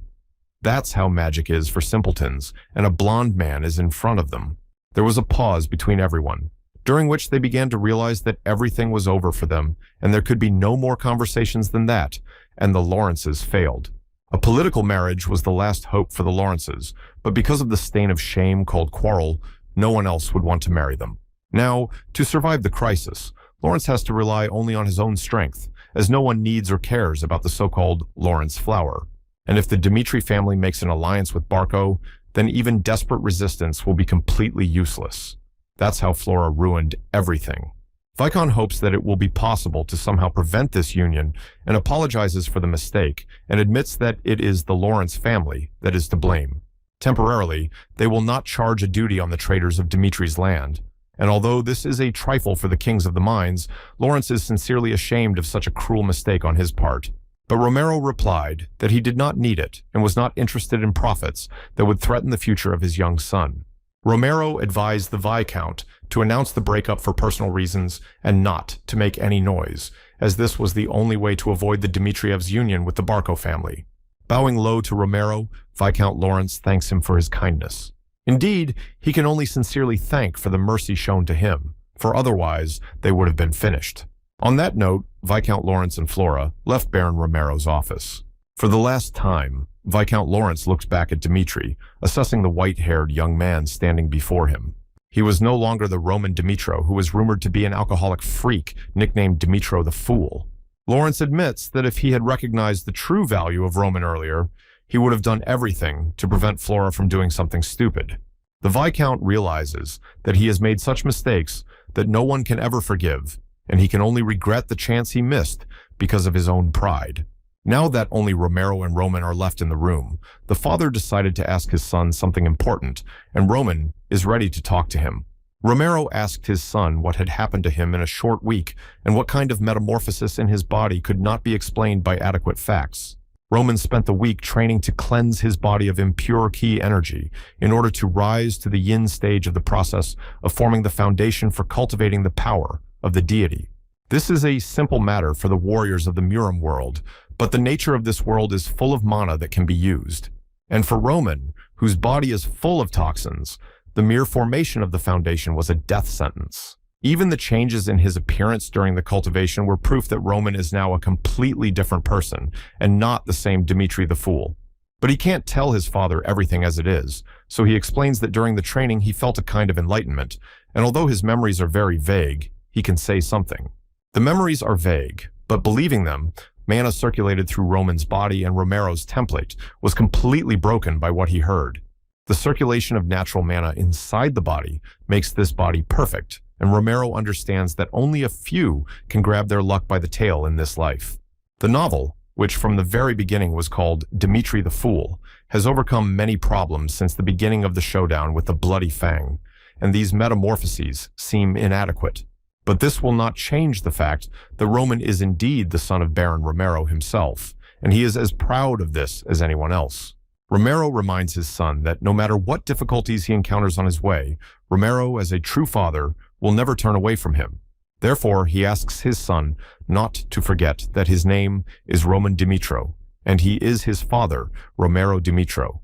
That's how magic is for simpletons, and a blonde man is in front of them. There was a pause between everyone, during which they began to realize that everything was over for them, and there could be no more conversations than that, and the Lawrences failed. A political marriage was the last hope for the Lawrences, but because of the stain of shame called quarrel, no one else would want to marry them. Now, to survive the crisis, Lawrence has to rely only on his own strength, as no one needs or cares about the so-called Lawrence flower. And if the Dmitri family makes an alliance with Barco, then even desperate resistance will be completely useless. That's how Flora ruined everything. Viscount hopes that it will be possible to somehow prevent this union and apologizes for the mistake and admits that it is the Lawrence family that is to blame. Temporarily, they will not charge a duty on the traders of Dimitri's land. And although this is a trifle for the kings of the mines, Lawrence is sincerely ashamed of such a cruel mistake on his part. But Romero replied that he did not need it and was not interested in profits that would threaten the future of his young son. Romero advised the Viscount to announce the breakup for personal reasons and not to make any noise, as this was the only way to avoid the Dmitriev's union with the Barco family. Bowing low to Romero, Viscount Lawrence thanks him for his kindness. Indeed, he can only sincerely thank for the mercy shown to him, for otherwise they would have been finished. On that note, Viscount Lawrence and Flora left Baron Romero's office. For the last time, Viscount Lawrence looked back at Dmitri, assessing the white-haired young man standing before him. He was no longer the Roman Dimitro who was rumored to be an alcoholic freak nicknamed Dimitro the Fool. Lawrence admits that if he had recognized the true value of Roman earlier, he would have done everything to prevent Flora from doing something stupid. The Viscount realizes that he has made such mistakes that no one can ever forgive, and he can only regret the chance he missed because of his own pride. Now that only Romero and Roman are left in the room, the father decided to ask his son something important, and Roman is ready to talk to him. Romero asked his son what had happened to him in a short week and what kind of metamorphosis in his body could not be explained by adequate facts. Roman spent the week training to cleanse his body of impure ki energy in order to rise to the yin stage of the process of forming the foundation for cultivating the power of the deity. This is a simple matter for the warriors of the Murim world, but the nature of this world is full of mana that can be used. And for Roman, whose body is full of toxins, the mere formation of the foundation was a death sentence. Even the changes in his appearance during the cultivation were proof that Roman is now a completely different person, and not the same Dmitri the Fool. But he can't tell his father everything as it is, so he explains that during the training he felt a kind of enlightenment, and although his memories are very vague, he can say something. The memories are vague, but believing them, mana circulated through Roman's body and Romero's template was completely broken by what he heard. The circulation of natural mana inside the body makes this body perfect, and Romero understands that only a few can grab their luck by the tail in this life. The novel, which from the very beginning was called Dimitri the Fool, has overcome many problems since the beginning of the showdown with the Bloody Fang, and these metamorphoses seem inadequate. But this will not change the fact that Roman is indeed the son of Baron Romero himself, and he is as proud of this as anyone else. Romero reminds his son that no matter what difficulties he encounters on his way, Romero, as a true father, will never turn away from him. Therefore, he asks his son not to forget that his name is Roman Dimitro, and he is his father, Romero Dimitro,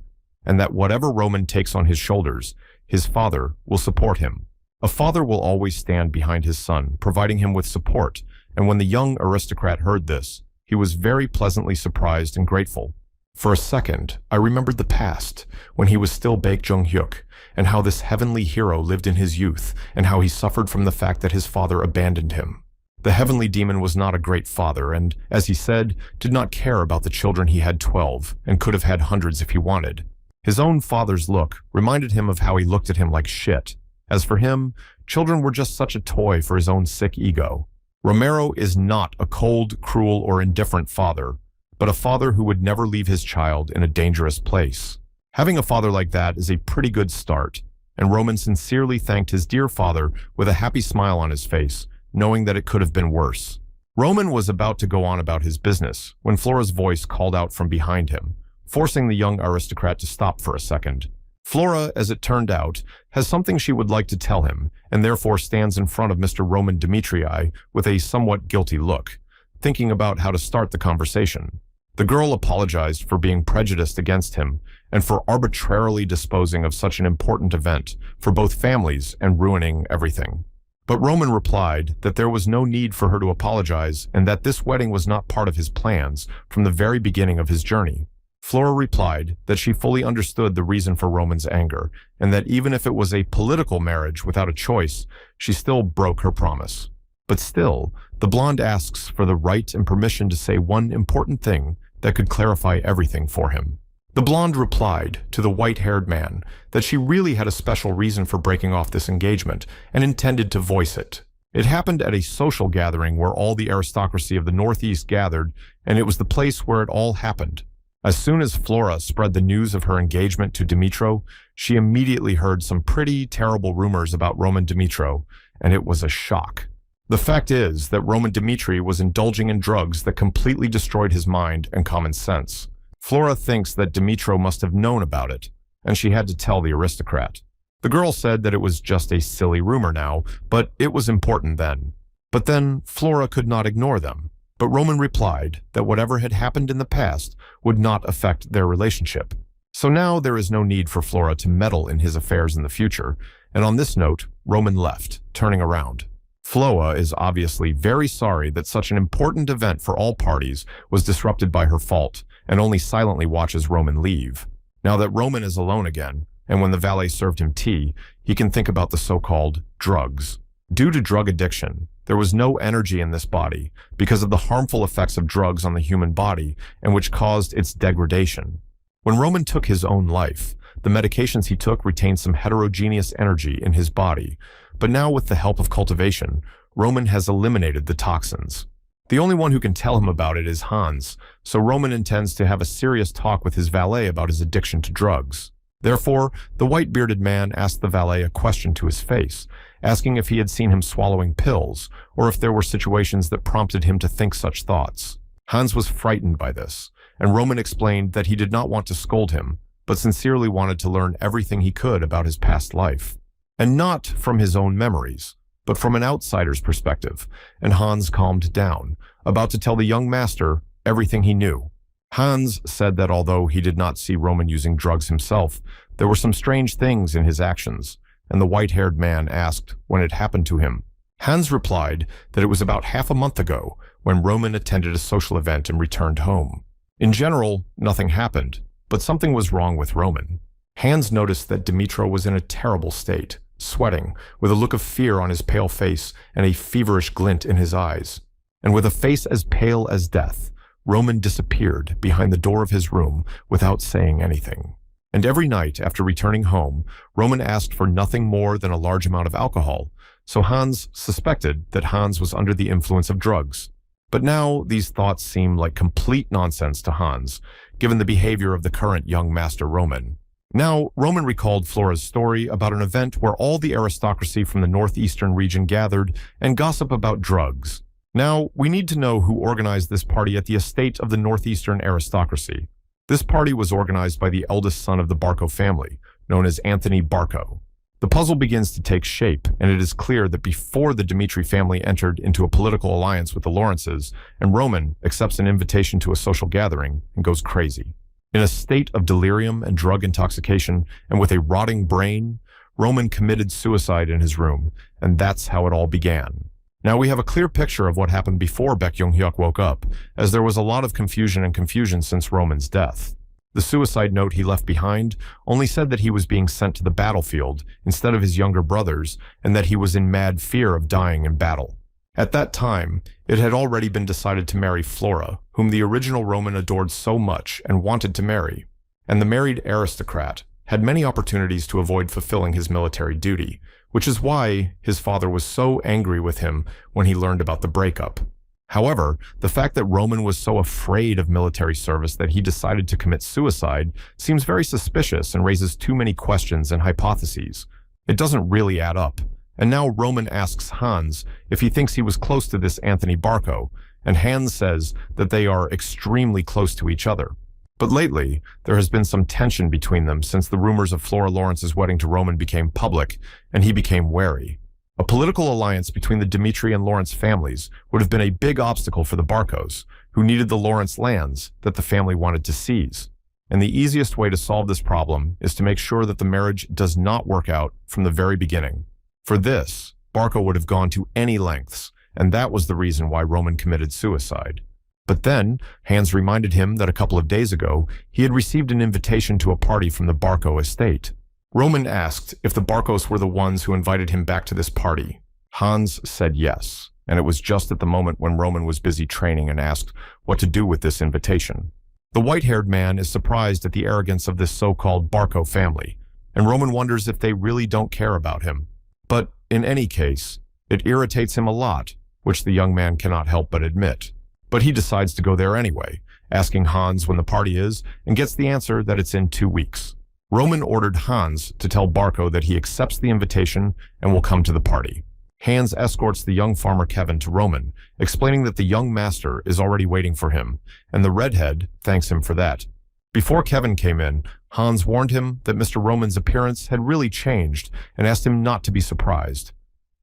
and that whatever Roman takes on his shoulders, his father will support him. A father will always stand behind his son, providing him with support, and when the young aristocrat heard this, he was very pleasantly surprised and grateful. For a second, I remembered the past, when he was still Baek Jung-hyuk, and how this heavenly hero lived in his youth, and how he suffered from the fact that his father abandoned him. The heavenly demon was not a great father, and, as he said, did not care about the children. He had 12, and could have had hundreds if he wanted. His own father's look reminded him of how he looked at him like shit. As for him, children were just such a toy for his own sick ego. Romero is not a cold, cruel, or indifferent father, but a father who would never leave his child in a dangerous place. Having a father like that is a pretty good start, and Roman sincerely thanked his dear father with a happy smile on his face, knowing that it could have been worse. Roman was about to go on about his business when Flora's voice called out from behind him, forcing the young aristocrat to stop for a second. Flora, as it turned out, has something she would like to tell him, and therefore stands in front of Mr. Roman Dimitrii with a somewhat guilty look, thinking about how to start the conversation. The girl apologized for being prejudiced against him and for arbitrarily disposing of such an important event for both families and ruining everything. But Roman replied that there was no need for her to apologize and that this wedding was not part of his plans from the very beginning of his journey. Flora replied that she fully understood the reason for Roman's anger, and that even if it was a political marriage without a choice, she still broke her promise. But still, the blonde asks for the right and permission to say one important thing that could clarify everything for him. The blonde replied to the white-haired man that she really had a special reason for breaking off this engagement and intended to voice it. It happened at a social gathering where all the aristocracy of the Northeast gathered, and it was the place where it all happened. As soon as Flora spread the news of her engagement to Dimitro, she immediately heard some pretty terrible rumors about Roman Dimitro, and it was a shock. The fact is that Roman Dimitri was indulging in drugs that completely destroyed his mind and common sense. Flora thinks that Dimitro must have known about it, and she had to tell the aristocrat. The girl said that it was just a silly rumor now, but it was important then. But then Flora could not ignore them. But Roman replied that whatever had happened in the past would not affect their relationship. So now there is no need for Flora to meddle in his affairs in the future, and on this note, Roman left, turning around. Flora is obviously very sorry that such an important event for all parties was disrupted by her fault, and only silently watches Roman leave. Now that Roman is alone again, and when the valet served him tea, he can think about the so-called drugs. Due to drug addiction, there was no energy in this body because of the harmful effects of drugs on the human body and which caused its degradation. When Roman took his own life, the medications he took retained some heterogeneous energy in his body, but now with the help of cultivation, Roman has eliminated the toxins. The only one who can tell him about it is Hans, so Roman intends to have a serious talk with his valet about his addiction to drugs. Therefore, the white-bearded man asked the valet a question to his face, asking if he had seen him swallowing pills, or if there were situations that prompted him to think such thoughts. Hans was frightened by this, and Roman explained that he did not want to scold him, but sincerely wanted to learn everything he could about his past life. And not from his own memories, but from an outsider's perspective, and Hans calmed down, about to tell the young master everything he knew. Hans said that although he did not see Roman using drugs himself, there were some strange things in his actions, and the white-haired man asked when it happened to him. Hans replied that it was about half a month ago when Roman attended a social event and returned home. In general, nothing happened, But something was wrong with Roman. Hans noticed that Dimitro was in a terrible state, sweating, with a look of fear on his pale face and a feverish glint in his eyes. And with a face as pale as death, Roman disappeared behind the door of his room without saying anything. And every night after returning home, Roman asked for nothing more than a large amount of alcohol, so Hans suspected that Hans was under the influence of drugs. But now these thoughts seem like complete nonsense to Hans, given the behavior of the current young master Roman. Now, Roman recalled Flora's story about an event where all the aristocracy from the northeastern region gathered and gossip about drugs. Now, we need to know who organized this party at the estate of the northeastern aristocracy. This party was organized by the eldest son of the Barco family, known as Anthony Barco. The puzzle begins to take shape, and it is clear that before the Dmitri family entered into a political alliance with the Lawrences, and Roman accepts an invitation to a social gathering and goes crazy. In a state of delirium and drug intoxication, and with a rotting brain, Roman committed suicide in his room, and that's how it all began. Now we have a clear picture of what happened before Baek Young-hyuk woke up, as there was a lot of confusion since Roman's death. The suicide note he left behind only said that he was being sent to the battlefield instead of his younger brothers, and that he was in mad fear of dying in battle. At that time, it had already been decided to marry Flora, whom the original Roman adored so much and wanted to marry. And the married aristocrat had many opportunities to avoid fulfilling his military duty, which is why his father was so angry with him when he learned about the breakup. However, the fact that Roman was so afraid of military service that he decided to commit suicide seems very suspicious and raises too many questions and hypotheses. It doesn't really add up. And now Roman asks Hans if he thinks he was close to this Anthony Barco, and Hans says that they are extremely close to each other. But lately, there has been some tension between them since the rumors of Flora Lawrence's wedding to Roman became public, and he became wary. A political alliance between the Dmitri and Lawrence families would have been a big obstacle for the Barcos, who needed the Lawrence lands that the family wanted to seize. And the easiest way to solve this problem is to make sure that the marriage does not work out from the very beginning. For this, Barco would have gone to any lengths, and that was the reason why Roman committed suicide. But then, Hans reminded him that a couple of days ago, he had received an invitation to a party from the Barco estate. Roman asked if the Barcos were the ones who invited him back to this party. Hans said yes, and it was just at the moment when Roman was busy training and asked what to do with this invitation. The white-haired man is surprised at the arrogance of this so-called Barco family, and Roman wonders if they really don't care about him. But in any case, it irritates him a lot, which the young man cannot help but admit. But he decides to go there anyway, asking Hans when the party is, and gets the answer that it's in 2 weeks. Roman ordered Hans to tell Barco that he accepts the invitation and will come to the party. Hans escorts the young farmer Kevin to Roman, explaining that the young master is already waiting for him, and the redhead thanks him for that. Before Kevin came in, Hans warned him that Mr. Roman's appearance had really changed and asked him not to be surprised.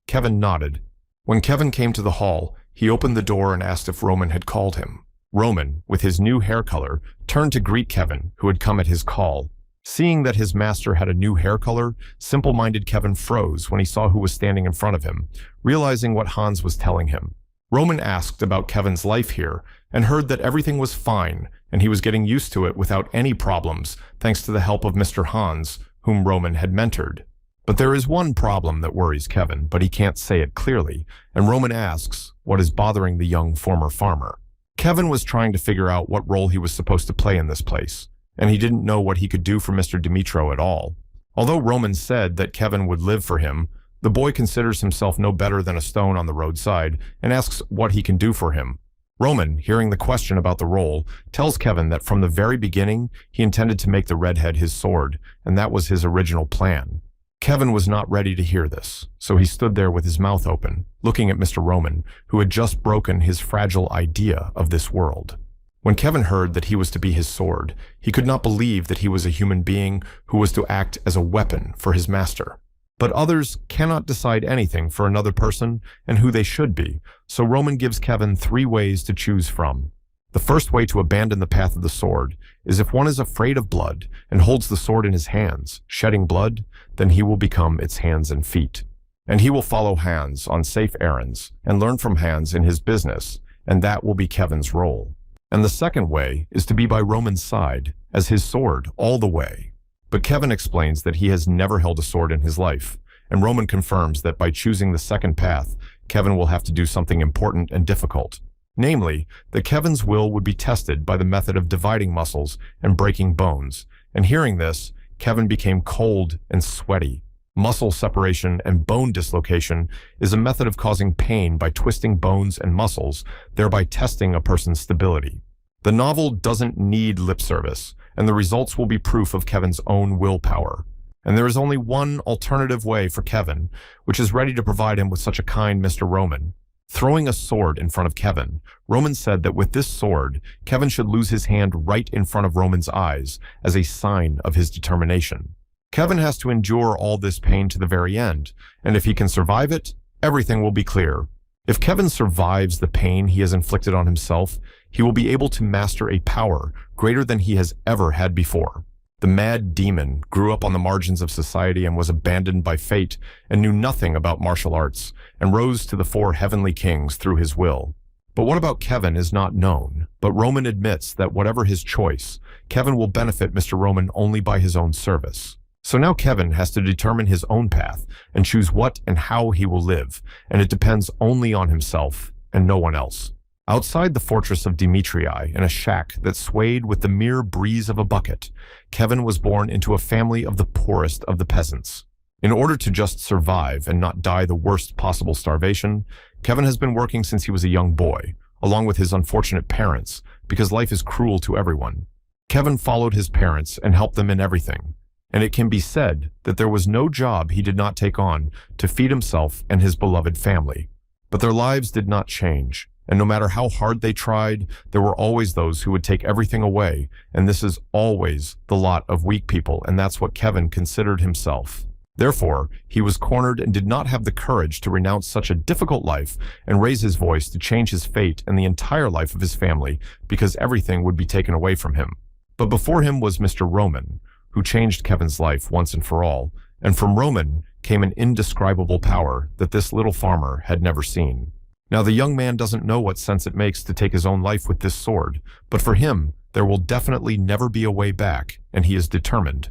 Kevin nodded. When Kevin came to the hall, he opened the door and asked if Roman had called him. Roman, with his new hair color, turned to greet Kevin, who had come at his call. Seeing that his master had a new hair color, simple-minded Kevin froze when he saw who was standing in front of him, realizing what Hans was telling him. Roman asked about Kevin's life here and heard that everything was fine and he was getting used to it without any problems thanks to the help of Mr. Hans, whom Roman had mentored. But there is one problem that worries Kevin, but he can't say it clearly, and Roman asks what is bothering the young former farmer. Kevin was trying to figure out what role he was supposed to play in this place, and he didn't know what he could do for Mr. Dimitro at all. Although Roman said that Kevin would live for him, the boy considers himself no better than a stone on the roadside and asks what he can do for him. Roman, hearing the question about the role, tells Kevin that from the very beginning, he intended to make the redhead his sword, and that was his original plan. Kevin was not ready to hear this, so he stood there with his mouth open, looking at Mr. Roman, who had just broken his fragile idea of this world. When Kevin heard that he was to be his sword, he could not believe that he was a human being who was to act as a weapon for his master. But others cannot decide anything for another person and who they should be, so Roman gives Kevin 3 ways to choose from. The first way to abandon the path of the sword is if one is afraid of blood and holds the sword in his hands, shedding blood, then he will become its hands and feet. And he will follow Hans on safe errands and learn from Hans in his business, and that will be Kevin's role. And the second way is to be by Roman's side as his sword all the way. But Kevin explains that he has never held a sword in his life, and Roman confirms that by choosing the second path, Kevin will have to do something important and difficult. Namely, that Kevin's will would be tested by the method of dividing muscles and breaking bones, and hearing this, Kevin became cold and sweaty. Muscle separation and bone dislocation is a method of causing pain by twisting bones and muscles, thereby testing a person's stability. The novel doesn't need lip service, and the results will be proof of Kevin's own willpower. And there is only one alternative way for Kevin, which is ready to provide him with such a kind Mr. Roman. Throwing a sword in front of Kevin, Roman said that with this sword, Kevin should lose his hand right in front of Roman's eyes as a sign of his determination. Kevin has to endure all this pain to the very end, and if he can survive it, everything will be clear. If Kevin survives the pain he has inflicted on himself, he will be able to master a power greater than he has ever had before. The mad demon grew up on the margins of society and was abandoned by fate and knew nothing about martial arts and rose to the 4 heavenly kings through his will. But what about Kevin is not known, but Roman admits that whatever his choice, Kevin will benefit Mr. Roman only by his own service. So now Kevin has to determine his own path and choose what and how he will live, and it depends only on himself and no one else. Outside the fortress of Demetrii, in a shack that swayed with the mere breeze of a bucket, Kevin was born into a family of the poorest of the peasants. In order to just survive and not die the worst possible starvation, Kevin has been working since he was a young boy, along with his unfortunate parents, because life is cruel to everyone. Kevin followed his parents and helped them in everything, and it can be said that there was no job he did not take on to feed himself and his beloved family. But their lives did not change. And no matter how hard they tried, there were always those who would take everything away, and this is always the lot of weak people, and that's what Kevin considered himself. Therefore, he was cornered and did not have the courage to renounce such a difficult life and raise his voice to change his fate and the entire life of his family, because everything would be taken away from him. But before him was Mr. Roman, who changed Kevin's life once and for all, and from Roman came an indescribable power that this little farmer had never seen. Now the young man doesn't know what sense it makes to take his own life with this sword, but for him, there will definitely never be a way back, and he is determined.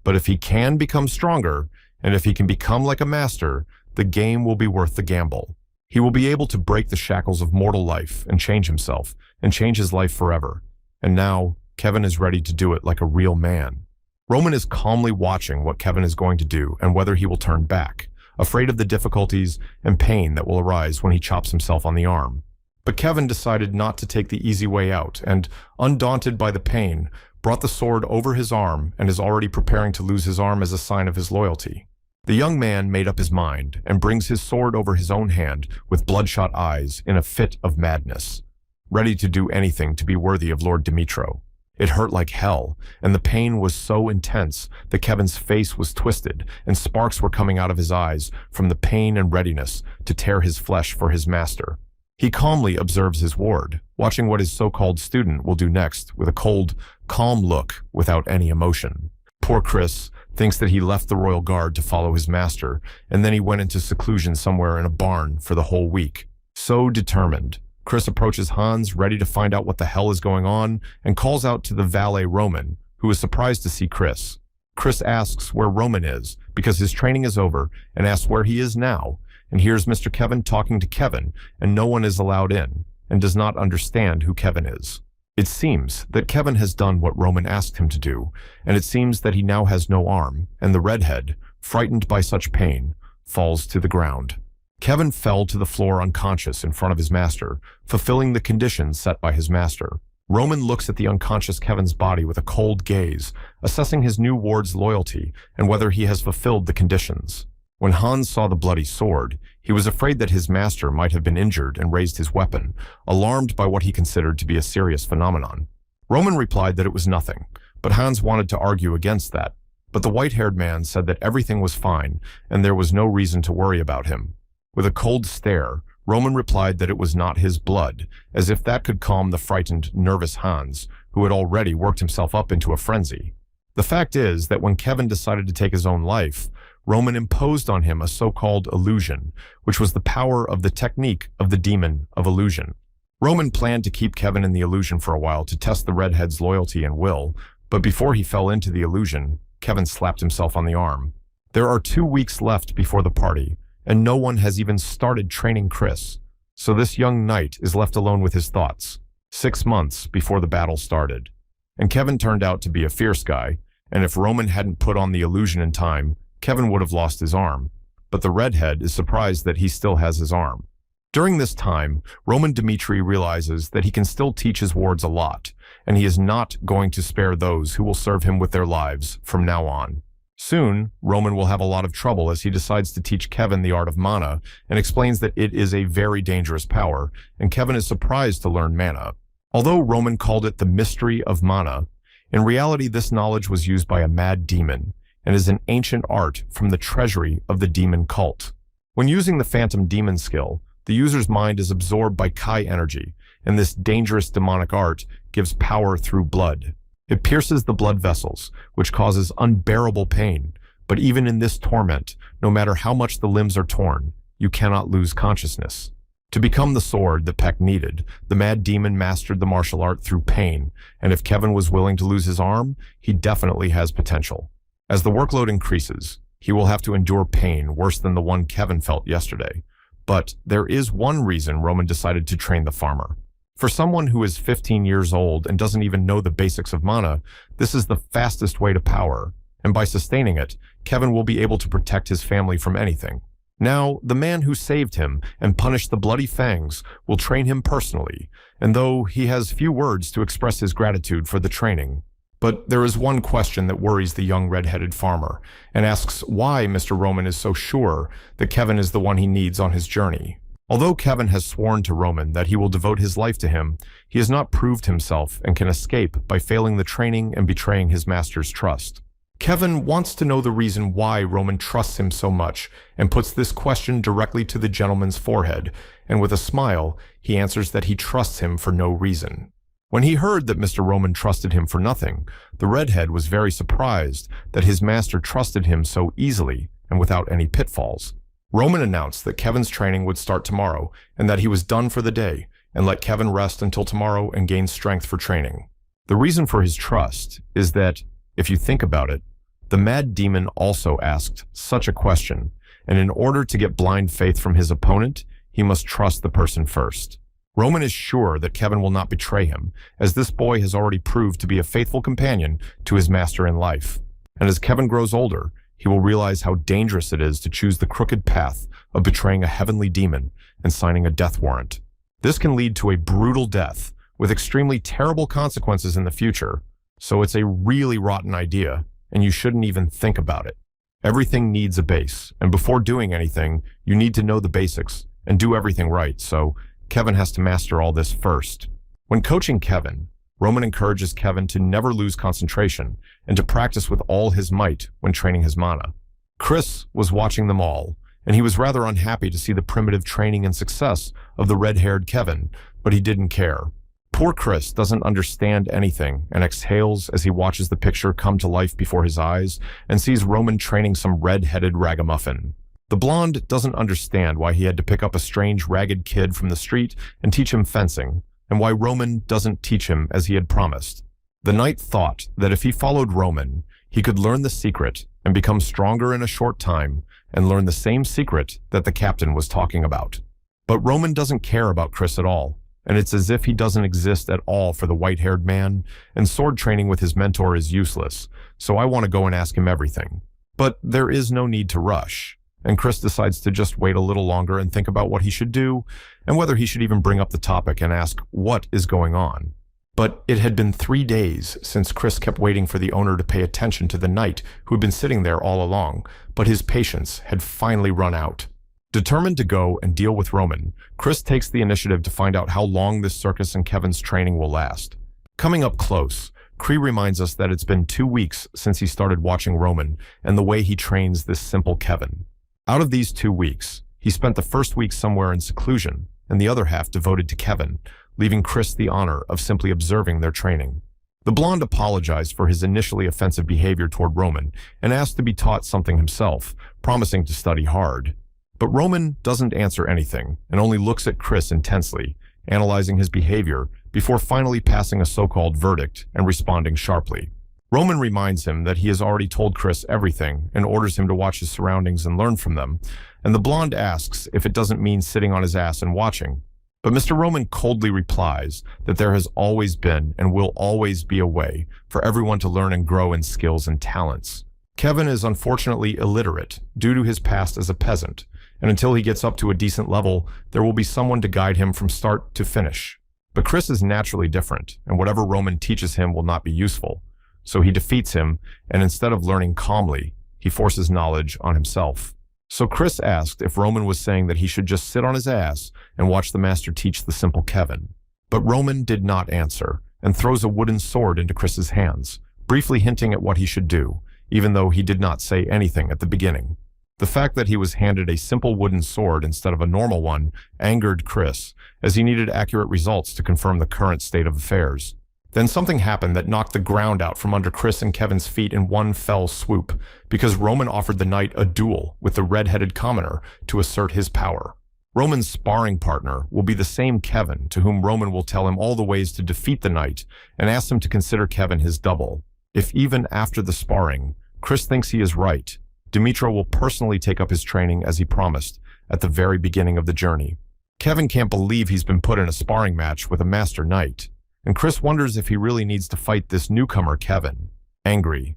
But if he can become stronger, and if he can become like a master, the game will be worth the gamble. He will be able to break the shackles of mortal life and change himself, and change his life forever. And now, Kevin is ready to do it like a real man. Roman is calmly watching what Kevin is going to do and whether he will turn back, afraid of the difficulties and pain that will arise when he chops himself on the arm. But Kevin decided not to take the easy way out and, undaunted by the pain, brought the sword over his arm and is already preparing to lose his arm as a sign of his loyalty. The young man made up his mind and brings his sword over his own hand with bloodshot eyes in a fit of madness, ready to do anything to be worthy of Lord Dimitro. It hurt like hell, and the pain was so intense that Kevin's face was twisted and sparks were coming out of his eyes from the pain and readiness to tear his flesh for his master. He calmly observes his ward, watching what his so-called student will do next with a cold, calm look without any emotion. Poor Chris thinks that he left the royal guard to follow his master, and then he went into seclusion somewhere in a barn for the whole week. So determined, Chris approaches Hans, ready to find out what the hell is going on, and calls out to the valet Roman, who is surprised to see Chris. Chris asks where Roman is, because his training is over, and asks where he is now, and hears Mr. Kevin talking to Kevin, and no one is allowed in, and does not understand who Kevin is. It seems that Kevin has done what Roman asked him to do, and it seems that he now has no arm, and the redhead, frightened by such pain, falls to the ground. Kevin fell to the floor unconscious in front of his master, fulfilling the conditions set by his master. Roman looks at the unconscious Kevin's body with a cold gaze, assessing his new ward's loyalty and whether he has fulfilled the conditions. When Hans saw the bloody sword, he was afraid that his master might have been injured and raised his weapon, alarmed by what he considered to be a serious phenomenon. Roman replied that it was nothing, but Hans wanted to argue against that. But the white-haired man said that everything was fine and there was no reason to worry about him. With a cold stare, Roman replied that it was not his blood, as if that could calm the frightened, nervous Hans, who had already worked himself up into a frenzy. The fact is that when Kevin decided to take his own life, Roman imposed on him a so-called illusion, which was the power of the technique of the demon of illusion. Roman planned to keep Kevin in the illusion for a while to test the redhead's loyalty and will, But before he fell into the illusion, Kevin slapped himself on the arm. There are 2 weeks left before the party, and no one has even started training Chris. So this young knight is left alone with his thoughts, 6 months before the battle started. And Kevin turned out to be a fierce guy, and if Roman hadn't put on the illusion in time, Kevin would have lost his arm. But the redhead is surprised that he still has his arm. During this time, Roman Dmitri realizes that he can still teach his wards a lot, and he is not going to spare those who will serve him with their lives from now on. Soon, Roman will have a lot of trouble as he decides to teach Kevin the art of mana and explains that it is a very dangerous power, and Kevin is surprised to learn mana. Although Roman called it the mystery of mana, in reality this knowledge was used by a mad demon and is an ancient art from the treasury of the demon cult. When using the phantom demon skill, the user's mind is absorbed by Kai energy, and this dangerous demonic art gives power through blood. It pierces the blood vessels, which causes unbearable pain, but even in this torment, no matter how much the limbs are torn, you cannot lose consciousness. To become the sword that Peck needed, the mad demon mastered the martial art through pain, and if Kevin was willing to lose his arm, he definitely has potential. As the workload increases, he will have to endure pain worse than the one Kevin felt yesterday. But there is one reason Roman decided to train the farmer. For someone who is 15 years old and doesn't even know the basics of mana, this is the fastest way to power, and by sustaining it, Kevin will be able to protect his family from anything. Now, the man who saved him and punished the Bloody Fangs will train him personally, and though he has few words to express his gratitude for the training. But there is one question that worries the young red-headed farmer, and asks why Mr. Roman is so sure that Kevin is the one he needs on his journey. Although Kevin has sworn to Roman that he will devote his life to him, he has not proved himself and can escape by failing the training and betraying his master's trust. Kevin wants to know the reason why Roman trusts him so much and puts this question directly to the gentleman's forehead, and with a smile, he answers that he trusts him for no reason. When he heard that Mr. Roman trusted him for nothing, the redhead was very surprised that his master trusted him so easily and without any pitfalls. Roman announced that Kevin's training would start tomorrow and that he was done for the day, and let Kevin rest until tomorrow and gain strength for training. The reason for his trust is that, if you think about it, the mad demon also asked such a question, and in order to get blind faith from his opponent, he must trust the person first. Roman is sure that Kevin will not betray him, as this boy has already proved to be a faithful companion to his master in life. And as Kevin grows older, he will realize how dangerous it is to choose the crooked path of betraying a heavenly demon and signing a death warrant. This can lead to a brutal death, with extremely terrible consequences in the future, so it's a really rotten idea, and you shouldn't even think about it. Everything needs a base, and before doing anything, you need to know the basics and do everything right, so Kevin has to master all this first. When coaching Kevin, Roman encourages Kevin to never lose concentration and to practice with all his might when training his mana. Chris was watching them all, and he was rather unhappy to see the primitive training and success of the red-haired Kevin, but he didn't care. Poor Chris doesn't understand anything and exhales as he watches the picture come to life before his eyes and sees Roman training some red-headed ragamuffin. The blonde doesn't understand why he had to pick up a strange ragged kid from the street and teach him fencing, and why Roman doesn't teach him as he had promised. The knight thought that if he followed Roman, he could learn the secret and become stronger in a short time and learn the same secret that the captain was talking about. But Roman doesn't care about Chris at all, and it's as if he doesn't exist at all for the white-haired man, and sword training with his mentor is useless, so I want to go and ask him everything. But there is no need to rush, and Chris decides to just wait a little longer and think about what he should do, and whether he should even bring up the topic and ask what is going on. But it had been 3 days since Chris kept waiting for the owner to pay attention to the knight who had been sitting there all along, but his patience had finally run out. Determined to go and deal with Roman, Chris takes the initiative to find out how long this circus and Kevin's training will last. Coming up close, Cree reminds us that it's been 2 weeks since he started watching Roman and the way he trains this simple Kevin. Out of these 2 weeks, he spent the first week somewhere in seclusion and the other half devoted to Kevin, leaving Chris the honor of simply observing their training. The blonde apologized for his initially offensive behavior toward Roman and asked to be taught something himself, promising to study hard. But Roman doesn't answer anything and only looks at Chris intensely, analyzing his behavior before finally passing a so-called verdict and responding sharply. Roman reminds him that he has already told Chris everything and orders him to watch his surroundings and learn from them, and the blonde asks if it doesn't mean sitting on his ass and watching. But Mr. Roman coldly replies that there has always been and will always be a way for everyone to learn and grow in skills and talents. Kevin is unfortunately illiterate due to his past as a peasant, and until he gets up to a decent level, there will be someone to guide him from start to finish. But Chris is naturally different, and whatever Roman teaches him will not be useful. So he defeats him, and instead of learning calmly, he forces knowledge on himself. So Chris asked if Roman was saying that he should just sit on his ass and watch the master teach the simple Kevin. But Roman did not answer, and throws a wooden sword into Chris's hands, briefly hinting at what he should do, even though he did not say anything at the beginning. The fact that he was handed a simple wooden sword instead of a normal one angered Chris, as he needed accurate results to confirm the current state of affairs. Then something happened that knocked the ground out from under Chris and Kevin's feet in one fell swoop, because Roman offered the knight a duel with the red-headed commoner to assert his power. Roman's sparring partner will be the same Kevin, to whom Roman will tell him all the ways to defeat the knight and ask him to consider Kevin his double. If even after the sparring, Chris thinks he is right, Dimitro will personally take up his training as he promised at the very beginning of the journey. Kevin can't believe he's been put in a sparring match with a master knight, and Chris wonders if he really needs to fight this newcomer Kevin. Angry.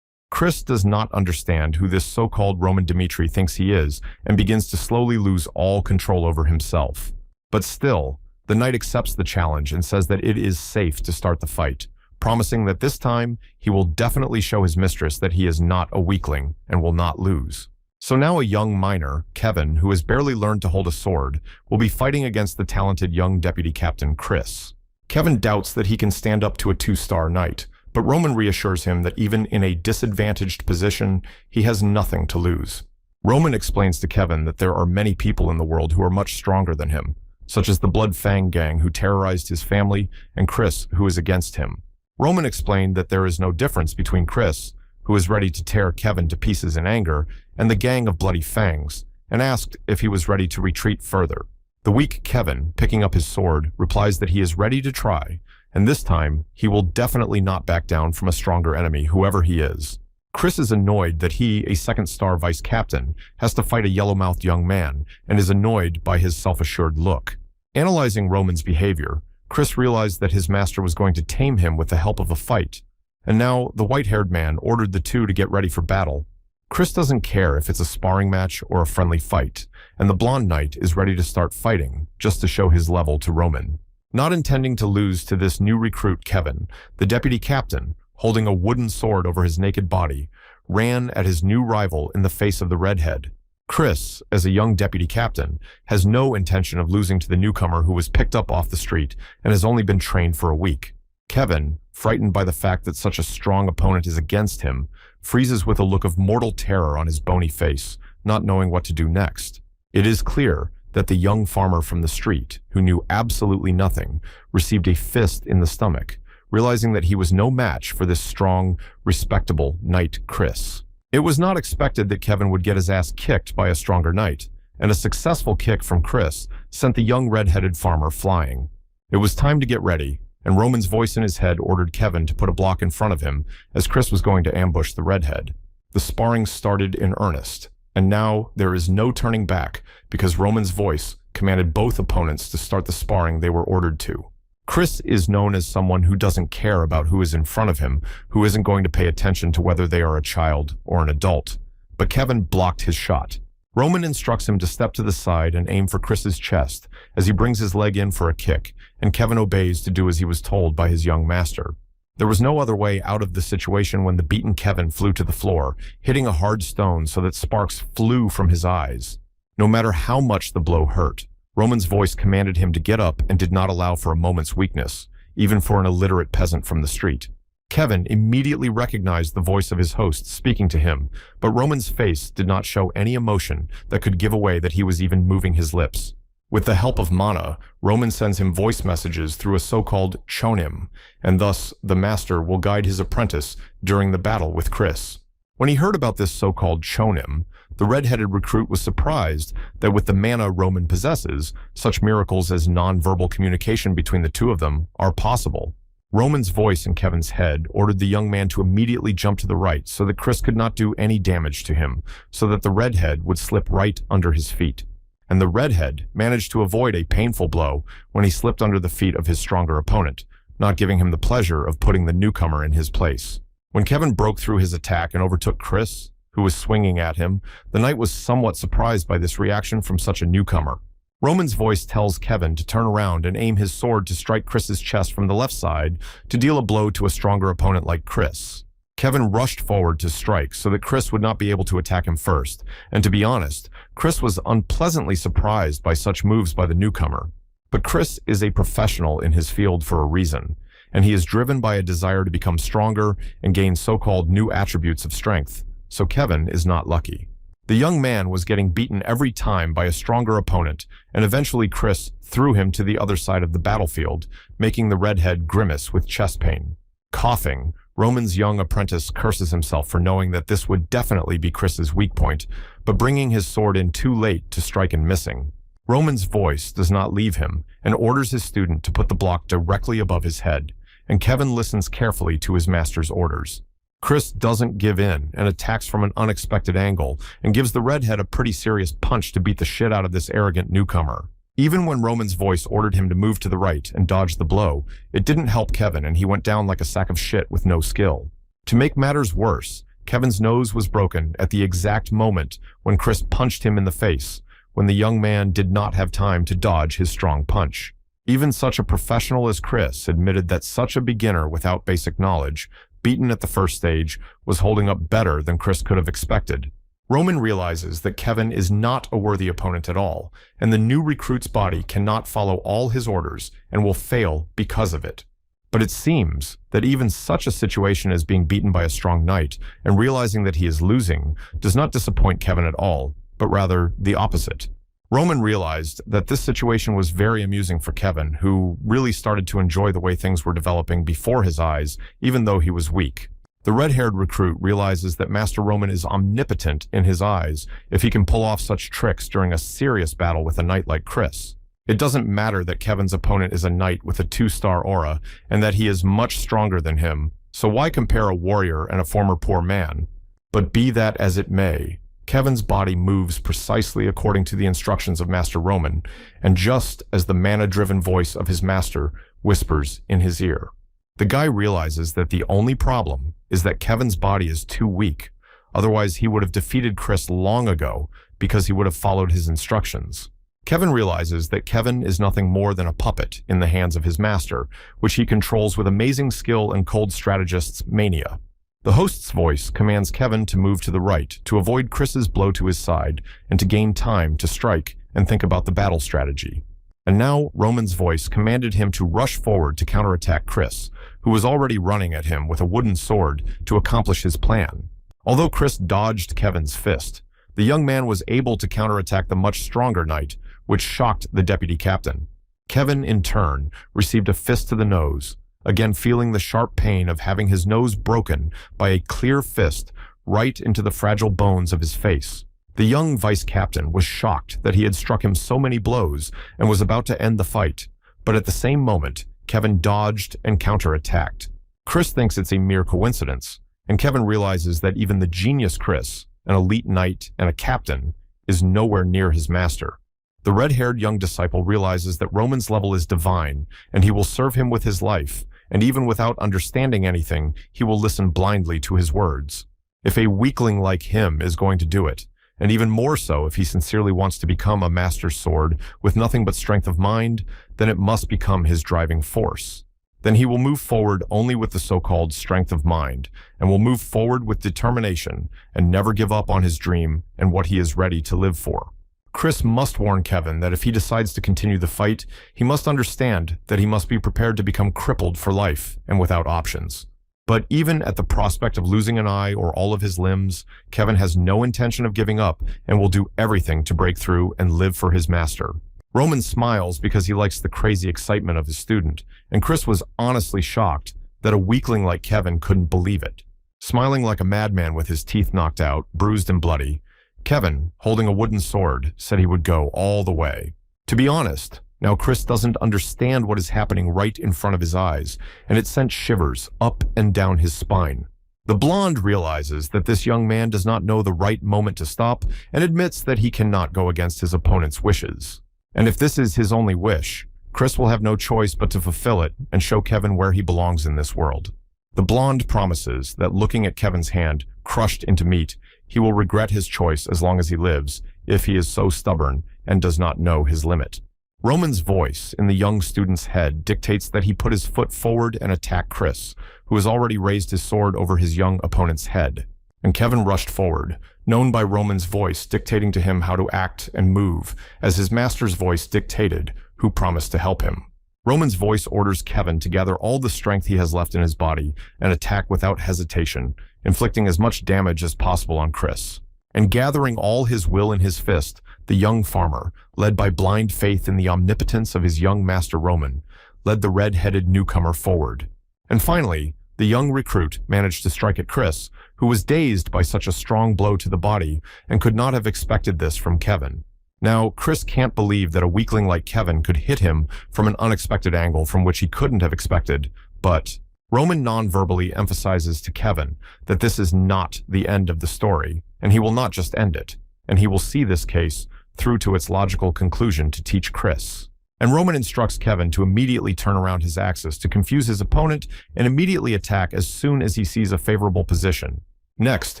Chris does not understand who this so-called Roman Dimitri thinks he is and begins to slowly lose all control over himself. But still, the knight accepts the challenge and says that it is safe to start the fight, promising that this time he will definitely show his mistress that he is not a weakling and will not lose. So now a young miner, Kevin, who has barely learned to hold a sword, will be fighting against the talented young deputy captain Chris. Kevin doubts that he can stand up to a 2-star knight, but Roman reassures him that even in a disadvantaged position, he has nothing to lose. Roman explains to Kevin that there are many people in the world who are much stronger than him, such as the Blood Fang gang who terrorized his family and Chris, who is against him. Roman explained that there is no difference between Chris, who is ready to tear Kevin to pieces in anger, and the gang of Bloody Fangs, and asked if he was ready to retreat further. The weak Kevin, picking up his sword, replies that he is ready to try, and this time, he will definitely not back down from a stronger enemy, whoever he is. Chris is annoyed that he, a 2nd-star vice captain, has to fight a yellow-mouthed young man, and is annoyed by his self-assured look. Analyzing Roman's behavior, Chris realized that his master was going to tame him with the help of a fight, and now the white-haired man ordered the two to get ready for battle. Chris doesn't care if it's a sparring match or a friendly fight, and the blonde knight is ready to start fighting, just to show his level to Roman. Not intending to lose to this new recruit Kevin, the deputy captain, holding a wooden sword over his naked body, ran at his new rival in the face of the redhead. Chris, as a young deputy captain, has no intention of losing to the newcomer who was picked up off the street and has only been trained for a week. Kevin, frightened by the fact that such a strong opponent is against him, freezes with a look of mortal terror on his bony face, not knowing what to do next. It is clear that the young farmer from the street, who knew absolutely nothing, received a fist in the stomach, realizing that he was no match for this strong, respectable knight Chris. It was not expected that Kevin would get his ass kicked by a stronger knight, and a successful kick from Chris sent the young red-headed farmer flying. It was time to get ready, and Roman's voice in his head ordered Kevin to put a block in front of him as Chris was going to ambush the redhead. The sparring started in earnest, and now there is no turning back because Roman's voice commanded both opponents to start the sparring they were ordered to. Chris is known as someone who doesn't care about who is in front of him, who isn't going to pay attention to whether they are a child or an adult. But Kevin blocked his shot. Roman instructs him to step to the side and aim for Chris's chest as he brings his leg in for a kick, and Kevin obeys to do as he was told by his young master. There was no other way out of the situation when the beaten Kevin flew to the floor, hitting a hard stone so that sparks flew from his eyes. No matter how much the blow hurt, Roman's voice commanded him to get up and did not allow for a moment's weakness, even for an illiterate peasant from the street. Kevin immediately recognized the voice of his host speaking to him, but Roman's face did not show any emotion that could give away that he was even moving his lips. With the help of Mana, Roman sends him voice messages through a so-called chonim, and thus the master will guide his apprentice during the battle with Chris. When he heard about this so-called chonim, the red-headed recruit was surprised that with the mana Roman possesses, such miracles as non-verbal communication between the two of them are possible. Roman's voice in Kevin's head ordered the young man to immediately jump to the right so that Chris could not do any damage to him, so that the redhead would slip right under his feet. And the redhead managed to avoid a painful blow when he slipped under the feet of his stronger opponent, not giving him the pleasure of putting the newcomer in his place. When Kevin broke through his attack and overtook Chris, who was swinging at him, the knight was somewhat surprised by this reaction from such a newcomer. Roman's voice tells Kevin to turn around and aim his sword to strike Chris's chest from the left side to deal a blow to a stronger opponent like Chris. Kevin rushed forward to strike so that Chris would not be able to attack him first, and to be honest, Chris was unpleasantly surprised by such moves by the newcomer. But Chris is a professional in his field for a reason, and he is driven by a desire to become stronger and gain so-called new attributes of strength, so Kevin is not lucky. The young man was getting beaten every time by a stronger opponent, and eventually Chris threw him to the other side of the battlefield, making the redhead grimace with chest pain. Coughing, Roman's young apprentice curses himself for knowing that this would definitely be Chris's weak point, but bringing his sword in too late to strike and missing. Roman's voice does not leave him and orders his student to put the block directly above his head, and Kevin listens carefully to his master's orders. Chris doesn't give in and attacks from an unexpected angle and gives the redhead a pretty serious punch to beat the shit out of this arrogant newcomer. Even when Roman's voice ordered him to move to the right and dodge the blow, it didn't help Kevin and he went down like a sack of shit with no skill. To make matters worse, Kevin's nose was broken at the exact moment when Chris punched him in the face, when the young man did not have time to dodge his strong punch. Even such a professional as Chris admitted that such a beginner without basic knowledge, beaten at the first stage, was holding up better than Chris could have expected. Roman realizes that Kevin is not a worthy opponent at all, and the new recruit's body cannot follow all his orders and will fail because of it. But it seems that even such a situation as being beaten by a strong knight and realizing that he is losing does not disappoint Kevin at all, but rather the opposite. Roman realized that this situation was very amusing for Kevin, who really started to enjoy the way things were developing before his eyes, even though he was weak. The red-haired recruit realizes that Master Roman is omnipotent in his eyes if he can pull off such tricks during a serious battle with a knight like Chris. It doesn't matter that Kevin's opponent is a knight with a 2-star aura and that he is much stronger than him, so why compare a warrior and a former poor man? But be that as it may, Kevin's body moves precisely according to the instructions of Master Roman, and just as the mana-driven voice of his master whispers in his ear. The guy realizes that the only problem is that Kevin's body is too weak, otherwise he would have defeated Chris long ago because he would have followed his instructions. Kevin realizes that Kevin is nothing more than a puppet in the hands of his master, which he controls with amazing skill and cold strategist's mania. The host's voice commands Kevin to move to the right to avoid Chris's blow to his side and to gain time to strike and think about the battle strategy. And now Roman's voice commanded him to rush forward to counterattack Chris, who was already running at him with a wooden sword to accomplish his plan. Although Chris dodged Kevin's fist, the young man was able to counterattack the much stronger knight, which shocked the deputy captain. Kevin, in turn, received a fist to the nose, again feeling the sharp pain of having his nose broken by a clear fist right into the fragile bones of his face. The young vice-captain was shocked that he had struck him so many blows and was about to end the fight, but at the same moment, Kevin dodged and counterattacked. Chris thinks it's a mere coincidence, and Kevin realizes that even the genius Chris, an elite knight and a captain, is nowhere near his master. The red-haired young disciple realizes that Roman's level is divine, and he will serve him with his life, and even without understanding anything, he will listen blindly to his words. If a weakling like him is going to do it, and even more so if he sincerely wants to become a master's sword with nothing but strength of mind, then it must become his driving force. Then he will move forward only with the so-called strength of mind, and will move forward with determination and never give up on his dream and what he is ready to live for. Chris must warn Kevin that if he decides to continue the fight, he must understand that he must be prepared to become crippled for life and without options. But even at the prospect of losing an eye or all of his limbs, Kevin has no intention of giving up and will do everything to break through and live for his master. Roman smiles because he likes the crazy excitement of his student, and Chris was honestly shocked that a weakling like Kevin couldn't believe it. Smiling like a madman with his teeth knocked out, bruised and bloody, Kevin, holding a wooden sword, said he would go all the way. To be honest, Now Chris doesn't understand what is happening right in front of his eyes, and it sent shivers up and down his spine. The blonde realizes that this young man does not know the right moment to stop and admits that he cannot go against his opponent's wishes. And if this is his only wish, Chris will have no choice but to fulfill it and show Kevin where he belongs in this world. The blonde promises that looking at Kevin's hand, crushed into meat, he will regret his choice as long as he lives, if he is so stubborn and does not know his limit. Roman's voice in the young student's head dictates that he put his foot forward and attack Chris, who has already raised his sword over his young opponent's head. And Kevin rushed forward, known by Roman's voice dictating to him how to act and move, as his master's voice dictated, who promised to help him. Roman's voice orders Kevin to gather all the strength he has left in his body and attack without hesitation, inflicting as much damage as possible on Chris. And gathering all his will in his fist, the young farmer, led by blind faith in the omnipotence of his young master Roman, led the red-headed newcomer forward. And finally, the young recruit managed to strike at Chris, who was dazed by such a strong blow to the body and could not have expected this from Kevin. Now, Chris can't believe that a weakling like Kevin could hit him from an unexpected angle from which he couldn't have expected, but Roman non-verbally emphasizes to Kevin that this is not the end of the story, and he will not just end it, and he will see this case through to its logical conclusion to teach Chris. And Roman instructs Kevin to immediately turn around his axis to confuse his opponent and immediately attack as soon as he sees a favorable position. Next,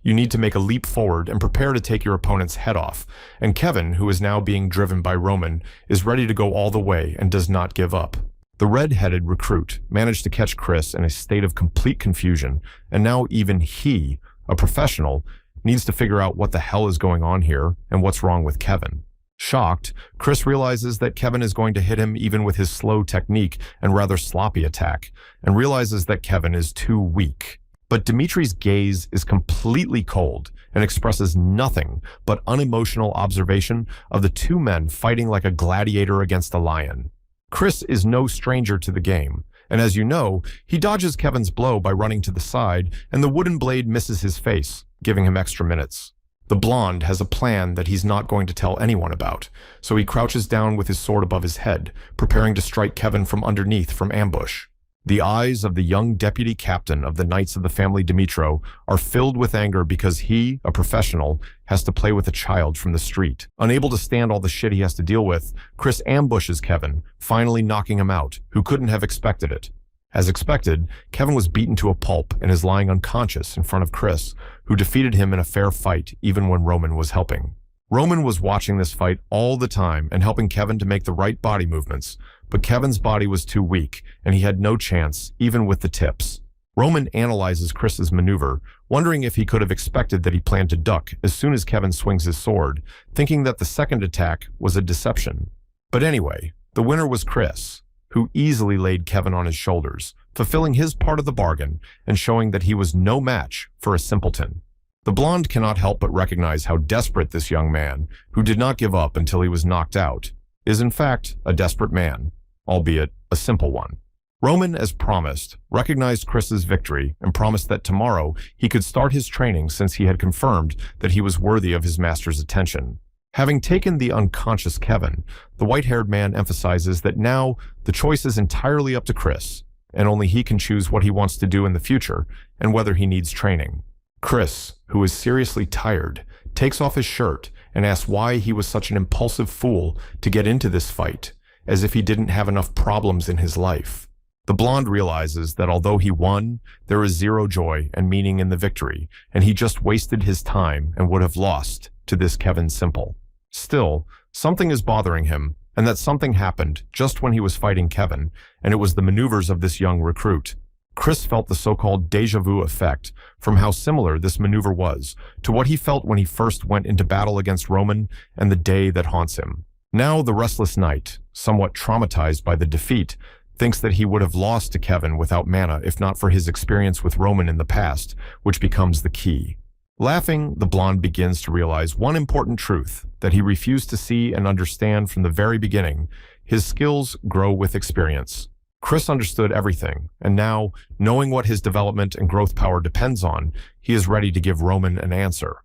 you need to make a leap forward and prepare to take your opponent's head off, and Kevin, who is now being driven by Roman, is ready to go all the way and does not give up. The red-headed recruit managed to catch Chris in a state of complete confusion, and now even he, a professional, needs to figure out what the hell is going on here and what's wrong with Kevin. Shocked, Chris realizes that Kevin is going to hit him even with his slow technique and rather sloppy attack, and realizes that Kevin is too weak. But Dimitri's gaze is completely cold and expresses nothing but unemotional observation of the two men fighting like a gladiator against a lion. Chris is no stranger to the game, and as you know, he dodges Kevin's blow by running to the side, and the wooden blade misses his face, giving him extra minutes. The blonde has a plan that he's not going to tell anyone about, so he crouches down with his sword above his head, preparing to strike Kevin from underneath from ambush. The eyes of the young deputy captain of the Knights of the Family Dimitro are filled with anger because he, a professional, has to play with a child from the street. Unable to stand all the shit he has to deal with, Chris ambushes Kevin, finally knocking him out, who couldn't have expected it. As expected, Kevin was beaten to a pulp and is lying unconscious in front of Chris, who defeated him in a fair fight even when Roman was helping. Roman was watching this fight all the time and helping Kevin to make the right body movements, but Kevin's body was too weak, and he had no chance, even with the tips. Roman analyzes Chris's maneuver, wondering if he could have expected that he planned to duck as soon as Kevin swings his sword, thinking that the second attack was a deception. But anyway, the winner was Chris, who easily laid Kevin on his shoulders, fulfilling his part of the bargain and showing that he was no match for a simpleton. The blonde cannot help but recognize how desperate this young man, who did not give up until he was knocked out, is in fact a desperate man, albeit a simple one. Roman, as promised, recognized Chris's victory and promised that tomorrow he could start his training since he had confirmed that he was worthy of his master's attention. Having taken the unconscious Kevin, the white-haired man emphasizes that now the choice is entirely up to Chris, and only he can choose what he wants to do in the future and whether he needs training. Chris, who is seriously tired, takes off his shirt and asks why he was such an impulsive fool to get into this fight, as if he didn't have enough problems in his life. The blonde realizes that although he won, there is zero joy and meaning in the victory, and he just wasted his time and would have lost to this Kevin Simple. Still, something is bothering him, and that something happened just when he was fighting Kevin, and it was the maneuvers of this young recruit. Chris felt the so-called déjà vu effect from how similar this maneuver was to what he felt when he first went into battle against Roman and the day that haunts him. Now the restless knight, somewhat traumatized by the defeat, thinks that he would have lost to Kevin without mana if not for his experience with Roman in the past, which becomes the key. Laughing, the blonde begins to realize one important truth that he refused to see and understand from the very beginning: his skills grow with experience. Chris understood everything, and now, knowing what his development and growth power depends on, he is ready to give Roman an answer.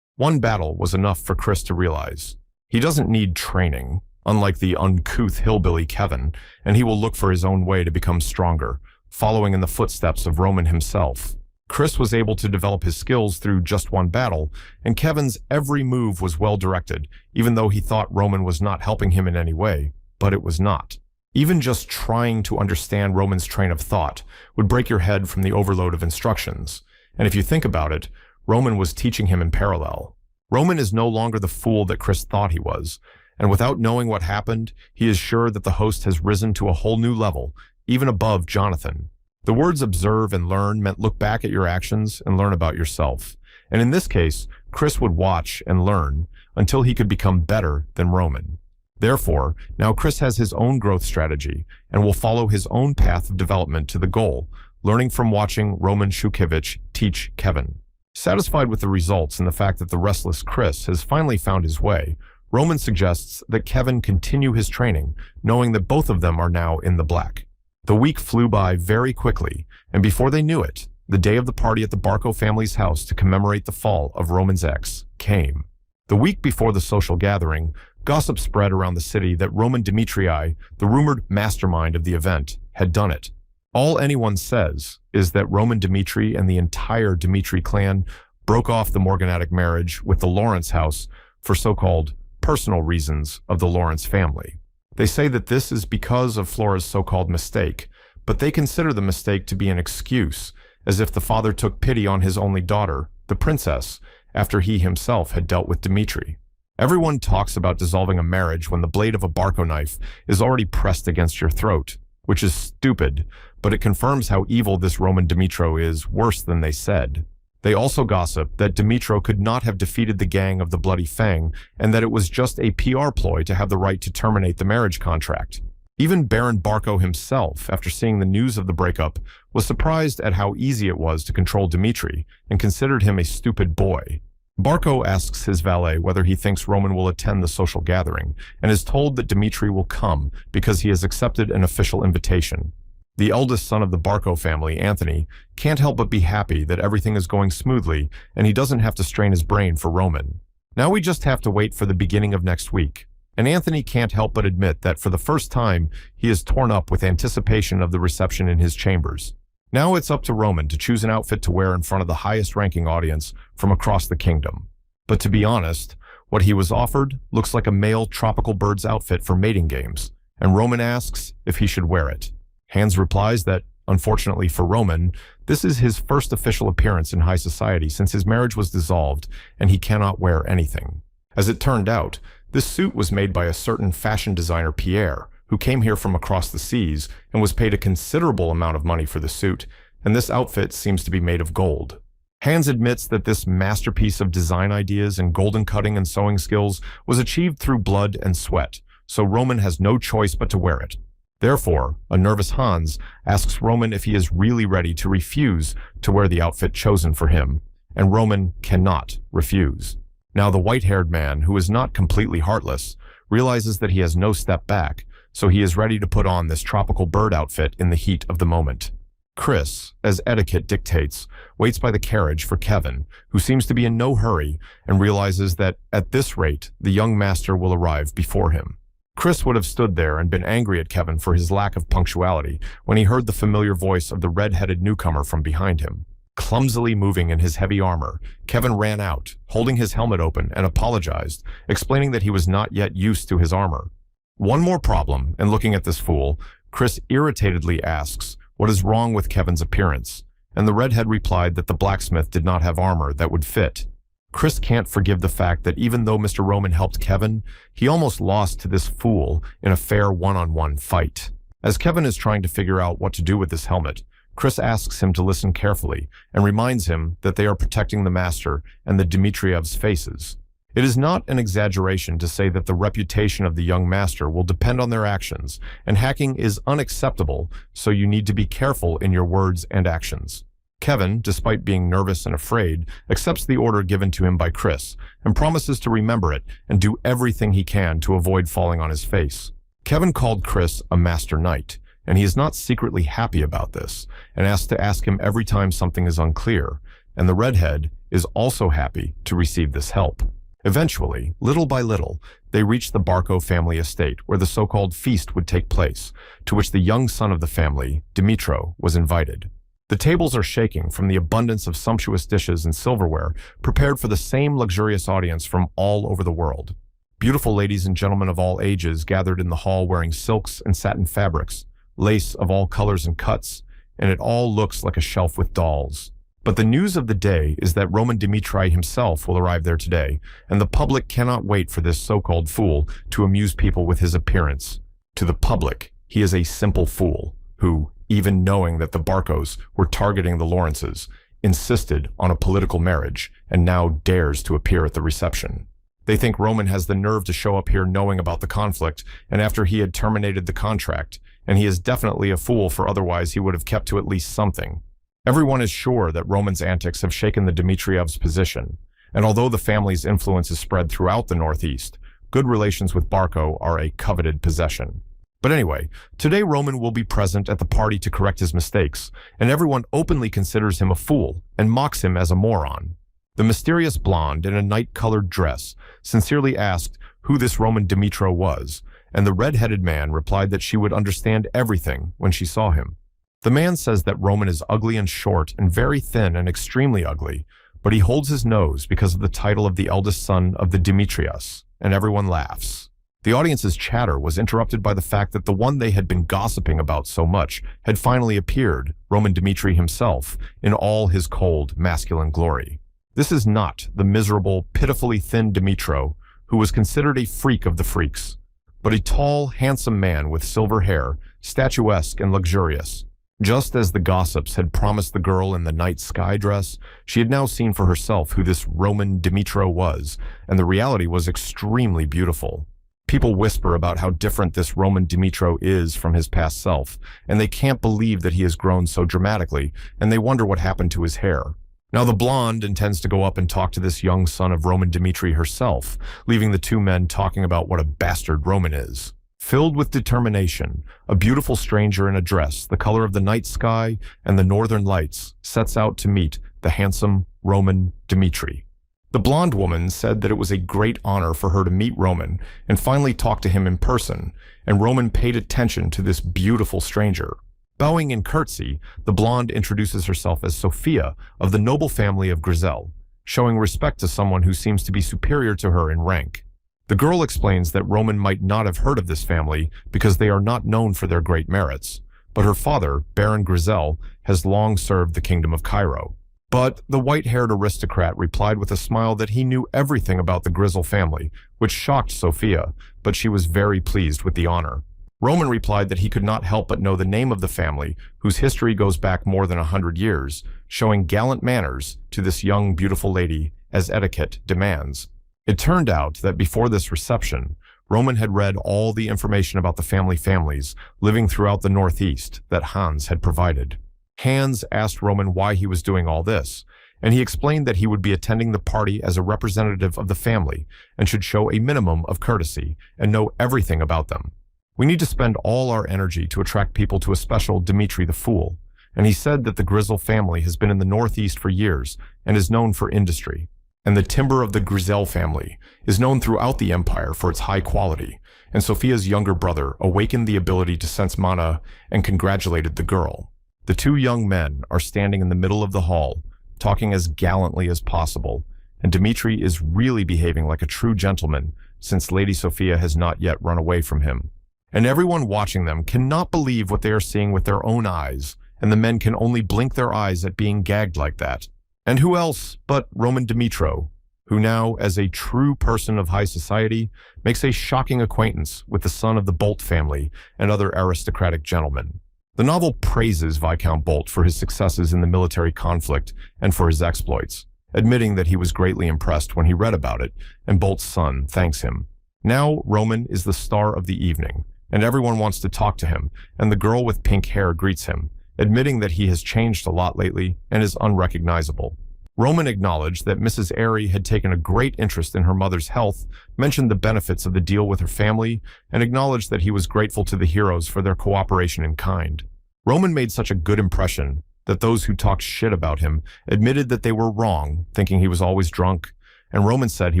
One battle was enough for Chris to realize. He doesn't need training. unlike the uncouth hillbilly Kevin, and he will look for his own way to become stronger, following in the footsteps of Roman himself. Chris was able to develop his skills through just one battle, and Kevin's every move was well directed, even though he thought Roman was not helping him in any way, but it was not. Even just trying to understand Roman's train of thought would break your head from the overload of instructions. And if you think about it, Roman was teaching him in parallel. Roman is no longer the fool that Chris thought he was, and without knowing what happened, he is sure that the host has risen to a whole new level, even above Jonathan. The words observe and learn meant look back at your actions and learn about yourself. And in this case, Chris would watch and learn until he could become better than Roman. Therefore, now Chris has his own growth strategy and will follow his own path of development to the goal, learning from watching Roman Shukevich teach Kevin. Satisfied with the results and the fact that the restless Chris has finally found his way, Roman suggests that Kevin continue his training, knowing that both of them are now in the black. The week flew by very quickly, and before they knew it, the day of the party at the Barco family's house to commemorate the fall of Roman's ex came. The week before the social gathering, gossip spread around the city that Roman Dimitrii, the rumored mastermind of the event, had done it. All anyone says is that Roman Dimitri and the entire Dimitri clan broke off the morganatic marriage with the Lawrence house for so-called personal reasons of the Lawrence family. They say that this is because of Flora's so-called mistake, but they consider the mistake to be an excuse, as if the father took pity on his only daughter, the princess, after he himself had dealt with Dimitri. Everyone talks about dissolving a marriage when the blade of a Barco knife is already pressed against your throat, which is stupid, but it confirms how evil this Roman Dimitro is, worse than they said. They also gossip that Dimitro could not have defeated the gang of the Bloody Fang, and that it was just a PR ploy to have the right to terminate the marriage contract. Even Baron Barco himself, after seeing the news of the breakup, was surprised at how easy it was to control Dimitri, and considered him a stupid boy. Barco asks his valet whether he thinks Roman will attend the social gathering, and is told that Dimitri will come because he has accepted an official invitation. The eldest son of the Barco family, Anthony, can't help but be happy that everything is going smoothly and he doesn't have to strain his brain for Roman. Now we just have to wait for the beginning of next week. And Anthony can't help but admit that for the first time, he is torn up with anticipation of the reception in his chambers. Now it's up to Roman to choose an outfit to wear in front of the highest-ranking audience from across the kingdom. But to be honest, what he was offered looks like a male tropical bird's outfit for mating games, and Roman asks if he should wear it. Hans replies that, unfortunately for Roman, this is his first official appearance in high society since his marriage was dissolved and he cannot wear anything. As it turned out, this suit was made by a certain fashion designer Pierre, who came here from across the seas and was paid a considerable amount of money for the suit, and this outfit seems to be made of gold. Hans admits that this masterpiece of design ideas and golden cutting and sewing skills was achieved through blood and sweat, so Roman has no choice but to wear it. Therefore, a nervous Hans asks Roman if he is really ready to refuse to wear the outfit chosen for him, and Roman cannot refuse. Now the white-haired man, who is not completely heartless, realizes that he has no step back, so he is ready to put on this tropical bird outfit in the heat of the moment. Chris, as etiquette dictates, waits by the carriage for Kevin, who seems to be in no hurry and realizes that at this rate, the young master will arrive before him. Chris would have stood there and been angry at Kevin for his lack of punctuality when he heard the familiar voice of the red-headed newcomer from behind him. Clumsily moving in his heavy armor, Kevin ran out, holding his helmet open, and apologized, explaining that he was not yet used to his armor. One more problem, and looking at this fool, Chris irritatedly asks what is wrong with Kevin's appearance, and the redhead replied that the blacksmith did not have armor that would fit. Chris can't forgive the fact that even though Mr. Roman helped Kevin, he almost lost to this fool in a fair one-on-one fight. As Kevin is trying to figure out what to do with this helmet, Chris asks him to listen carefully and reminds him that they are protecting the master and the Dmitriev's faces. It is not an exaggeration to say that the reputation of the young master will depend on their actions, and hacking is unacceptable, so you need to be careful in your words and actions. Kevin, despite being nervous and afraid, accepts the order given to him by Chris and promises to remember it and do everything he can to avoid falling on his face. Kevin called Chris a master knight, and he is not secretly happy about this and asks to ask him every time something is unclear, and the redhead is also happy to receive this help. Eventually, little by little, they reached the Barco family estate where the so-called feast would take place, to which the young son of the family, Dimitro, was invited. The tables are shaking from the abundance of sumptuous dishes and silverware prepared for the same luxurious audience from all over the world. Beautiful ladies and gentlemen of all ages gathered in the hall wearing silks and satin fabrics, lace of all colors and cuts, and it all looks like a shelf with dolls. But the news of the day is that Roman Dimitri himself will arrive there today, and the public cannot wait for this so-called fool to amuse people with his appearance. To the public, he is a simple fool who, even knowing that the Barcos were targeting the Lawrences, insisted on a political marriage and now dares to appear at the reception. They think Roman has the nerve to show up here knowing about the conflict and after he had terminated the contract, and he is definitely a fool, for otherwise he would have kept to at least something. Everyone is sure that Roman's antics have shaken the Dmitrievs' position, and although the family's influence is spread throughout the Northeast, good relations with Barco are a coveted possession. But anyway, today Roman will be present at the party to correct his mistakes, and everyone openly considers him a fool and mocks him as a moron. The mysterious blonde in a night-colored dress sincerely asked who this Roman Dimitro was, and the red-headed man replied that she would understand everything when she saw him. The man says that Roman is ugly and short and very thin and extremely ugly, but he holds his nose because of the title of the eldest son of the Dimitrios, and everyone laughs. The audience's chatter was interrupted by the fact that the one they had been gossiping about so much had finally appeared, Roman Dimitri himself, in all his cold, masculine glory. This is not the miserable, pitifully thin Dimitro, who was considered a freak of the freaks, but a tall, handsome man with silver hair, statuesque and luxurious. Just as the gossips had promised the girl in the night sky dress, she had now seen for herself who this Roman Dimitro was, and the reality was extremely beautiful. People whisper about how different this Roman Dimitro is from his past self, and they can't believe that he has grown so dramatically, and they wonder what happened to his hair. Now the blonde intends to go up and talk to this young son of Roman Dimitri herself, leaving the two men talking about what a bastard Roman is. Filled with determination, a beautiful stranger in a dress the color of the night sky and the northern lights sets out to meet the handsome Roman Dimitri. The blonde woman said that it was a great honor for her to meet Roman and finally talk to him in person, and Roman paid attention to this beautiful stranger. Bowing in curtsy, the blonde introduces herself as Sophia of the noble family of Grizel, showing respect to someone who seems to be superior to her in rank. The girl explains that Roman might not have heard of this family because they are not known for their great merits, but her father, Baron Grizel, has long served the kingdom of Cairo. But the white-haired aristocrat replied with a smile that he knew everything about the Grizel family, which shocked Sophia, but she was very pleased with the honor. Roman replied that he could not help but know the name of the family, whose history goes back more than 100 years, showing gallant manners to this young, beautiful lady as etiquette demands. It turned out that before this reception, Roman had read all the information about the families living throughout the Northeast that Hans had provided. Hans asked Roman why he was doing all this, and he explained that he would be attending the party as a representative of the family and should show a minimum of courtesy and know everything about them. We need to spend all our energy to attract people to a special Dimitri the Fool, and he said that the Grizel family has been in the Northeast for years and is known for industry. And the timber of the Grizel family is known throughout the empire for its high quality, and Sophia's younger brother awakened the ability to sense mana and congratulated the girl. The two young men are standing in the middle of the hall, talking as gallantly as possible, and Dimitri is really behaving like a true gentleman since Lady Sophia has not yet run away from him. And everyone watching them cannot believe what they are seeing with their own eyes, and the men can only blink their eyes at being gagged like that. And who else but Roman Dimitro, who now, as a true person of high society, makes a shocking acquaintance with the son of the Bolt family and other aristocratic gentlemen. The novel praises Viscount Bolt for his successes in the military conflict and for his exploits, admitting that he was greatly impressed when he read about it, and Bolt's son thanks him. Now Roman is the star of the evening, and everyone wants to talk to him, and the girl with pink hair greets him, admitting that he has changed a lot lately and is unrecognizable. Roman acknowledged that Mrs. Airy had taken a great interest in her mother's health, mentioned the benefits of the deal with her family, and acknowledged that he was grateful to the heroes for their cooperation in kind. Roman made such a good impression that those who talked shit about him admitted that they were wrong, thinking he was always drunk, and Roman said he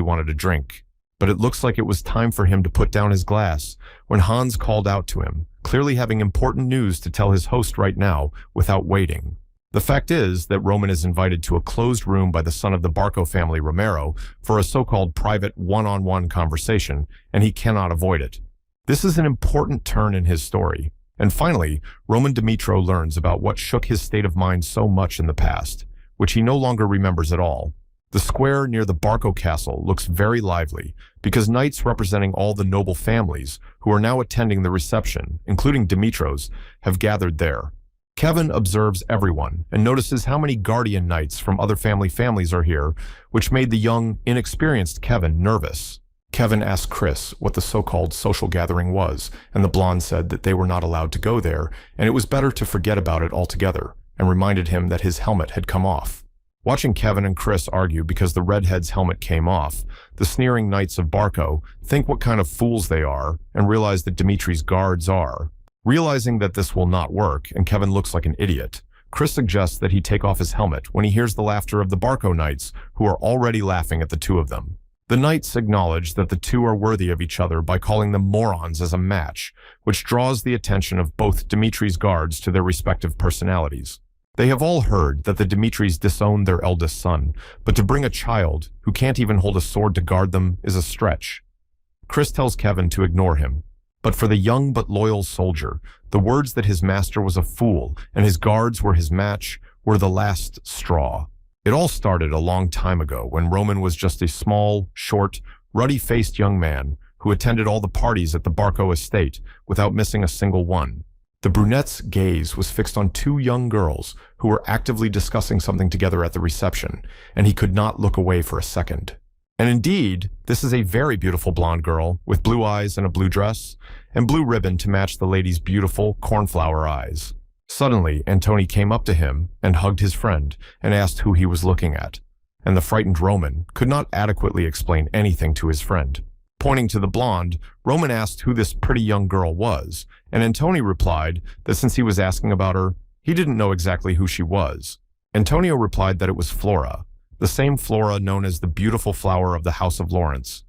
wanted a drink. But it looks like it was time for him to put down his glass when Hans called out to him, clearly having important news to tell his host right now without waiting. The fact is that Roman is invited to a closed room by the son of the Barco family, Romero, for a so-called private one-on-one conversation, and he cannot avoid it. This is an important turn in his story. And finally, Roman Dimitro learns about what shook his state of mind so much in the past, which he no longer remembers at all. The square near the Barco castle looks very lively because knights representing all the noble families who are now attending the reception, including Dimitro's, have gathered there. Kevin observes everyone and notices how many guardian knights from other families are here, which made the young, inexperienced Kevin nervous. Kevin asked Chris what the so-called social gathering was, and the blonde said that they were not allowed to go there, and it was better to forget about it altogether, and reminded him that his helmet had come off. Watching Kevin and Chris argue because the redhead's helmet came off, the sneering knights of Barco think what kind of fools they are and realize that Dimitri's guards are. Realizing that this will not work and Kevin looks like an idiot, Chris suggests that he take off his helmet when he hears the laughter of the Barco knights who are already laughing at the two of them. The knights acknowledge that the two are worthy of each other by calling them morons as a match, which draws the attention of both Dimitri's guards to their respective personalities. They have all heard that the Dimitris disowned their eldest son, but to bring a child who can't even hold a sword to guard them is a stretch. Chris tells Kevin to ignore him. But for the young but loyal soldier, the words that his master was a fool and his guards were his match were the last straw. It all started a long time ago when Roman was just a small, short, ruddy-faced young man who attended all the parties at the Barco estate without missing a single one. The brunette's gaze was fixed on two young girls who were actively discussing something together at the reception, and he could not look away for a second. And indeed, this is a very beautiful blonde girl with blue eyes and a blue dress, and blue ribbon to match the lady's beautiful cornflower eyes. Suddenly, Antoni came up to him and hugged his friend and asked who he was looking at, and the frightened Roman could not adequately explain anything to his friend. Pointing to the blonde, Roman asked who this pretty young girl was, and Antoni replied that since he was asking about her, he didn't know exactly who she was. Antonio replied that it was Flora, the same Flora known as the beautiful flower of the House of Lawrence.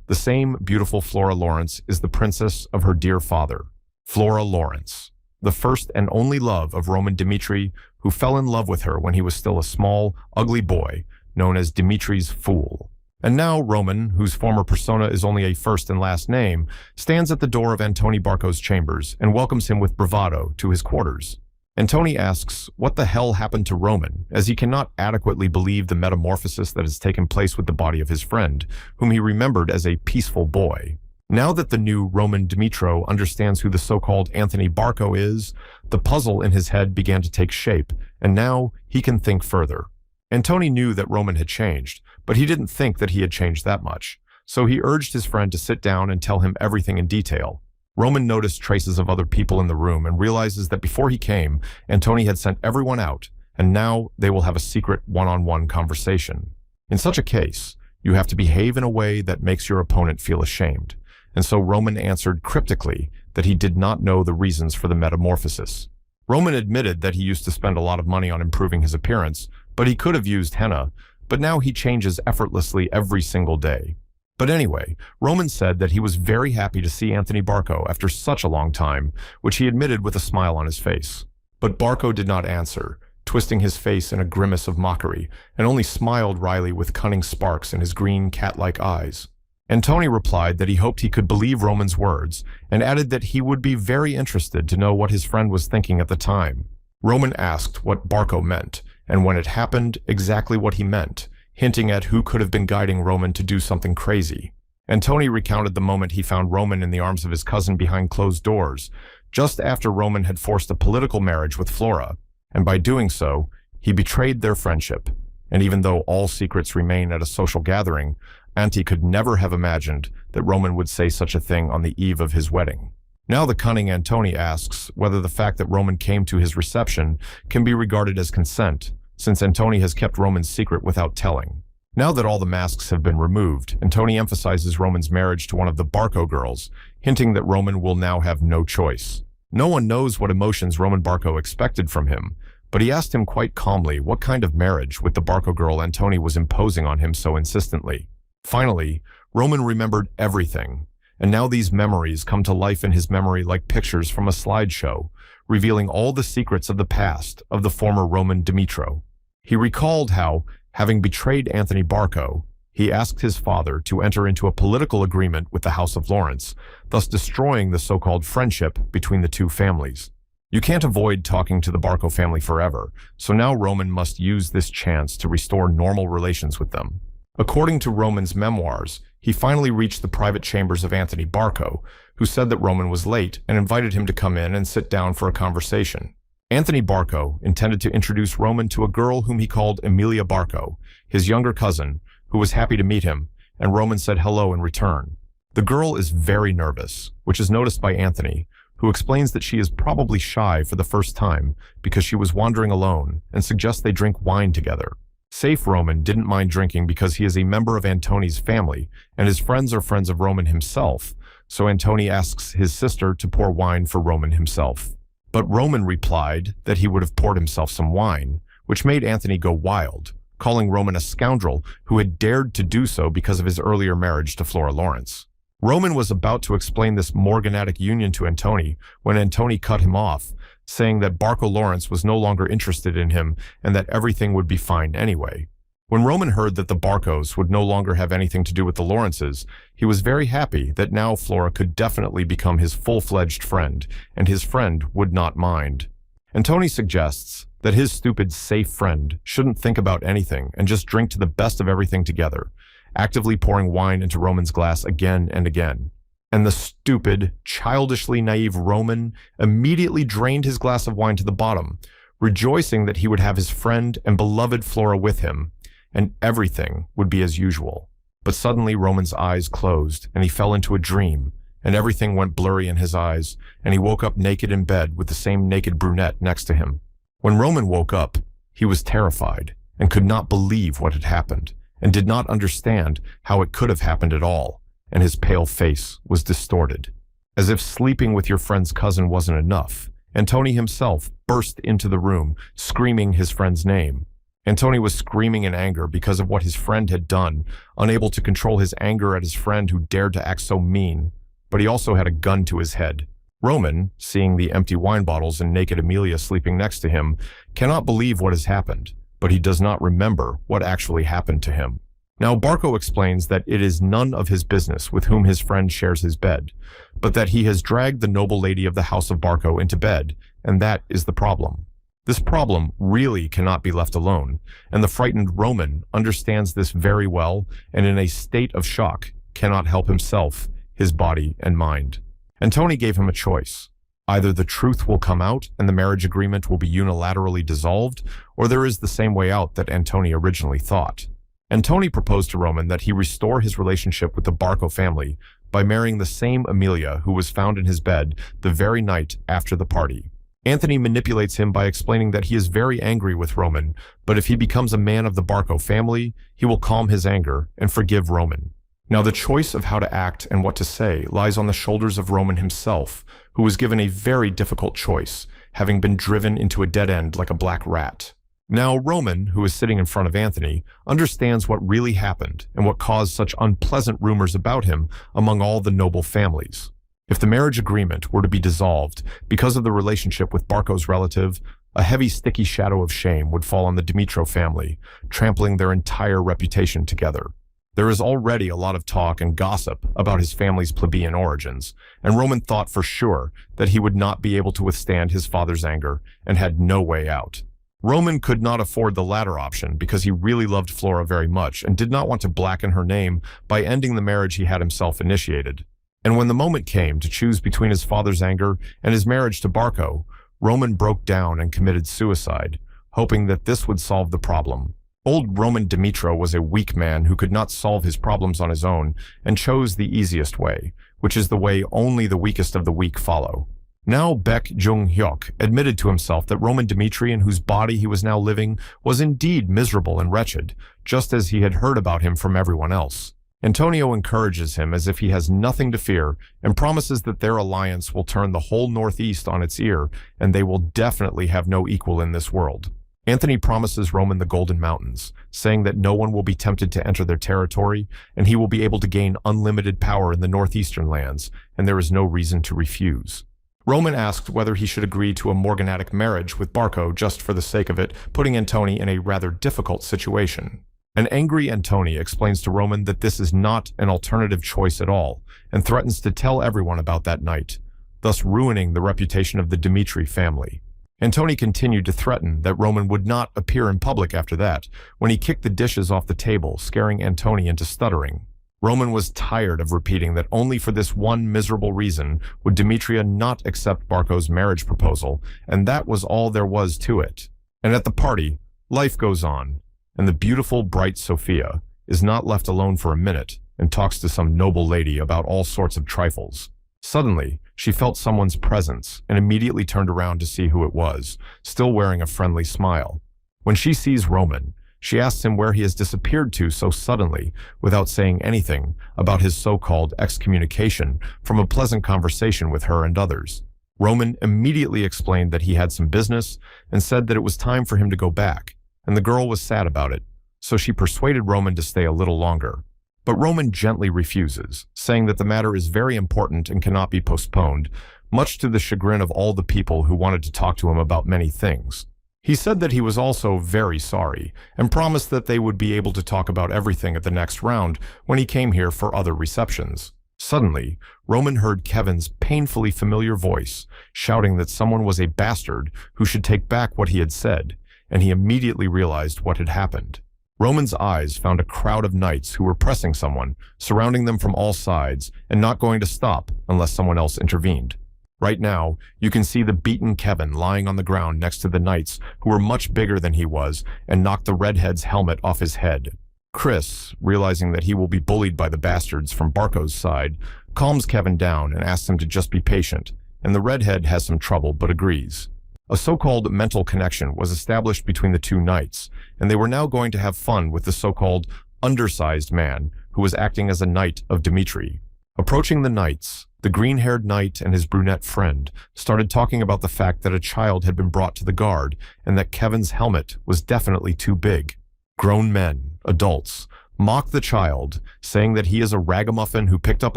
The same beautiful Flora Lawrence is the princess of her dear father, Flora Lawrence, the first and only love of Roman Dimitri, who fell in love with her when he was still a small, ugly boy, known as Dimitri's Fool. And now Roman, whose former persona is only a first and last name, stands at the door of Antoni Barco's chambers and welcomes him with bravado to his quarters. Antoni asks what the hell happened to Roman, as he cannot adequately believe the metamorphosis that has taken place with the body of his friend, whom he remembered as a peaceful boy. Now that the new Roman Dimitro understands who the so-called Anthony Barco is, the puzzle in his head began to take shape, and now he can think further. Antoni knew that Roman had changed, but he didn't think that he had changed that much, so he urged his friend to sit down and tell him everything in detail. Roman noticed traces of other people in the room and realizes that before he came, Antoni had sent everyone out, and now they will have a secret one-on-one conversation. In such a case, you have to behave in a way that makes your opponent feel ashamed, and so Roman answered cryptically that he did not know the reasons for the metamorphosis. Roman admitted that he used to spend a lot of money on improving his appearance, but he could have used henna, but now he changes effortlessly every single day. But anyway, Roman said that he was very happy to see Anthony Barco after such a long time, which he admitted with a smile on his face. But Barco did not answer, twisting his face in a grimace of mockery, and only smiled wryly with cunning sparks in his green cat-like eyes. Antoni replied that he hoped he could believe Roman's words, and added that he would be very interested to know what his friend was thinking at the time. Roman asked what Barco meant, and when it happened, exactly what he meant, hinting at who could have been guiding Roman to do something crazy. Antoni recounted the moment he found Roman in the arms of his cousin behind closed doors, just after Roman had forced a political marriage with Flora, and by doing so, he betrayed their friendship. And even though all secrets remain at a social gathering, Antti could never have imagined that Roman would say such a thing on the eve of his wedding. Now the cunning Antoni asks whether the fact that Roman came to his reception can be regarded as consent, since Antoni has kept Roman's secret without telling. Now that all the masks have been removed, Antoni emphasizes Roman's marriage to one of the Barco girls, hinting that Roman will now have no choice. No one knows what emotions Roman Barco expected from him, but he asked him quite calmly what kind of marriage with the Barco girl Antoni was imposing on him so insistently. Finally, Roman remembered everything, and now these memories come to life in his memory like pictures from a slideshow, revealing all the secrets of the past of the former Roman Dimitro. He recalled how, having betrayed Anthony Barco, he asked his father to enter into a political agreement with the House of Lawrence, thus destroying the so-called friendship between the two families. You can't avoid talking to the Barco family forever, so now Roman must use this chance to restore normal relations with them. According to Roman's memoirs, he finally reached the private chambers of Anthony Barco, who said that Roman was late and invited him to come in and sit down for a conversation. Anthony Barco intended to introduce Roman to a girl whom he called Emilia Barco, his younger cousin, who was happy to meet him, and Roman said hello in return. The girl is very nervous, which is noticed by Anthony, who explains that she is probably shy for the first time because she was wandering alone, and suggests they drink wine together. Safe Roman didn't mind drinking because he is a member of Antoni's family, and his friends are friends of Roman himself, so Antony asks his sister to pour wine for Roman himself. But Roman replied that he would have poured himself some wine, which made Anthony go wild, calling Roman a scoundrel who had dared to do so because of his earlier marriage to Flora Lawrence. Roman was about to explain this morganatic union to Antony when Antony cut him off, saying that Barco Lawrence was no longer interested in him and that everything would be fine anyway. When Roman heard that the Barcos would no longer have anything to do with the Lawrences, he was very happy that now Flora could definitely become his full-fledged friend, and his friend would not mind. Antony suggests that his stupid, safe friend shouldn't think about anything and just drink to the best of everything together, actively pouring wine into Roman's glass again and again. And the stupid, childishly naive Roman immediately drained his glass of wine to the bottom, rejoicing that he would have his friend and beloved Flora with him, and everything would be as usual. But suddenly Roman's eyes closed, and he fell into a dream, and everything went blurry in his eyes, and he woke up naked in bed with the same naked brunette next to him. When Roman woke up, he was terrified, and could not believe what had happened, and did not understand how it could have happened at all, and his pale face was distorted. As if sleeping with your friend's cousin wasn't enough, Antony himself burst into the room, screaming his friend's name. Antony was screaming in anger because of what his friend had done, unable to control his anger at his friend who dared to act so mean, but he also had a gun to his head. Roman, seeing the empty wine bottles and naked Emilia sleeping next to him, cannot believe what has happened, but he does not remember what actually happened to him. Now, Barco explains that it is none of his business with whom his friend shares his bed, but that he has dragged the noble lady of the House of Barco into bed, and that is the problem. This problem really cannot be left alone, and the frightened Roman understands this very well, and in a state of shock, cannot help himself, his body and mind. Antony gave him a choice. Either the truth will come out and the marriage agreement will be unilaterally dissolved, or there is the same way out that Antony originally thought. Antony proposed to Roman that he restore his relationship with the Barco family by marrying the same Emilia who was found in his bed the very night after the party. Anthony manipulates him by explaining that he is very angry with Roman, but if he becomes a man of the Barco family, he will calm his anger and forgive Roman. Now, the choice of how to act and what to say lies on the shoulders of Roman himself, who was given a very difficult choice, having been driven into a dead end like a black rat. Now, Roman, who is sitting in front of Anthony, understands what really happened and what caused such unpleasant rumors about him among all the noble families. If the marriage agreement were to be dissolved because of the relationship with Barco's relative, a heavy sticky shadow of shame would fall on the Dimitro family, trampling their entire reputation together. There is already a lot of talk and gossip about his family's plebeian origins, and Roman thought for sure that he would not be able to withstand his father's anger and had no way out. Roman could not afford the latter option because he really loved Flora very much and did not want to blacken her name by ending the marriage he had himself initiated. And when the moment came to choose between his father's anger and his marriage to Barco, Roman broke down and committed suicide, hoping that this would solve the problem. Old Roman Dimitro was a weak man who could not solve his problems on his own and chose the easiest way, which is the way only the weakest of the weak follow. Now Baek Jung-hyuk admitted to himself that Roman Dimitri, in whose body he was now living, was indeed miserable and wretched, just as he had heard about him from everyone else. Antonio encourages him as if he has nothing to fear and promises that their alliance will turn the whole Northeast on its ear and they will definitely have no equal in this world. Anthony promises Roman the Golden Mountains, saying that no one will be tempted to enter their territory, and he will be able to gain unlimited power in the northeastern lands, and there is no reason to refuse. Roman asked whether he should agree to a morganatic marriage with Barco just for the sake of it, putting Antony in a rather difficult situation. An angry Antony explains to Roman that this is not an alternative choice at all, and threatens to tell everyone about that night, thus ruining the reputation of the Dimitri family. Antony continued to threaten that Roman would not appear in public after that, when he kicked the dishes off the table, scaring Antony into stuttering. Roman was tired of repeating that only for this one miserable reason would Demetria not accept Barco's marriage proposal, and that was all there was to it. And at the party, life goes on, and the beautiful, bright Sophia is not left alone for a minute and talks to some noble lady about all sorts of trifles. Suddenly, she felt someone's presence and immediately turned around to see who it was, still wearing a friendly smile. When she sees Roman, she asks him where he has disappeared to so suddenly without saying anything about his so-called excommunication from a pleasant conversation with her and others. Roman immediately explained that he had some business and said that it was time for him to go back, and the girl was sad about it, so she persuaded Roman to stay a little longer. But Roman gently refuses, saying that the matter is very important and cannot be postponed, much to the chagrin of all the people who wanted to talk to him about many things. He said that he was also very sorry, and promised that they would be able to talk about everything at the next round when he came here for other receptions. Suddenly, Roman heard Kevin's painfully familiar voice, shouting that someone was a bastard who should take back what he had said, and he immediately realized what had happened. Roman's eyes found a crowd of knights who were pressing someone, surrounding them from all sides, and not going to stop unless someone else intervened. Right now, you can see the beaten Kevin lying on the ground next to the knights who were much bigger than he was and knocked the redhead's helmet off his head. Chris, realizing that he will be bullied by the bastards from Barco's side, calms Kevin down and asks him to just be patient, and the redhead has some trouble but agrees. A so-called mental connection was established between the two knights, and they were now going to have fun with the so-called undersized man who was acting as a knight of Dimitri. Approaching the knights, the green-haired knight and his brunette friend started talking about the fact that a child had been brought to the guard and that Kevin's helmet was definitely too big. Grown men, adults, mock the child, saying that he is a ragamuffin who picked up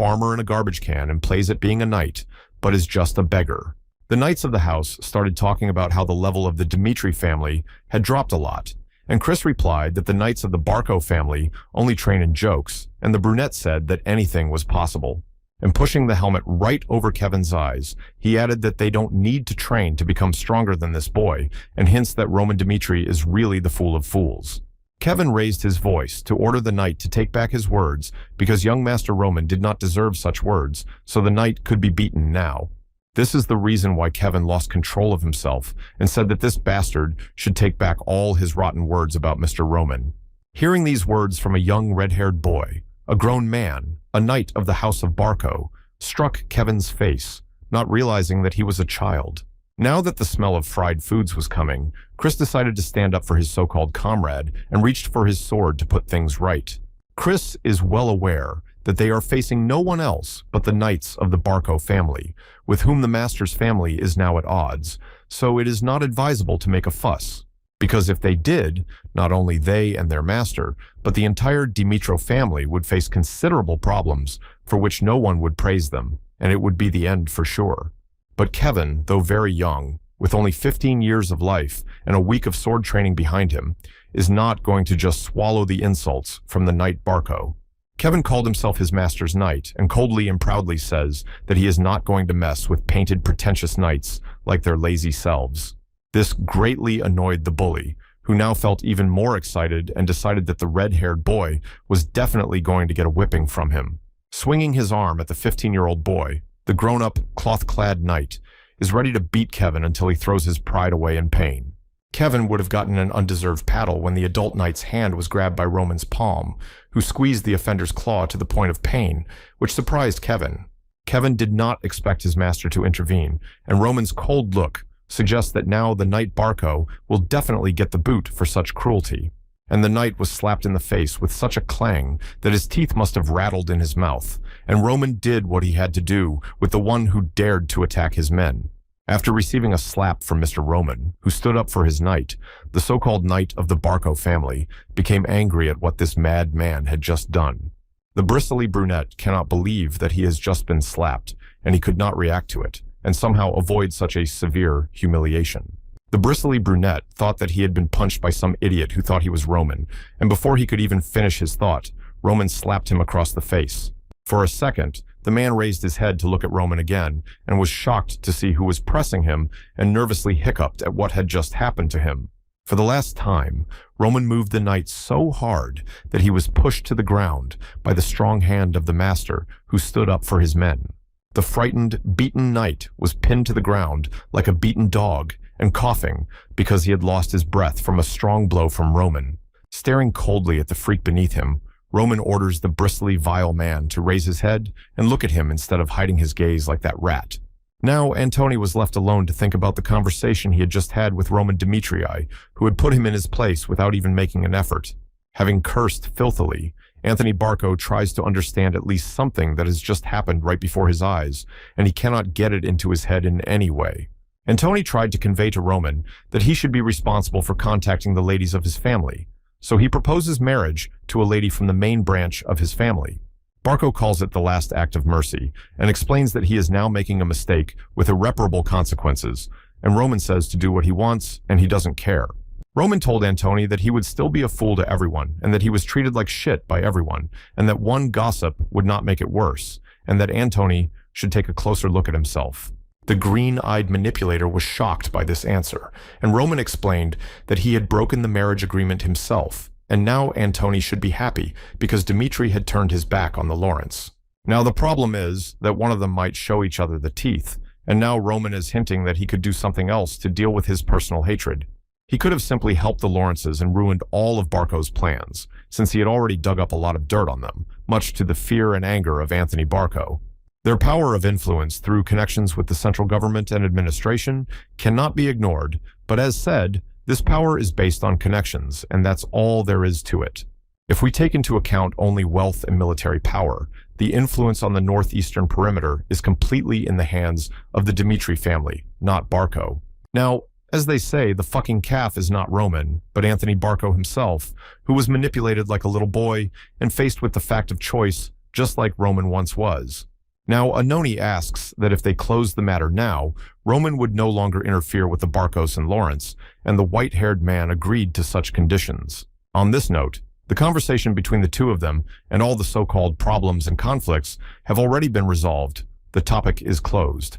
armor in a garbage can and plays at being a knight, but is just a beggar. The knights of the house started talking about how the level of the Dimitri family had dropped a lot, and Chris replied that the knights of the Barco family only train in jokes, and the brunette said that anything was possible. And pushing the helmet right over Kevin's eyes, he added that they don't need to train to become stronger than this boy, and hints that Roman Dimitri is really the fool of fools. Kevin raised his voice to order the knight to take back his words because young Master Roman did not deserve such words, so the knight could be beaten now. This is the reason why Kevin lost control of himself and said that this bastard should take back all his rotten words about Mr. Roman. Hearing these words from a young red-haired boy, a grown man, a knight of the House of Barco, struck Kevin's face, not realizing that he was a child. Now that the smell of fried foods was coming, Chris decided to stand up for his so-called comrade and reached for his sword to put things right. Chris is well aware that they are facing no one else but the knights of the Barco family, with whom the master's family is now at odds, so it is not advisable to make a fuss. Because if they did, not only they and their master, but the entire Dimitro family would face considerable problems for which no one would praise them, and it would be the end for sure. But Kevin, though very young, with only 15 years of life and a week of sword training behind him, is not going to just swallow the insults from the knight Barco. Kevin called himself his master's knight and coldly and proudly says that he is not going to mess with painted pretentious knights like their lazy selves. This greatly annoyed the bully, who now felt even more excited and decided that the red-haired boy was definitely going to get a whipping from him. Swinging his arm at the 15-year-old boy, the grown-up, cloth-clad knight is ready to beat Kevin until he throws his pride away in pain. Kevin would have gotten an undeserved paddle when the adult knight's hand was grabbed by Roman's palm, who squeezed the offender's claw to the point of pain, which surprised Kevin. Kevin did not expect his master to intervene, and Roman's cold look suggests that now the knight Barco will definitely get the boot for such cruelty. And the knight was slapped in the face with such a clang that his teeth must have rattled in his mouth, and Roman did what he had to do with the one who dared to attack his men. After receiving a slap from Mr. Roman, who stood up for his knight, the so-called knight of the Barco family became angry at what this mad man had just done. The bristly brunette cannot believe that he has just been slapped, and he could not react to it, and somehow avoid such a severe humiliation. The bristly brunette thought that he had been punched by some idiot who thought he was Roman, and before he could even finish his thought, Roman slapped him across the face. For a second, the man raised his head to look at Roman again, and was shocked to see who was pressing him, and nervously hiccuped at what had just happened to him. For the last time, Roman moved the knight so hard that he was pushed to the ground by the strong hand of the master, who stood up for his men. The frightened, beaten knight was pinned to the ground like a beaten dog, and coughing because he had lost his breath from a strong blow from Roman. Staring coldly at the freak beneath him, Roman orders the bristly, vile man to raise his head and look at him instead of hiding his gaze like that rat. Now Antony was left alone to think about the conversation he had just had with Roman Demetrii, who had put him in his place without even making an effort. Having cursed filthily, Anthony Barco tries to understand at least something that has just happened right before his eyes, and he cannot get it into his head in any way. Antony tried to convey to Roman that he should be responsible for contacting the ladies of his family, so he proposes marriage to a lady from the main branch of his family. Barco calls it the last act of mercy, and explains that he is now making a mistake with irreparable consequences, and Roman says to do what he wants, and he doesn't care. Roman told Antony that he would still be a fool to everyone, and that he was treated like shit by everyone, and that one gossip would not make it worse, and that Antony should take a closer look at himself. The green-eyed manipulator was shocked by this answer, and Roman explained that he had broken the marriage agreement himself, and now Antony should be happy because Dmitri had turned his back on the Lawrence. Now the problem is that one of them might show each other the teeth, and now Roman is hinting that he could do something else to deal with his personal hatred. He could have simply helped the Lawrences and ruined all of Barco's plans, since he had already dug up a lot of dirt on them, much to the fear and anger of Anthony Barco. Their power of influence through connections with the central government and administration cannot be ignored, but as said, this power is based on connections, and that's all there is to it. If we take into account only wealth and military power, the influence on the northeastern perimeter is completely in the hands of the Dmitri family, not Barco. Now, as they say, the fucking calf is not Roman, but Anthony Barco himself, who was manipulated like a little boy and faced with the fact of choice, just like Roman once was. Now, Anoni asks that if they closed the matter now, Roman would no longer interfere with the Barcos and Lawrence, and the white-haired man agreed to such conditions. On this note, the conversation between the two of them and all the so-called problems and conflicts have already been resolved. The topic is closed.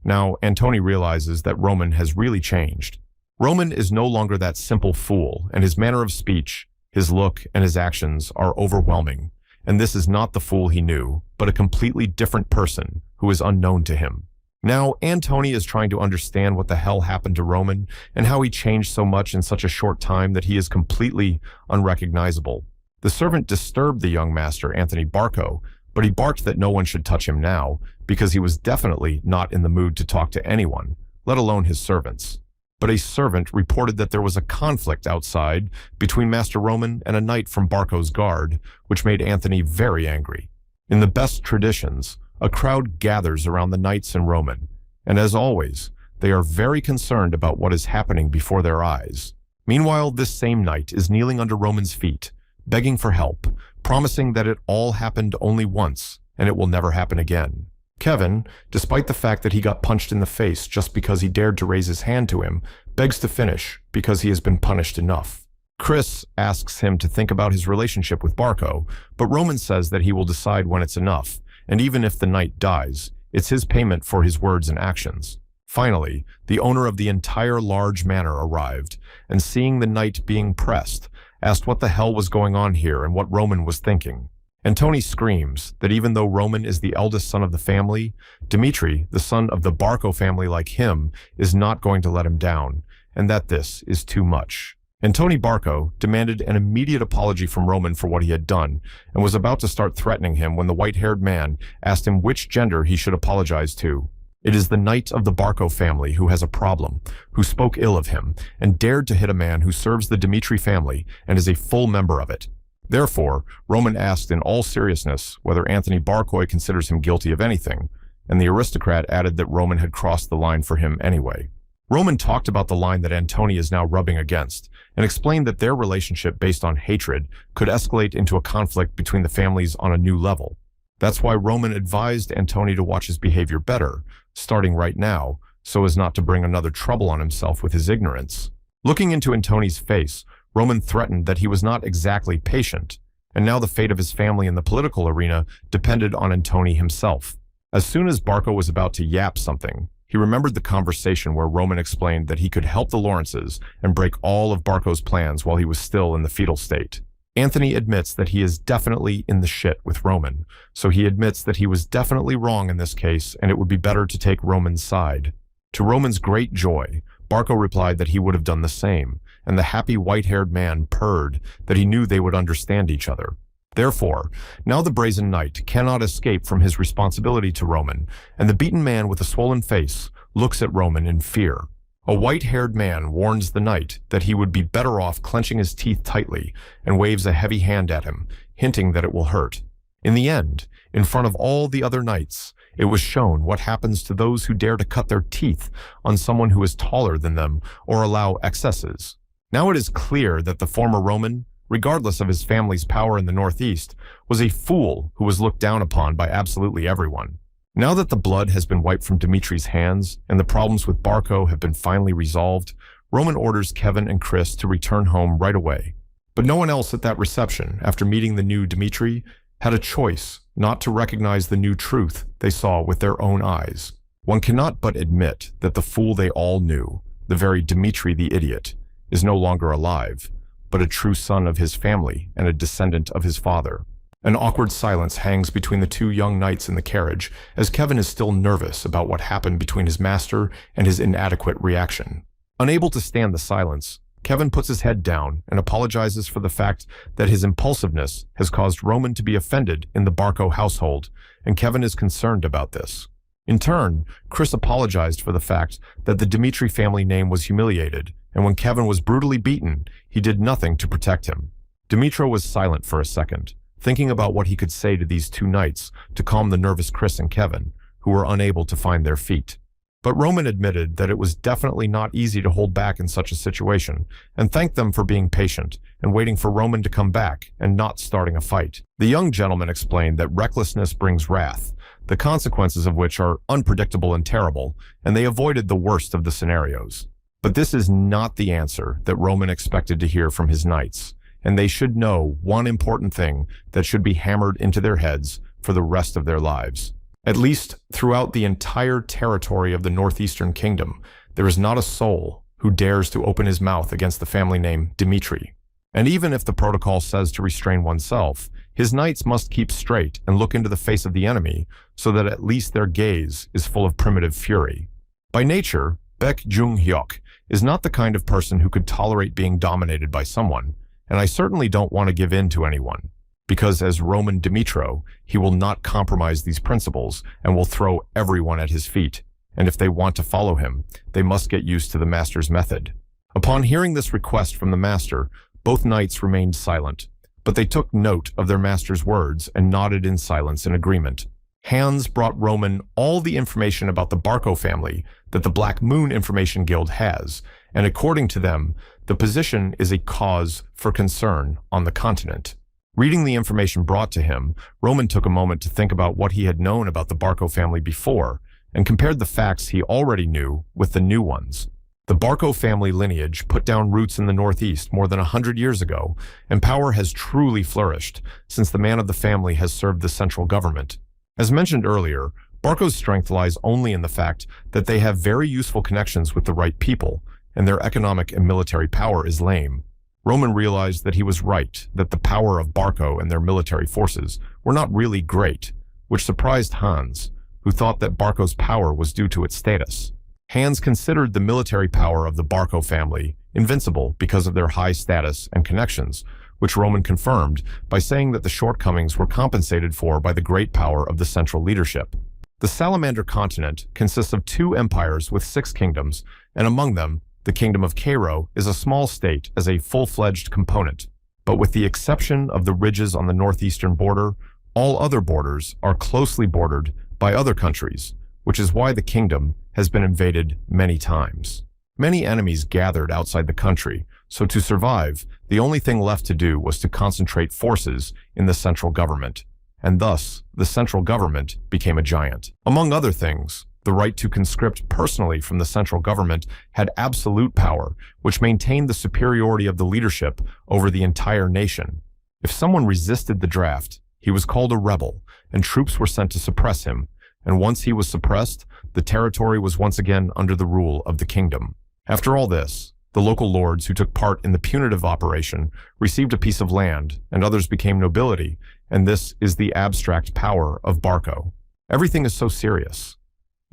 Now, Antony realizes that Roman has really changed. Roman is no longer that simple fool, and his manner of speech, his look, and his actions are overwhelming. And this is not the fool he knew, but a completely different person who is unknown to him. Now, Antony is trying to understand what the hell happened to Roman and how he changed so much in such a short time that he is completely unrecognizable. The servant disturbed the young master, Anthony Barco, but he barked that no one should touch him now because he was definitely not in the mood to talk to anyone, let alone his servants. But a servant reported that there was a conflict outside between Master Roman and a knight from Barco's guard, which made Anthony very angry. In the best traditions, a crowd gathers around the knights and Roman, and as always, they are very concerned about what is happening before their eyes. Meanwhile, this same knight is kneeling under Roman's feet, begging for help, promising that it all happened only once, and it will never happen again. Kevin, despite the fact that he got punched in the face just because he dared to raise his hand to him, begs to finish because he has been punished enough. Chris asks him to think about his relationship with Barco, but Roman says that he will decide when it's enough, and even if the knight dies, it's his payment for his words and actions. Finally, the owner of the entire large manor arrived, and seeing the knight being pressed, asked what the hell was going on here and what Roman was thinking. Antony screams that even though Roman is the eldest son of the family, Dmitri, the son of the Barco family like him, is not going to let him down, and that this is too much. Antony Barco demanded an immediate apology from Roman for what he had done, and was about to start threatening him when the white-haired man asked him which gender he should apologize to. It is the knight of the Barco family who has a problem, who spoke ill of him, and dared to hit a man who serves the Dmitri family and is a full member of it. Therefore, Roman asked in all seriousness whether Anthony Barco considers him guilty of anything, and the aristocrat added that Roman had crossed the line for him anyway. Roman talked about the line that Antony is now rubbing against, and explained that their relationship based on hatred could escalate into a conflict between the families on a new level. That's why Roman advised Antony to watch his behavior better, starting right now, so as not to bring another trouble on himself with his ignorance. Looking into Antony's face, Roman threatened that he was not exactly patient, and now the fate of his family in the political arena depended on Antony himself. As soon as Barco was about to yap something, he remembered the conversation where Roman explained that he could help the Lawrences and break all of Barco's plans while he was still in the fetal state. Anthony admits that he is definitely in the shit with Roman, so he admits that he was definitely wrong in this case and it would be better to take Roman's side. To Roman's great joy, Barco replied that he would have done the same, and the happy white-haired man purred that he knew they would understand each other. Therefore, now the Brazen Knight cannot escape from his responsibility to Roman, and the beaten man with a swollen face looks at Roman in fear. A white-haired man warns the knight that he would be better off clenching his teeth tightly and waves a heavy hand at him, hinting that it will hurt. In the end, in front of all the other knights, it was shown what happens to those who dare to cut their teeth on someone who is taller than them or allow excesses. Now it is clear that the former Roman, regardless of his family's power in the Northeast, was a fool who was looked down upon by absolutely everyone. Now that the blood has been wiped from Dimitri's hands and the problems with Barco have been finally resolved, Roman orders Kevin and Chris to return home right away. But no one else at that reception, after meeting the new Dimitri, had a choice not to recognize the new truth they saw with their own eyes. One cannot but admit that the fool they all knew, the very Dimitri the idiot, is no longer alive, but a true son of his family and a descendant of his father. An awkward silence hangs between the two young knights in the carriage, as Kevin is still nervous about what happened between his master and his inadequate reaction. Unable to stand the silence, Kevin puts his head down and apologizes for the fact that his impulsiveness has caused Roman to be offended in the Barco household, and Kevin is concerned about this. In turn, Chris apologized for the fact that the Dimitri family name was humiliated, and when Kevin was brutally beaten, he did nothing to protect him. Dimitro was silent for a second, thinking about what he could say to these two knights to calm the nervous Chris and Kevin, who were unable to find their feet. But Roman admitted that it was definitely not easy to hold back in such a situation, and thanked them for being patient and waiting for Roman to come back and not starting a fight. The young gentleman explained that recklessness brings wrath, the consequences of which are unpredictable and terrible, and they avoided the worst of the scenarios. But this is not the answer that Roman expected to hear from his knights, and they should know one important thing that should be hammered into their heads for the rest of their lives. At least throughout the entire territory of the Northeastern Kingdom, there is not a soul who dares to open his mouth against the family name Dimitri. And even if the protocol says to restrain oneself, his knights must keep straight and look into the face of the enemy so that at least their gaze is full of primitive fury. By nature, Baek Jung-hyuk is not the kind of person who could tolerate being dominated by someone, and I certainly don't want to give in to anyone, because as Roman Dimitro, he will not compromise these principles and will throw everyone at his feet, and if they want to follow him, they must get used to the master's method. Upon hearing this request from the master, both knights remained silent, but they took note of their master's words and nodded in silence in agreement. Hans brought Roman all the information about the Barco family that the Black Moon Information Guild has, and according to them, the position is a cause for concern on the continent. Reading the information brought to him, Roman took a moment to think about what he had known about the Barco family before, and compared the facts he already knew with the new ones. The Barco family lineage put down roots in the Northeast more than 100 years ago, and power has truly flourished since the man of the family has served the central government. As mentioned earlier, Barco's strength lies only in the fact that they have very useful connections with the right people, and their economic and military power is lame. Roman realized that he was right, that the power of Barco and their military forces were not really great, which surprised Hans, who thought that Barco's power was due to its status. Hans considered the military power of the Barco family invincible because of their high status and connections, which Roman confirmed by saying that the shortcomings were compensated for by the great power of the central leadership. The Salamander continent consists of 2 empires with 6 kingdoms, and among them, the Kingdom of Cairo is a small state as a full-fledged component. But with the exception of the ridges on the northeastern border, all other borders are closely bordered by other countries, which is why the kingdom has been invaded many times. Many enemies gathered outside the country, so to survive, the only thing left to do was to concentrate forces in the central government, and thus the central government became a giant. Among other things, the right to conscript personally from the central government had absolute power, which maintained the superiority of the leadership over the entire nation. If someone resisted the draft, he was called a rebel, and troops were sent to suppress him, and once he was suppressed, the territory was once again under the rule of the kingdom. After all this, the local lords who took part in the punitive operation received a piece of land, and others became nobility, and this is the abstract power of Barco. Everything is so serious.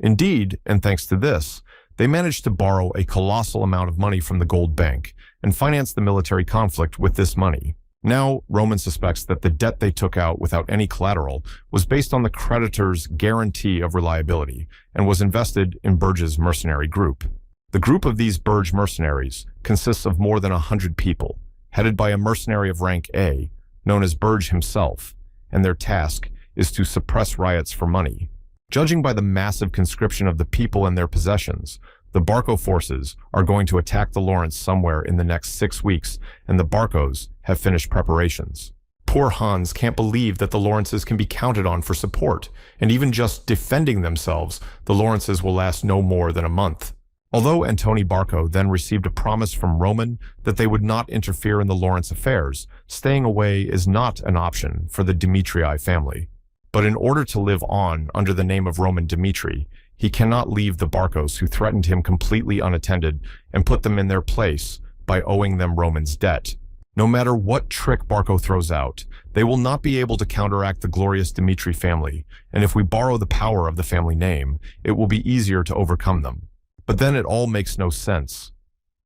Indeed, and thanks to this, they managed to borrow a colossal amount of money from the gold bank and finance the military conflict with this money. Now, Roman suspects that the debt they took out without any collateral was based on the creditor's guarantee of reliability and was invested in Burge's mercenary group. The group of these Burge mercenaries consists of more than 100 people, headed by a mercenary of rank A, known as Burge himself, and their task is to suppress riots for money. Judging by the massive conscription of the people and their possessions, the Barco forces are going to attack the Lawrence somewhere in the next 6 weeks, and the Barcos have finished preparations. Poor Hans can't believe that the Lawrences can be counted on for support, and even just defending themselves, the Lawrences will last no more than a month. Although Antoni Barco then received a promise from Roman that they would not interfere in the Lawrence affairs, staying away is not an option for the Demetrii family. But in order to live on under the name of Roman Dimitri, he cannot leave the Barcos who threatened him completely unattended and put them in their place by owing them Roman's debt. No matter what trick Barco throws out, they will not be able to counteract the glorious Dimitri family, and if we borrow the power of the family name, it will be easier to overcome them. But then it all makes no sense.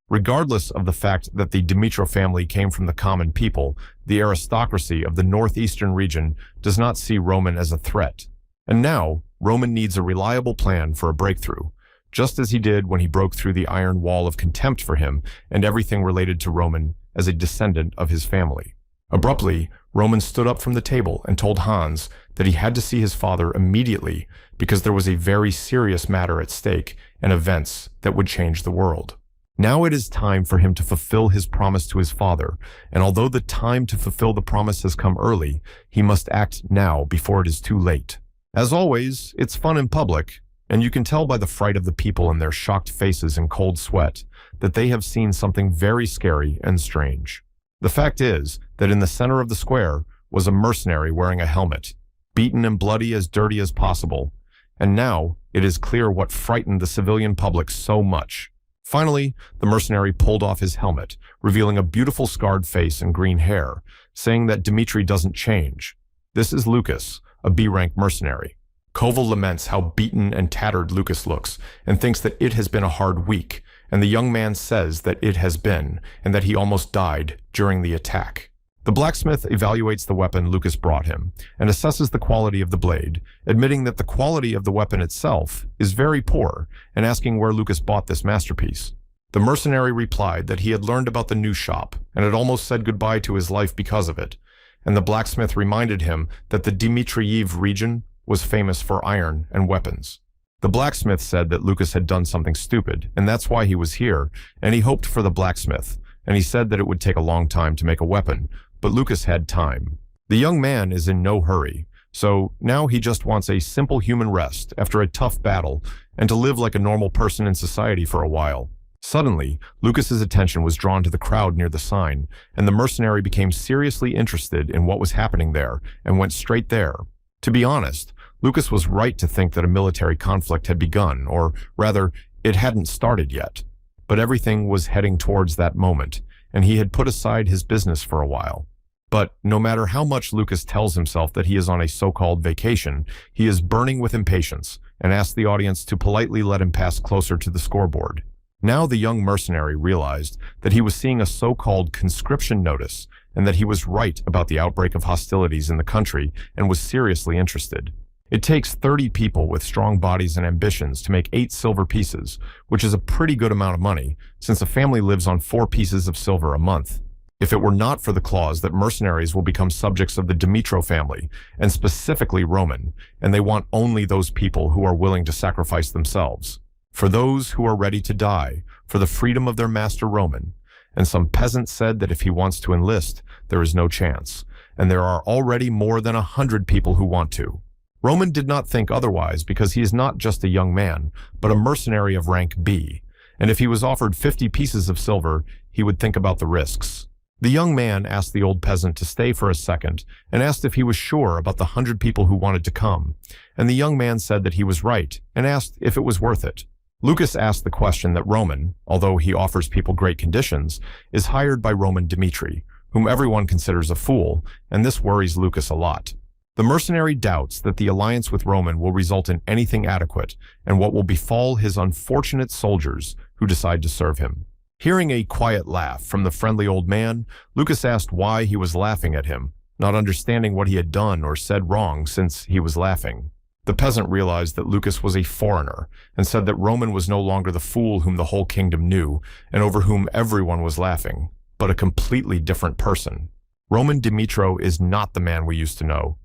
Regardless of the fact that the Dimitro family came from the common people, the aristocracy of the northeastern region does not see Roman as a threat. And now, Roman needs a reliable plan for a breakthrough, just as he did when he broke through the iron wall of contempt for him and everything related to Roman as a descendant of his family. Abruptly, Roman stood up from the table and told Hans that he had to see his father immediately because there was a very serious matter at stake and events that would change the world. Now it is time for him to fulfill his promise to his father, and although the time to fulfill the promise has come early, he must act now before it is too late. As always, it's fun in public, and you can tell by the fright of the people and their shocked faces and cold sweat that they have seen something very scary and strange. The fact is that in the center of the square was a mercenary wearing a helmet, beaten and bloody as dirty as possible, and now it is clear what frightened the civilian public so much. Finally, the mercenary pulled off his helmet, revealing a beautiful scarred face and green hair, saying that Dimitri doesn't change. This is Lucas, a B-rank mercenary. Koval laments how beaten and tattered Lucas looks and thinks that it has been a hard week, and the young man says that it has been, and that he almost died during the attack. The blacksmith evaluates the weapon Lucas brought him and assesses the quality of the blade, admitting that the quality of the weapon itself is very poor and asking where Lucas bought this masterpiece. The mercenary replied that he had learned about the new shop and had almost said goodbye to his life because of it, and the blacksmith reminded him that the Dmitriev region was famous for iron and weapons. The blacksmith said that Lucas had done something stupid, and that's why he was here, and he hoped for the blacksmith, and he said that it would take a long time to make a weapon, but Lucas had time. The young man is in no hurry, so now he just wants a simple human rest after a tough battle and to live like a normal person in society for a while. Suddenly, Lucas's attention was drawn to the crowd near the sign, and the mercenary became seriously interested in what was happening there and went straight there. To be honest, Lucas was right to think that a military conflict had begun, or rather, it hadn't started yet. But everything was heading towards that moment, and he had put aside his business for a while. But no matter how much Lucas tells himself that he is on a so-called vacation, he is burning with impatience and asks the audience to politely let him pass closer to the scoreboard. Now the young mercenary realized that he was seeing a so-called conscription notice and that he was right about the outbreak of hostilities in the country and was seriously interested. It takes 30 people with strong bodies and ambitions to make 8 silver pieces, which is a pretty good amount of money, since a family lives on 4 pieces of silver a month. if it were not for the clause that mercenaries will become subjects of the Dimitro family, and specifically Roman, and they want only those people who are willing to sacrifice themselves. For those who are ready to die, for the freedom of their master Roman. And some peasant said that if he wants to enlist, there is no chance, and there are already more than 100 people who want to. Roman did not think otherwise because he is not just a young man, but a mercenary of rank B, and if he was offered 50 pieces of silver, he would think about the risks. The young man asked the old peasant to stay for a second and asked if he was sure about the 100 people who wanted to come, and the young man said that he was right and asked if it was worth it. Lucas asked the question that Roman, although he offers people great conditions, is hired by Roman Dimitri, whom everyone considers a fool, and this worries Lucas a lot. The mercenary doubts that the alliance with Roman will result in anything adequate and what will befall his unfortunate soldiers who decide to serve him. Hearing a quiet laugh from the friendly old man, Lucas asked why he was laughing at him, not understanding what he had done or said wrong since he was laughing. The peasant realized that Lucas was a foreigner and said that Roman was no longer the fool whom the whole kingdom knew and over whom everyone was laughing, but a completely different person. Roman Dimitro is not the man we used to know.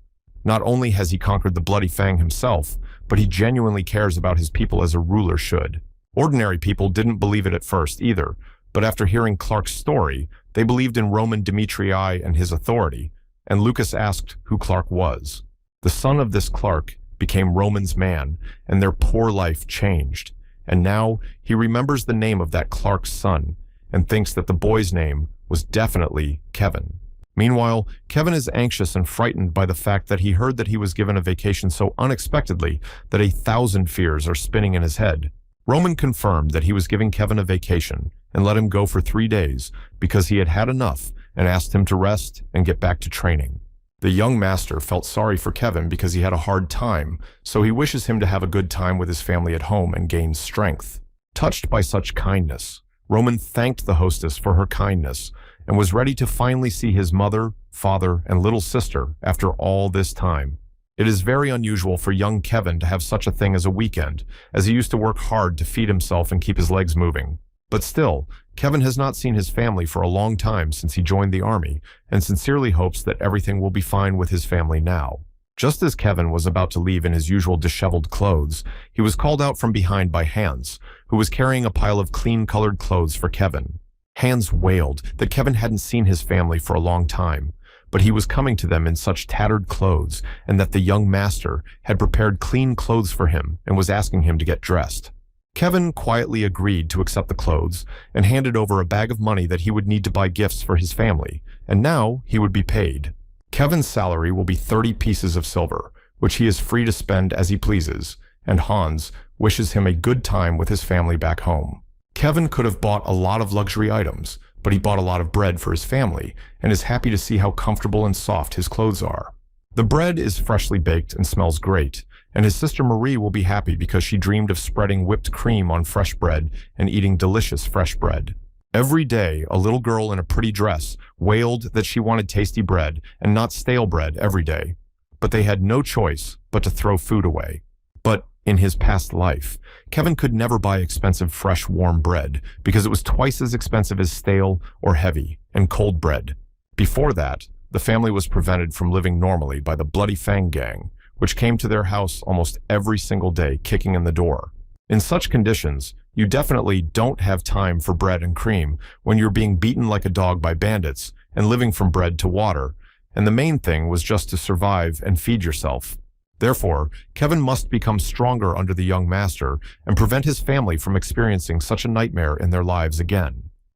Not only has he conquered the Bloody Fang himself, but he genuinely cares about his people as a ruler should. Ordinary people didn't believe it at first either, but after hearing Clark's story, they believed in Roman Dimitrii and his authority, and Lucas asked who Clark was. The son of this Clark became Roman's man, and their poor life changed, and now he remembers the name of that Clark's son, and thinks that the boy's name was definitely Kevin. Meanwhile, Kevin is anxious and frightened by the fact that he heard that he was given a vacation so unexpectedly that 1,000 fears are spinning in his head. Roman confirmed that he was giving Kevin a vacation and let him go for 3 days because he had had enough and asked him to rest and get back to training. The young master felt sorry for Kevin because he had a hard time, so he wishes him to have a good time with his family at home and gain strength. Touched by such kindness, Roman thanked the hostess for her kindness and was ready to finally see his mother, father, and little sister after all this time. It is very unusual for young Kevin to have such a thing as a weekend, as he used to work hard to feed himself and keep his legs moving. But still, Kevin has not seen his family for a long time since he joined the army, and sincerely hopes that everything will be fine with his family now. Just as Kevin was about to leave in his usual disheveled clothes, he was called out from behind by Hans, who was carrying a pile of clean-colored clothes for Kevin. Hans wailed that Kevin hadn't seen his family for a long time, but he was coming to them in such tattered clothes and that the young master had prepared clean clothes for him and was asking him to get dressed. Kevin quietly agreed to accept the clothes and handed over a bag of money that he would need to buy gifts for his family, and now he would be paid. Kevin's salary will be 30 pieces of silver, which he is free to spend as he pleases, and Hans wishes him a good time with his family back home. Kevin could have bought a lot of luxury items, but he bought a lot of bread for his family and is happy to see how comfortable and soft his clothes are. The bread is freshly baked and smells great, and his sister Marie will be happy because she dreamed of spreading whipped cream on fresh bread and eating delicious fresh bread. Every day, a little girl in a pretty dress wailed that she wanted tasty bread and not stale bread every day, but they had no choice but to throw food away. But in his past life, Kevin could never buy expensive fresh warm bread because it was twice as expensive as stale or heavy and cold bread. Before that, the family was prevented from living normally by the Bloody Fang gang, which came to their house almost every single day kicking in the door. In such conditions, you definitely don't have time for bread and cream when you're being beaten like a dog by bandits and living from bread to water, and the main thing was just to survive and feed yourself. Therefore, Kevin must become stronger under the young master and prevent his family from experiencing such a nightmare in their lives again.